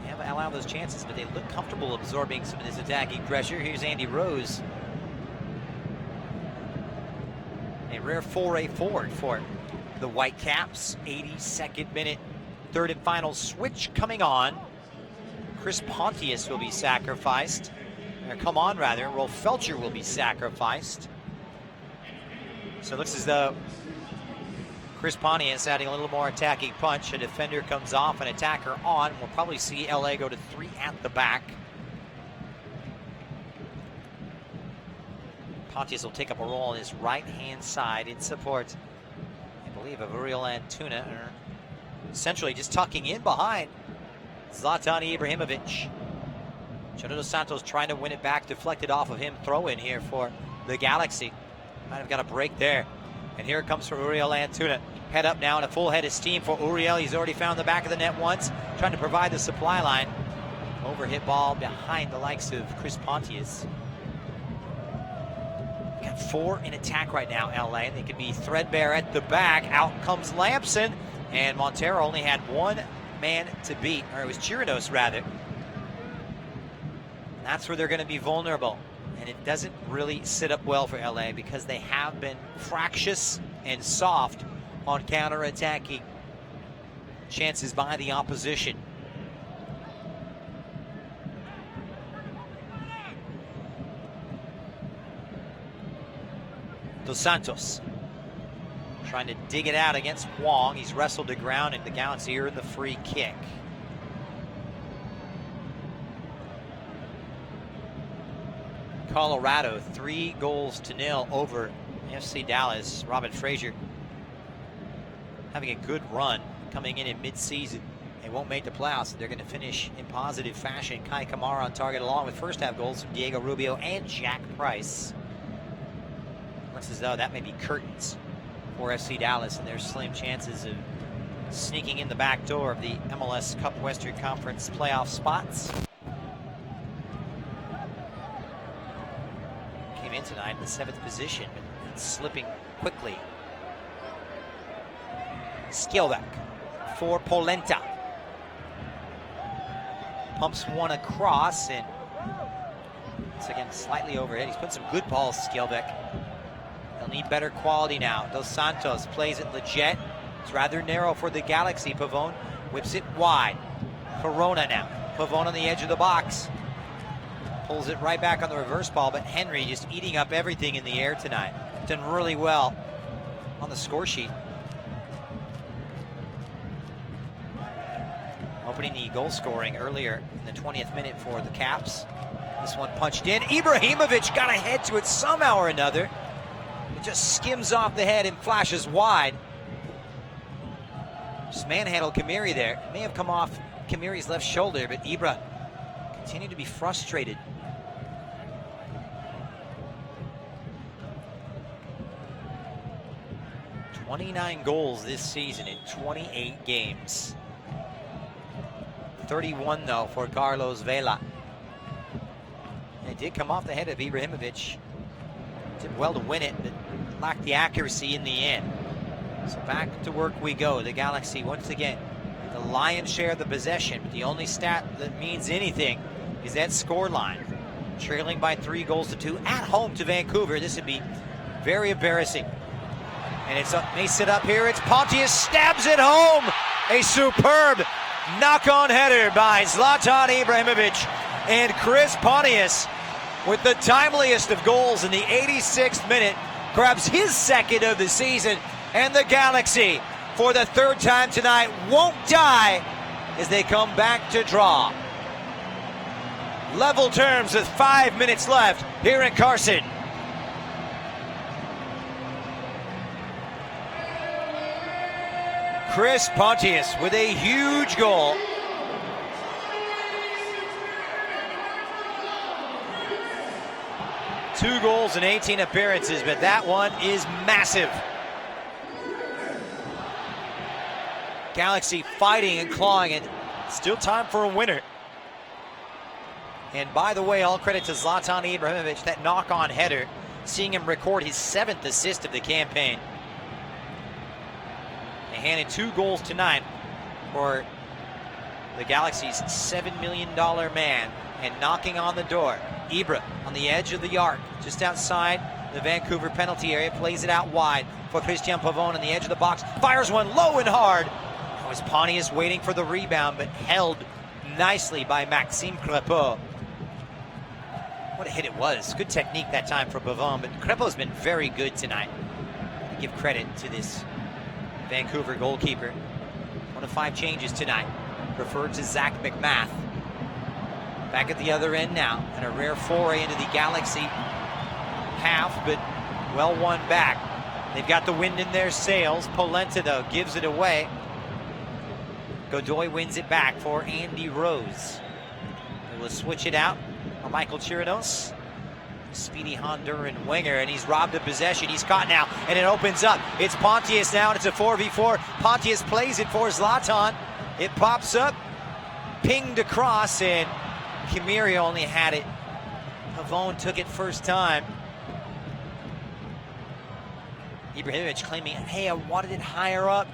They haven't allowed those chances, but they look comfortable absorbing some of this attacking pressure. Here's Andy Rose. A rare foray forward for the Whitecaps. 82nd minute, third and final switch coming on. Chris Pontius will be sacrificed. Or come on, rather. Rolf Felcher will be sacrificed. So it looks as though Chris Pontius adding a little more attacking punch. A defender comes off, an attacker on. We'll probably see LA go to 3 at the back. Pontius will take up a role on his right-hand side in support, I believe, of Uriel Antuna. Essentially just tucking in behind Zlatan Ibrahimovic. Jonah Dos Santos trying to win it back, deflected off of him. Throw in here for the Galaxy. Might have got a break there. And here it comes for Uriel Antuna. Head up now and a full head of steam for Uriel. He's already found the back of the net once, trying to provide the supply line. Overhit ball behind the likes of Chris Pontius. Got 4 in attack right now, LA, and they can be threadbare at the back. Out comes Lampson, and Montero only had 1 man to beat, or it was Chirinos rather. And that's where they're going to be vulnerable, and it doesn't really sit up well for LA because they have been fractious and soft on counter-attacking chances by the opposition. Dos Santos trying to dig it out against Wong. He's wrestled to ground, and the Galaxy earned the free kick. Colorado 3-0 over FC Dallas. Robin Fraser having a good run coming in mid-season. They won't make the playoffs. They're going to finish in positive fashion. Kai Kamara on target along with first half goals from Diego Rubio and Jack Price. Looks as though that may be curtains for FC Dallas, and there's slim chances of sneaking in the back door of the MLS Cup Western Conference playoff spots. Came in tonight in the 7th position, but slipping quickly. Skilbeck for Polenta. Pumps one across, and once again slightly overhead. He's put some good balls, Skilbeck. They'll need better quality now. Dos Santos plays it legit. It's rather narrow for the Galaxy. Pavone whips it wide. Corona now. Pavone on the edge of the box. Pulls it right back on the reverse ball, but Henry just eating up everything in the air tonight. Done really well on the score sheet. Opening the goal scoring earlier in the 20th minute for the Caps. This one punched in. Ibrahimovic got a head to it somehow or another. It just skims off the head and flashes wide. Just manhandled Kamiri there. It may have come off Kamiri's left shoulder, but Ibra continued to be frustrated. "29 goals this season in 28 games. 31 though for Carlos Vela. And it did come off the head of Ibrahimovic. Did well to win it, but lacked the accuracy in the end. So back to work we go. The Galaxy, once again, the lion's share of the possession. But the only stat that means anything is that score line. Trailing by 3-2 at home to Vancouver. This would be very embarrassing. And it's up, may sit up here. It's Pontius, stabs it home. A superb knock-on header by Zlatan Ibrahimovic. And Chris Pontius, with the timeliest of goals in the 86th minute, grabs his 2nd of the season, and the Galaxy, for the 3rd time tonight, won't die as they come back to draw. Level terms with 5 minutes left here in Carson. Chris Pontius with a huge goal. Two goals in 18 appearances, but that one is massive. Galaxy fighting and clawing, and still time for a winner. And by the way, all credit to Zlatan Ibrahimovic, that knock-on header, seeing him record his 7th assist of the campaign. They handed 2 goals tonight for the Galaxy's $7 million man, and knocking on the door. Ibra on the edge of the arc, just outside the Vancouver penalty area, plays it out wide for Christian Pavon on the edge of the box, fires one low and hard. It was Pontius waiting for the rebound, but held nicely by Maxime Crepeau. What a hit it was. Good technique that time for Pavon, but Crepeau's been very good tonight. I give credit to this Vancouver goalkeeper. 1 of 5 changes tonight. Referred to Zach McMath. Back at the other end now, and a rare foray into the Galaxy half, but well won back. They've got the wind in their sails. Polenta, though, gives it away. Godoy wins it back for Andy Rose. They will switch it out on Michael Chirinos. Speedy Honduran winger, and he's robbed of possession. He's caught now, and it opens up. It's Pontius now, and it's a 4v4. Pontius plays it for Zlatan. It pops up, pinged across, and Kimiri only had it. Pavon took it first time. Ibrahimovic claiming, hey, I wanted it higher up.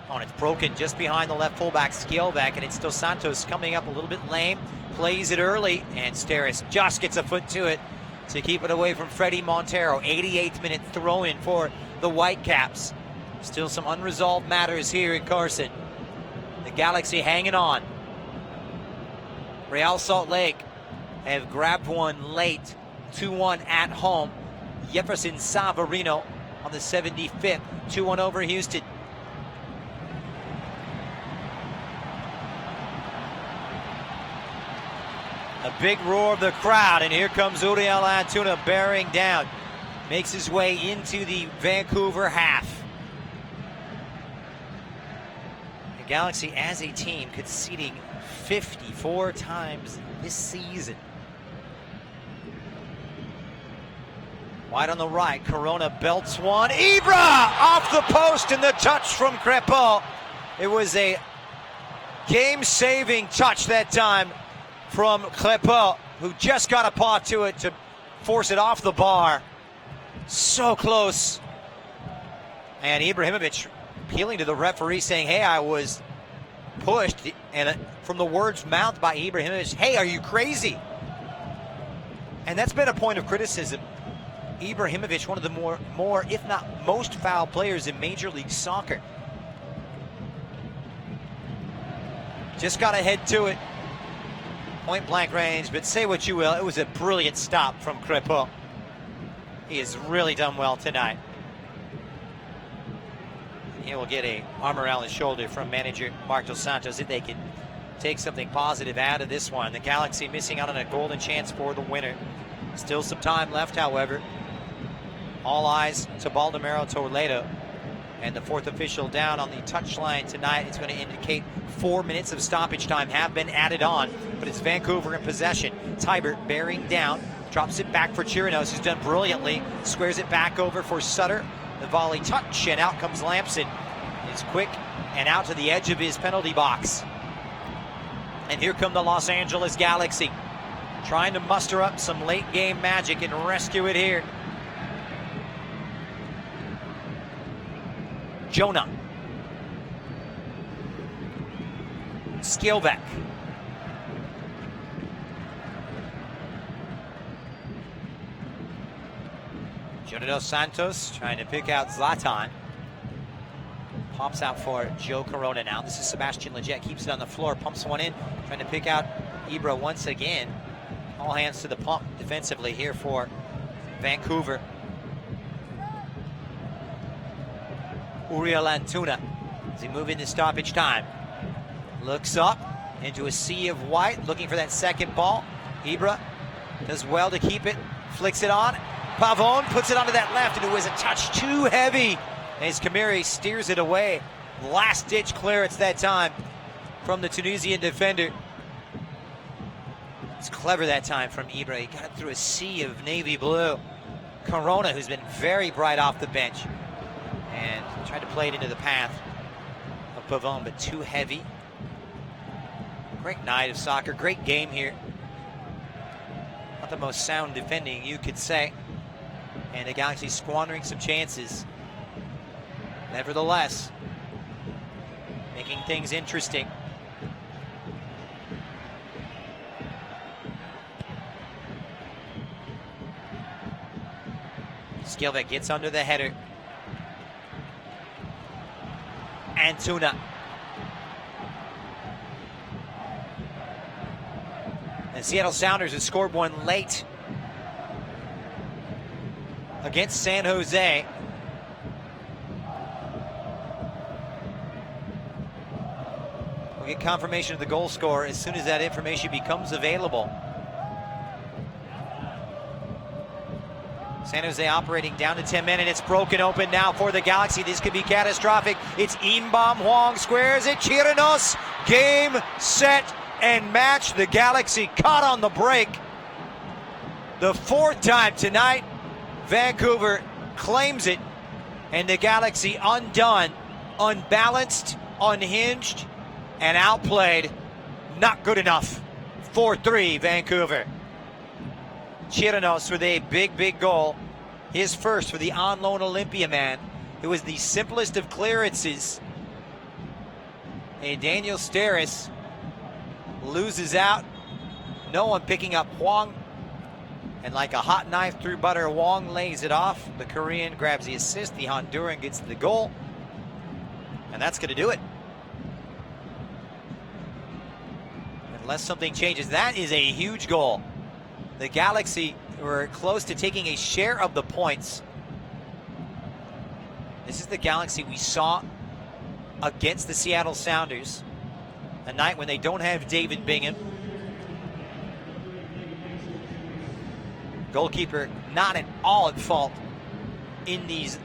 Oh, and it's broken just behind the left fullback, Scaleback, and it's Dos Santos coming up a little bit lame. Plays it early, and Steris just gets a foot to it to keep it away from Freddie Montero. 88th minute throw-in for the Whitecaps. Still some unresolved matters here in Carson. The Galaxy hanging on. Real Salt Lake have grabbed one late. 2-1 at home. Jefferson Savarino on the 75th. 2-1 over Houston. A big roar of the crowd, and here comes Uriel Antuna bearing down. Makes his way into the Vancouver half. The Galaxy as a team conceding 54 times this season. Wide on the right, Corona belts one. Ibra off the post, and the touch from Crepeau. It was a game-saving touch that time from Crepeau, who just got a paw to it to force it off the bar. So close. And Ibrahimovic appealing to the referee, saying, hey, I was pushed. And from the words mouthed by Ibrahimovic, hey, are you crazy? And that's been a point of criticism. Ibrahimovic, one of the more, if not most foul players in Major League Soccer. Just got to head to it. Point blank range, but say what you will, it was a brilliant stop from Crepeau. He has really done well tonight. He will get an arm around his shoulder from manager Mark Dos Santos if they can take something positive out of this one. The Galaxy missing out on a golden chance for the winner. Still some time left, however. All eyes to Baldomero Toledo. And the 4th official down on the touchline tonight. It's going to indicate 4 minutes of stoppage time have been added on, but it's Vancouver in possession. Tybert bearing down, drops it back for Chirinos, who's done brilliantly. Squares it back over for Sutter. The volley touch, and out comes Lampson. It's quick and out to the edge of his penalty box. And here come the Los Angeles Galaxy, trying to muster up some late game magic and rescue it here. Jonah. Scaleback. Jonah Dos Santos trying to pick out Zlatan. Pops out for Joe Corona now. This is Sebastian Lletget. Keeps it on the floor. Pumps one in. Trying to pick out Ibra once again. All hands to the pump defensively here for Vancouver. Uriel Antuna as he moves into stoppage time. Looks up into a sea of white, looking for that second ball. Ibra does well to keep it, flicks it on. Pavon puts it onto that left, and it was a touch too heavy as Kimiri steers it away. Last-ditch clearance that time from the Tunisian defender. It's clever that time from Ibra. He got it through a sea of navy blue. Corona, who's been very bright off the bench, and tried to play it into the path of Pavon, but too heavy. Great night of soccer, great game here. Not the most sound defending, you could say. And the Galaxy squandering some chances. Nevertheless, making things interesting. Skilvik gets under the header. Antuna. The Seattle Sounders have scored one late against San Jose. We'll get confirmation of the goal scorer as soon as that information becomes available. San Jose operating down to 10 men, and it's broken open now for the Galaxy. This could be catastrophic. It's Inbam Huang squares it. Chirinos, game, set, and match. The Galaxy caught on the break. The fourth time tonight, Vancouver claims it, and the Galaxy undone, unbalanced, unhinged, and outplayed. Not good enough. 4-3 Vancouver. Chirinos with a big goal. His first for the on-loan Olympia man. It was the simplest of clearances. And Daniel Steres loses out. No one picking up Huang. And like a hot knife through butter, Huang lays it off. The Korean grabs the assist. The Honduran gets the goal. And that's going to do it. Unless something changes. That is a huge goal. The Galaxy were close to taking a share of the points. This is the Galaxy we saw against the Seattle Sounders. A night when they don't have David Bingham. Goalkeeper not at all at fault in these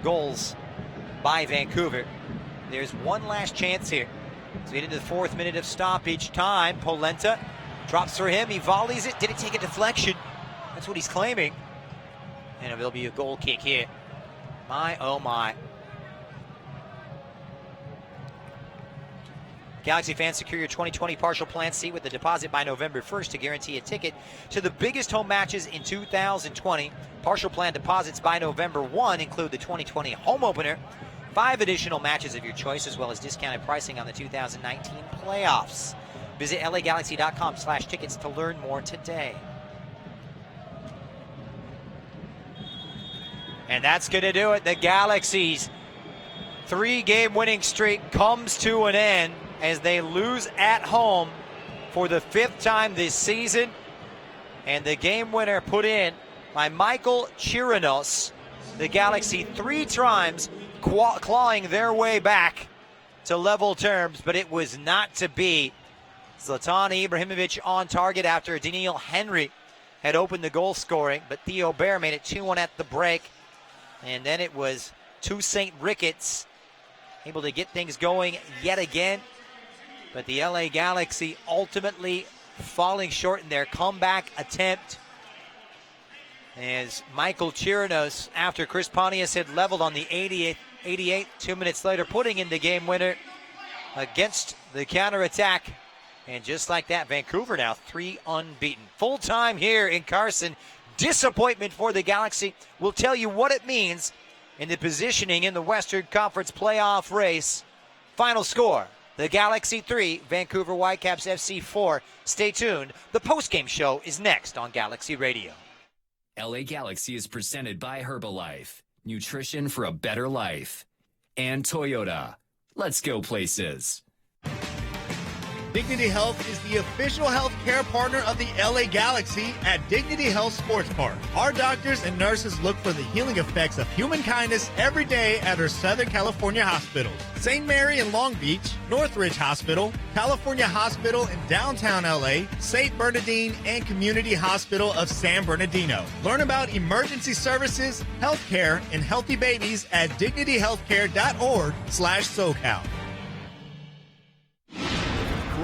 goals by Vancouver. There's one last chance here. So we get into the 4th minute of stoppage time. Polenta drops for him, he volleys it. Did it take a deflection? That's what he's claiming. And there'll be a goal kick here. My, oh my. Galaxy fans, secure your 2020 partial plan seat with a deposit by November 1st to guarantee a ticket to the biggest home matches in 2020. Partial plan deposits by November 1 include the 2020 home opener, 5 additional matches of your choice, as well as discounted pricing on the 2019 playoffs. Visit lagalaxy.com/tickets to learn more today. And that's going to do it. The Galaxy's 3-game winning streak comes to an end as they lose at home for the 5th time this season. And the game winner put in by Michael Chirinos. The Galaxy 3 times clawing their way back to level terms, but it was not to be. Zlatan Ibrahimovic on target after Daniil Henry had opened the goal scoring, but Theo Bair made it 2-1 at the break. And then it was Toussaint Ricketts able to get things going yet again. But the LA Galaxy ultimately falling short in their comeback attempt. As Michael Chirinos, after Chris Pontius had leveled on the 88th, 2 minutes later, putting in the game winner against the counterattack. And just like that, Vancouver now 3 unbeaten. Full time here in Carson. Disappointment for the Galaxy. We'll tell you what it means in the positioning in the Western Conference playoff race. Final score, the Galaxy 3, Vancouver Whitecaps FC 4. Stay tuned. The postgame show is next on Galaxy Radio. LA Galaxy is presented by Herbalife. Nutrition for a better life. And Toyota. Let's go places. Dignity Health is the official health care partner of the LA Galaxy at Dignity Health Sports Park. Our doctors and nurses look for the healing effects of human kindness every day at our Southern California hospitals. St. Mary in Long Beach, Northridge Hospital, California Hospital in downtown LA, St. Bernardine, and Community Hospital of San Bernardino. Learn about emergency services, healthcare, and healthy babies at dignityhealthcare.org/SoCal.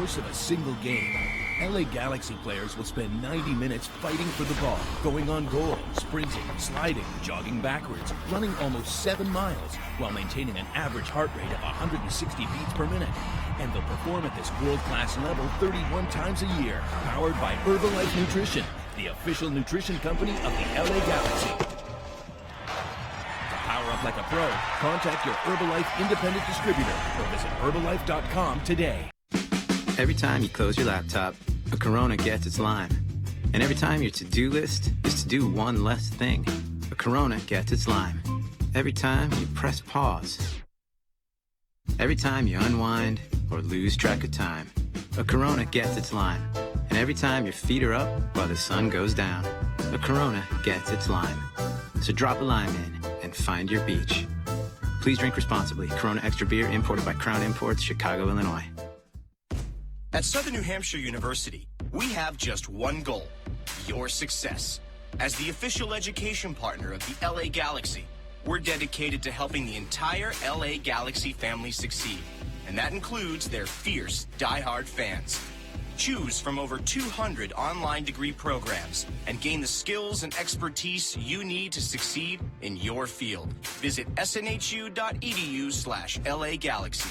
Of a single game, LA Galaxy players will spend 90 minutes fighting for the ball, going on goal, sprinting, sliding, jogging backwards, running almost 7 miles, while maintaining an average heart rate of 160 beats per minute. and they'll perform at this world-class level 31 times a year. Powered by Herbalife Nutrition, the official nutrition company of the LA Galaxy. To power up like a pro, contact your Herbalife independent distributor or visit Herbalife.com today. Every time you close your laptop, a Corona gets its lime. And every time your to-do list is to do one less thing, a Corona gets its lime. Every time you press pause. Every time you unwind or lose track of time, a Corona gets its lime. And every time your feet are up while the sun goes down, a Corona gets its lime. So drop a lime in and find your beach. Please drink responsibly. Corona Extra Beer imported by Crown Imports, Chicago, Illinois. At Southern New Hampshire University, we have just one goal: your success. As the official education partner of the LA Galaxy, we're dedicated to helping the entire LA Galaxy family succeed, and that includes their fierce, diehard fans. Choose from over 200 online degree programs and gain the skills and expertise you need to succeed in your field. Visit snhu.edu/LA Galaxy.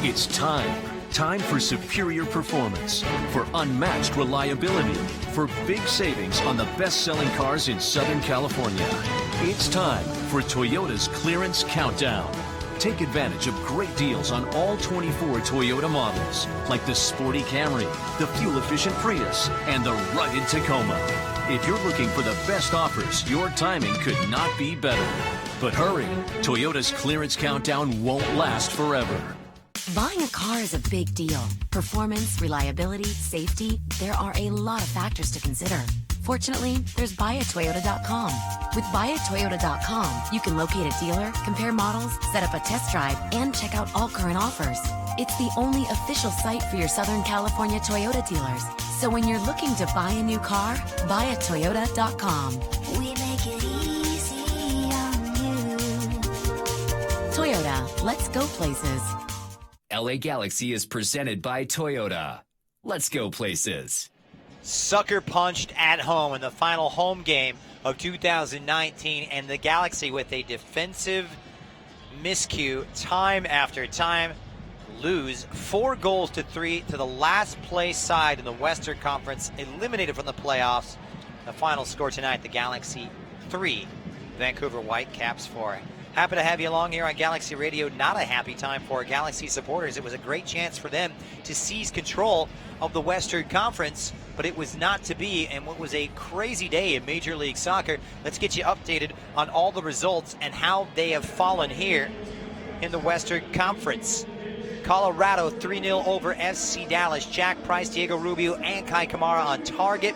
It's time for superior performance, for unmatched reliability, for big savings on the best-selling cars in Southern California. It's time for Toyota's Clearance Countdown. Take advantage of great deals on all 24 Toyota models, like the sporty Camry, the fuel-efficient Prius, and the rugged Tacoma. If you're looking for the best offers, your timing could not be better. But hurry, Toyota's Clearance Countdown won't last forever. Buying a car is a big deal. Performance, reliability, safety, there are a lot of factors to consider. Fortunately, there's buyatoyota.com. With buyatoyota.com, you can locate a dealer, compare models, set up a test drive, and check out all current offers. It's the only official site for your Southern California Toyota dealers. So when you're looking to buy a new car, buyatoyota.com. We make it easy on you. Toyota, let's go places. LA Galaxy is presented by Toyota. Let's go places. Sucker punched at home in the final home game of 2019, and the Galaxy, with a defensive miscue time after time, lose 4-3 to the last place side in the Western Conference, eliminated from the playoffs. The final score tonight, the Galaxy 3, Vancouver Whitecaps 4. Happy to have you along here on Galaxy Radio. Not a happy time for Galaxy supporters. It was a great chance for them to seize control of the Western Conference, but it was not to be, and what was a crazy day in Major League Soccer. Let's get you updated on all the results and how they have fallen here in the Western Conference. Colorado 3-0 over FC Dallas. Jack Price, Diego Rubio, and Kai Kamara on target.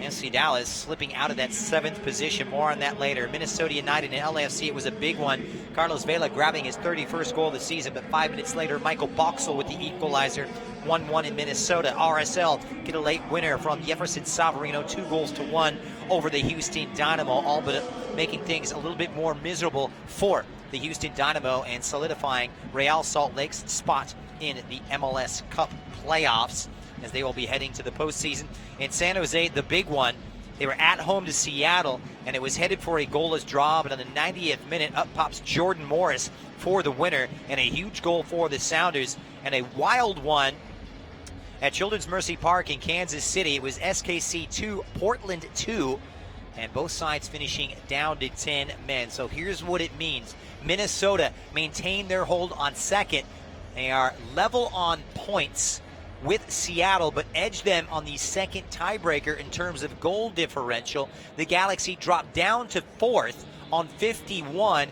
FC Dallas slipping out of that 7th position. More on that later. Minnesota United and LAFC, it was a big one. Carlos Vela grabbing his 31st goal of the season, but 5 minutes later, Michael Boxall with the equalizer. 1-1 in Minnesota. RSL get a late winner from Jefferson Savarino, 2-1 over the Houston Dynamo, all but making things a little bit more miserable for the Houston Dynamo and solidifying Real Salt Lake's spot in the MLS Cup playoffs, as they will be heading to the postseason. In San Jose, the big one, they were at home to Seattle, and it was headed for a goalless draw, but on the 90th minute, up pops Jordan Morris for the winner, and a huge goal for the Sounders, and a wild one at Children's Mercy Park in Kansas City. It was SKC 2, Portland 2, and both sides finishing down to 10 men. So here's what it means. Minnesota maintain their hold on second. They are level on points with Seattle, but edge them on the second tiebreaker in terms of goal differential. The Galaxy dropped down to 4th on 51,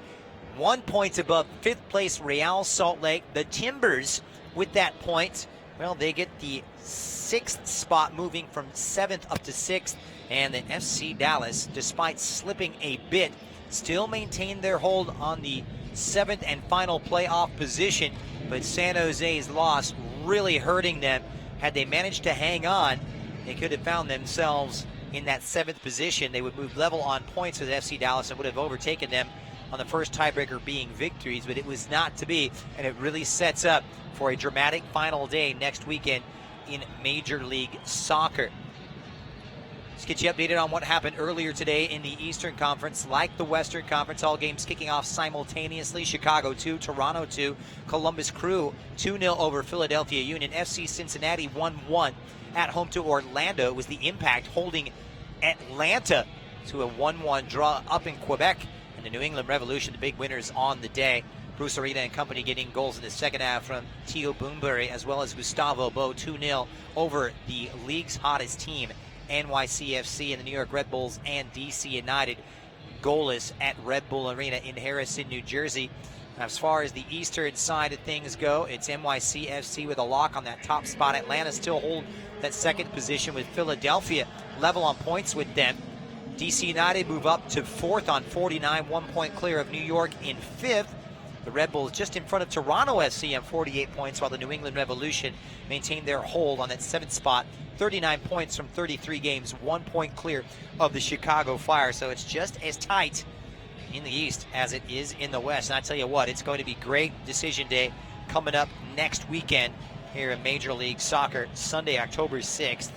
1 point above 5th place Real Salt Lake. The Timbers, with that point, well, they get the 6th spot, moving from 7th up to 6th. And the FC Dallas, despite slipping a bit, still maintain their hold on the 7th and final playoff position. But San Jose's loss really hurting them. Had they managed to hang on, they could have found themselves in that 7th position. They would move level on points with FC Dallas and would have overtaken them on the first tiebreaker being victories, but it was not to be, and it really sets up for a dramatic final day next weekend in Major League Soccer. Let's get you updated on what happened earlier today in the Eastern Conference. Like the Western Conference, all games kicking off simultaneously. Chicago 2, Toronto 2, Columbus Crew 2-0 over Philadelphia Union. FC Cincinnati 1-1 at home to Orlando. It was the Impact holding Atlanta to a 1-1 draw up in Quebec. And the New England Revolution, the big winners on the day. Bruce Arena and company getting goals in the second half from Theo Boombury as well as Gustavo Bo, 2-0 over the league's hottest team, NYCFC, and the New York Red Bulls and DC United goalless at Red Bull Arena in Harrison, New Jersey. As far as the eastern side of things go, it's NYCFC with a lock on that top spot. Atlanta still hold that second position with Philadelphia level on points with them. DC United move up to fourth on 49, 1 point clear of New York in fifth. The Red Bulls just in front of Toronto FC on 48 points, while the New England Revolution maintain their hold on that seventh spot, 39 points from 33 games, 1 point clear of the Chicago Fire. So it's just as tight in the East as it is in the West. And I tell you what, it's going to be great decision day coming up next weekend here in Major League Soccer, Sunday, October 6th.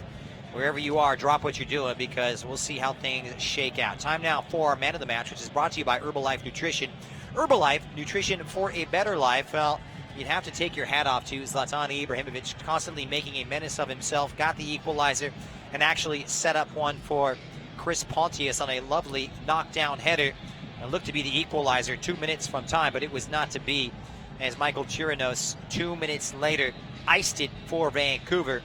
Wherever you are, drop what you're doing because we'll see how things shake out. Time now for our Man of the Match, which is brought to you by Herbalife Nutrition. Herbalife, nutrition for a better life. Well, you'd have to take your hat off to Zlatan Ibrahimovic, constantly making a menace of himself, got the equalizer, and actually set up one for Chris Pontius on a lovely knockdown header. It looked to be the equalizer 2 minutes from time, but it was not to be, as Michael Chirinos 2 minutes later iced it for Vancouver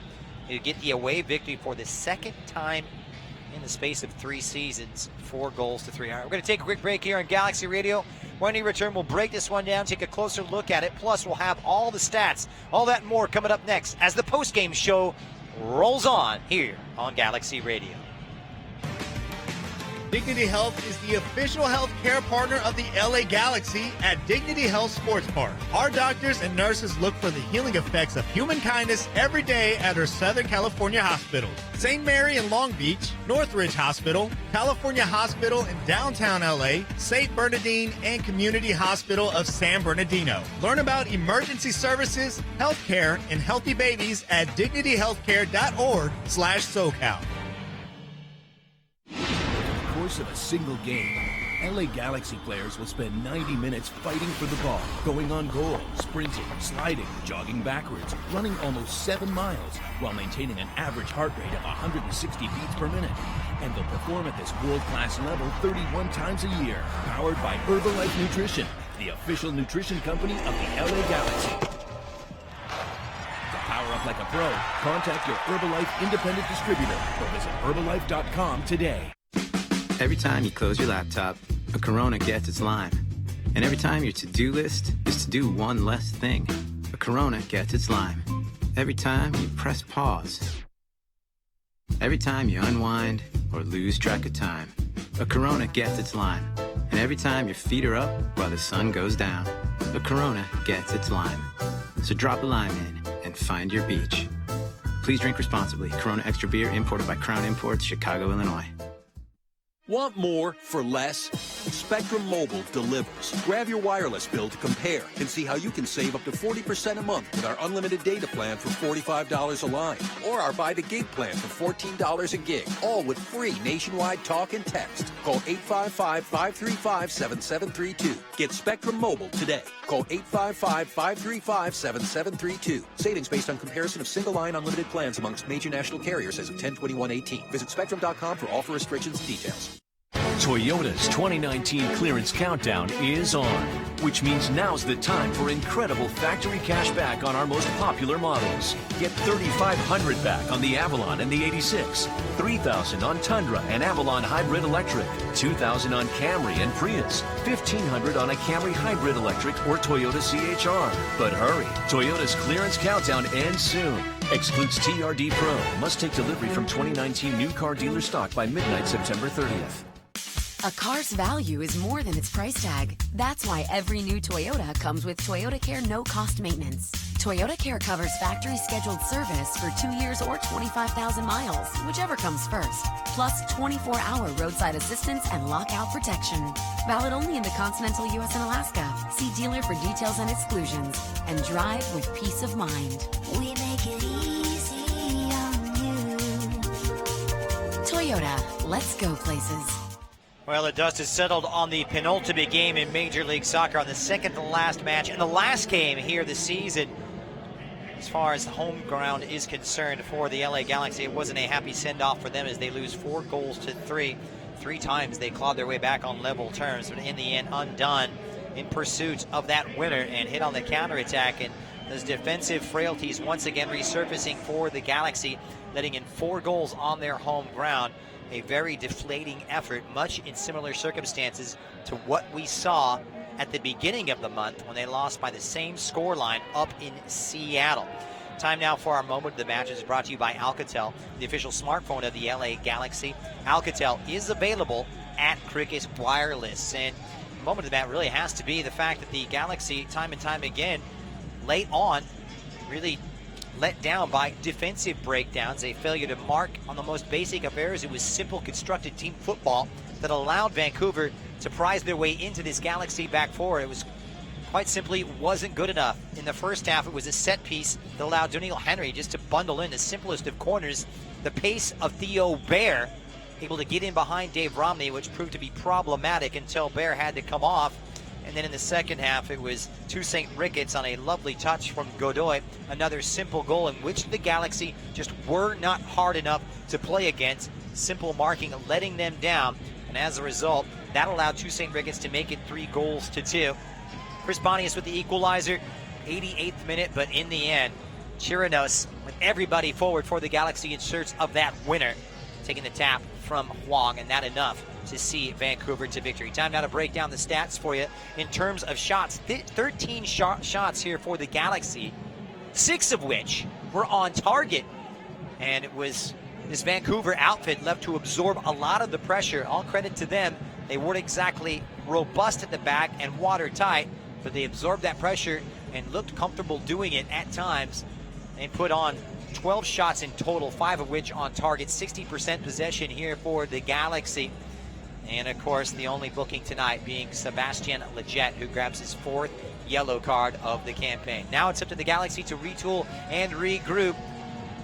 to get the away victory for the second time in the space of 3 seasons, 4 goals to 3. All right, we're going to take a quick break here on Galaxy Radio. When we return, we'll break this one down, take a closer look at it. Plus, we'll have all the stats, all that and more coming up next as the postgame show rolls on here on Galaxy Radio. Dignity Health is the official health care partner of the LA Galaxy at Dignity Health Sports Park. Our doctors and nurses look for the healing effects of human kindness every day at our Southern California hospitals. St. Mary in Long Beach, Northridge Hospital, California Hospital in downtown LA, St. Bernardine, and Community Hospital of San Bernardino. Learn about emergency services, health care, and healthy babies at dignityhealthcare.org/SoCal. Course of a single game, LA Galaxy players will spend 90 minutes fighting for the ball, going on goal, sprinting, sliding, jogging backwards, running almost 7 miles, while maintaining an average heart rate of 160 beats per minute. And they'll perform at this world-class level 31 times a year, powered by Herbalife Nutrition, the official nutrition company of the LA Galaxy. To power up like a pro, contact your Herbalife independent distributor or visit Herbalife.com today. Every time you close your laptop, a Corona gets its lime. And every time your to-do list is to do one less thing, a Corona gets its lime. Every time you press pause. Every time you unwind or lose track of time, a Corona gets its lime. And every time your feet are up while the sun goes down, a Corona gets its lime. So drop a lime in and find your beach. Please drink responsibly. Corona Extra Beer imported by Crown Imports, Chicago, Illinois. Want more for less? Spectrum Mobile delivers. Grab your wireless bill to compare and see how you can save up to 40% a month with our unlimited data plan for $45 a line, or our buy the gig plan for $14 a gig, all with free nationwide talk and text. Call 855-535-7732. Get Spectrum Mobile today. Call 855-535-7732. Savings based on comparison of single-line unlimited plans amongst major national carriers as of 10/21/18. Visit Spectrum.com for offer restrictions and details. Toyota's 2019 clearance countdown is on, which means now's the time for incredible factory cash back on our most popular models. Get $3,500 back on the Avalon and the 86, $3,000 on Tundra and Avalon Hybrid Electric, $2,000 on Camry and Prius, $1,500 on a Camry Hybrid Electric or Toyota CHR. But hurry, Toyota's clearance countdown ends soon. Excludes TRD Pro. Must take delivery from 2019 new car dealer stock by midnight September 30th. A car's value is more than its price tag. That's why every new Toyota comes with Toyota Care no-cost maintenance. Toyota Care covers factory scheduled service for 2 years or 25,000 miles, whichever comes first. Plus 24-hour roadside assistance and lockout protection. Valid only in the continental U.S. and Alaska. See dealer for details and exclusions. And drive with peace of mind. We make it easy on you. Toyota, let's go places. Well, the dust has settled on the penultimate game in Major League Soccer, on the second to last match and the last game here this season. As far as the home ground is concerned for the LA Galaxy, it wasn't a happy send-off for them as they lose 4-3. 3 times they clawed their way back on level terms, but in the end undone in pursuit of that winner and hit on the counterattack. And those defensive frailties once again resurfacing for the Galaxy, letting in 4 goals on their home ground. A very deflating effort, much in similar circumstances to what we saw at the beginning of the month when they lost by the same scoreline up in Seattle. Time now for our moment of the match. Is brought to you by Alcatel, the official smartphone of the LA Galaxy. Alcatel is available at Cricket Wireless. And the moment of the match really has to be the fact that the Galaxy, time and time again, late on, really let down by defensive breakdowns, a failure to mark on the most basic of errors. It was simple constructed team football that allowed Vancouver to prize their way into this Galaxy back four. It was quite simply wasn't good enough. In the first half, it was a set piece that allowed Daniil Henry just to bundle in the simplest of corners. The pace of Theo Bair, able to get in behind Dave Romney, which proved to be problematic until Bair had to come off. And then in the second half, it was Toussaint Ricketts on a lovely touch from Godoy. Another simple goal in which the Galaxy just were not hard enough to play against. Simple marking, letting them down. And as a result, that allowed Toussaint Ricketts to make it 3-2. Chris Bonius with the equalizer, 88th minute. But in the end, Chirinos, with everybody forward for the Galaxy in search of that winner, taking the tap from Huang, and that enough to see Vancouver to victory. Time now to break down the stats for you in terms of shots. 13 shots here for the Galaxy, 6 of which were on target. And it was this Vancouver outfit left to absorb a lot of the pressure. All credit to them. They weren't exactly robust at the back and watertight, but they absorbed that pressure and looked comfortable doing it at times. They put on 12 shots in total, 5 of which on target. 60% possession here for the Galaxy. And of course, the only booking tonight being Sebastian Lletget, who grabs his 4th yellow card of the campaign. Now it's up to the Galaxy to retool and regroup.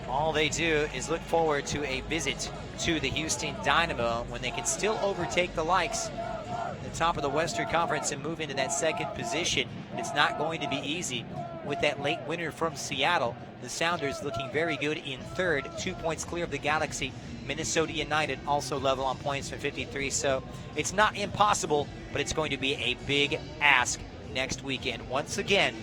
All they do is look forward to a visit to the Houston Dynamo when they can still overtake the likes at the top of the Western Conference and move into that second position. It's not going to be easy with that late winner from Seattle. The Sounders looking very good in 3rd, 2 points clear of the Galaxy. Minnesota United also level on points for 53, so it's not impossible, but it's going to be a big ask next weekend. Once again,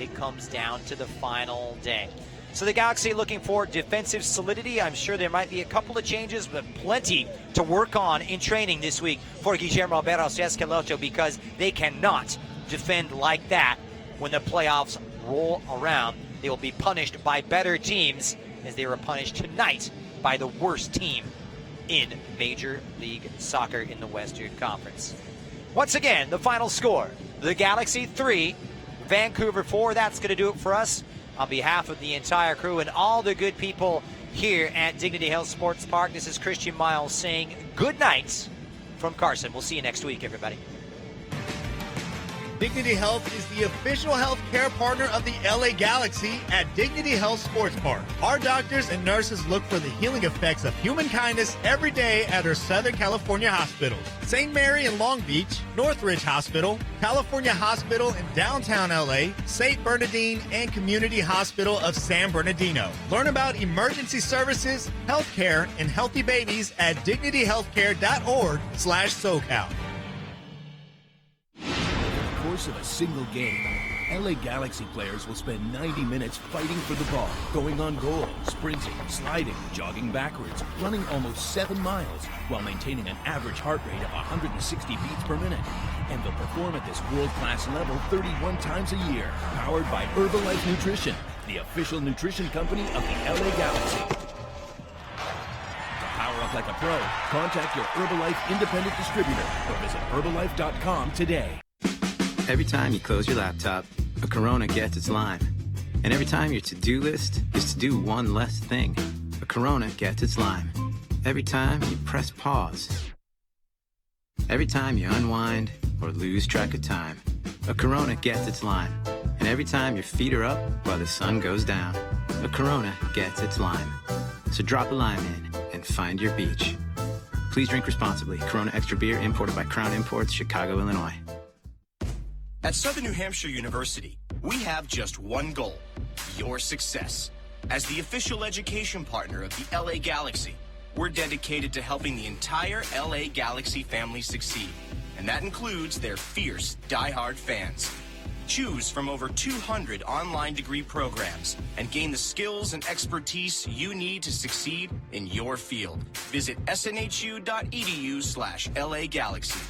it comes down to the final day. So the Galaxy looking for defensive solidity. I'm sure there might be a couple of changes, but plenty to work on in training this week for Guillermo Barros Escaloto, because they cannot defend like that when the playoffs roll around. They will be punished by better teams, as they were punished tonight by the worst team in Major League Soccer in the Western Conference. Once again, the final score, the Galaxy 3, Vancouver 4. That's going to do it for us. On behalf of the entire crew and all the good people here at Dignity Health Sports Park, this is Christian Miles saying good night from Carson. We'll see you next week, everybody. Dignity Health is the official health care partner of the LA Galaxy at Dignity Health Sports Park. Our doctors and nurses look for the healing effects of human kindness every day at our Southern California hospitals. St. Mary in Long Beach, Northridge Hospital, California Hospital in downtown LA, St. Bernardine, and Community Hospital of San Bernardino. Learn about emergency services, healthcare, and healthy babies at dignityhealthcare.org/SoCal. Course of a single game, LA Galaxy players will spend 90 minutes fighting for the ball, going on goal, sprinting, sliding, jogging backwards, running almost 7 miles, while maintaining an average heart rate of 160 beats per minute. And they'll perform at this world-class level 31 times a year, powered by Herbalife Nutrition, the official nutrition company of the LA Galaxy. To power up like a pro, contact your Herbalife independent distributor or visit Herbalife.com today. Every time you close your laptop, a Corona gets its lime. And every time your to-do list is to do one less thing, a Corona gets its lime. Every time you press pause. Every time you unwind or lose track of time, a Corona gets its lime. And every time your feet are up while the sun goes down, a Corona gets its lime. So drop a lime in and find your beach. Please drink responsibly. Corona Extra Beer imported by Crown Imports, Chicago, Illinois. At Southern New Hampshire University, we have just one goal, your success. As the official education partner of the LA Galaxy, we're dedicated to helping the entire LA Galaxy family succeed, and that includes their fierce, diehard fans. Choose from over 200 online degree programs and gain the skills and expertise you need to succeed in your field. Visit snhu.edu/LA Galaxy.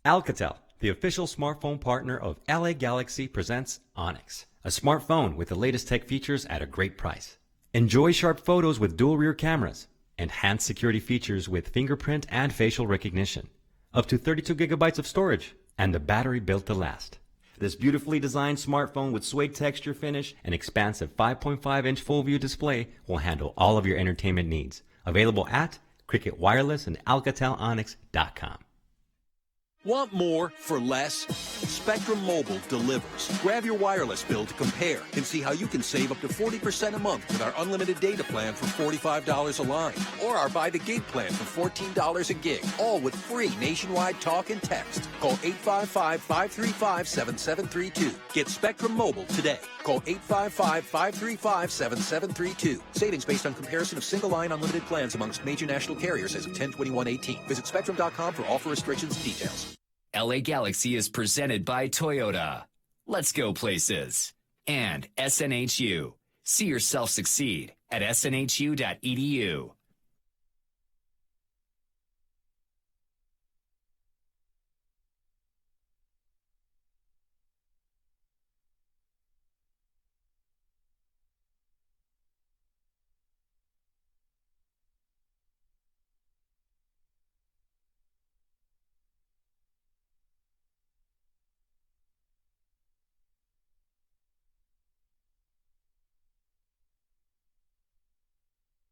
Alcatel, the official smartphone partner of LA Galaxy, presents Onyx, a smartphone with the latest tech features at a great price. Enjoy sharp photos with dual rear cameras, enhanced security features with fingerprint and facial recognition, up to 32 gigabytes of storage, and the battery built to last. This beautifully designed smartphone with suede texture finish and expansive 5.5-inch full-view display will handle all of your entertainment needs. Available at Cricket Wireless and AlcatelOnyx.com. Want more for less? Spectrum Mobile delivers. Grab your wireless bill to compare and see how you can save up to 40% a month with our unlimited data plan for $45 a line, or our Buy the Gig plan for $14 a gig, all with free nationwide talk and text. Call 855-535-7732. Get Spectrum Mobile today. Call 855-535-7732. Savings based on comparison of single-line unlimited plans amongst major national carriers as of 10/21/18. Visit Spectrum.com for offer restrictions and details. LA Galaxy is presented by Toyota. Let's go places. And SNHU. See yourself succeed at snhu.edu.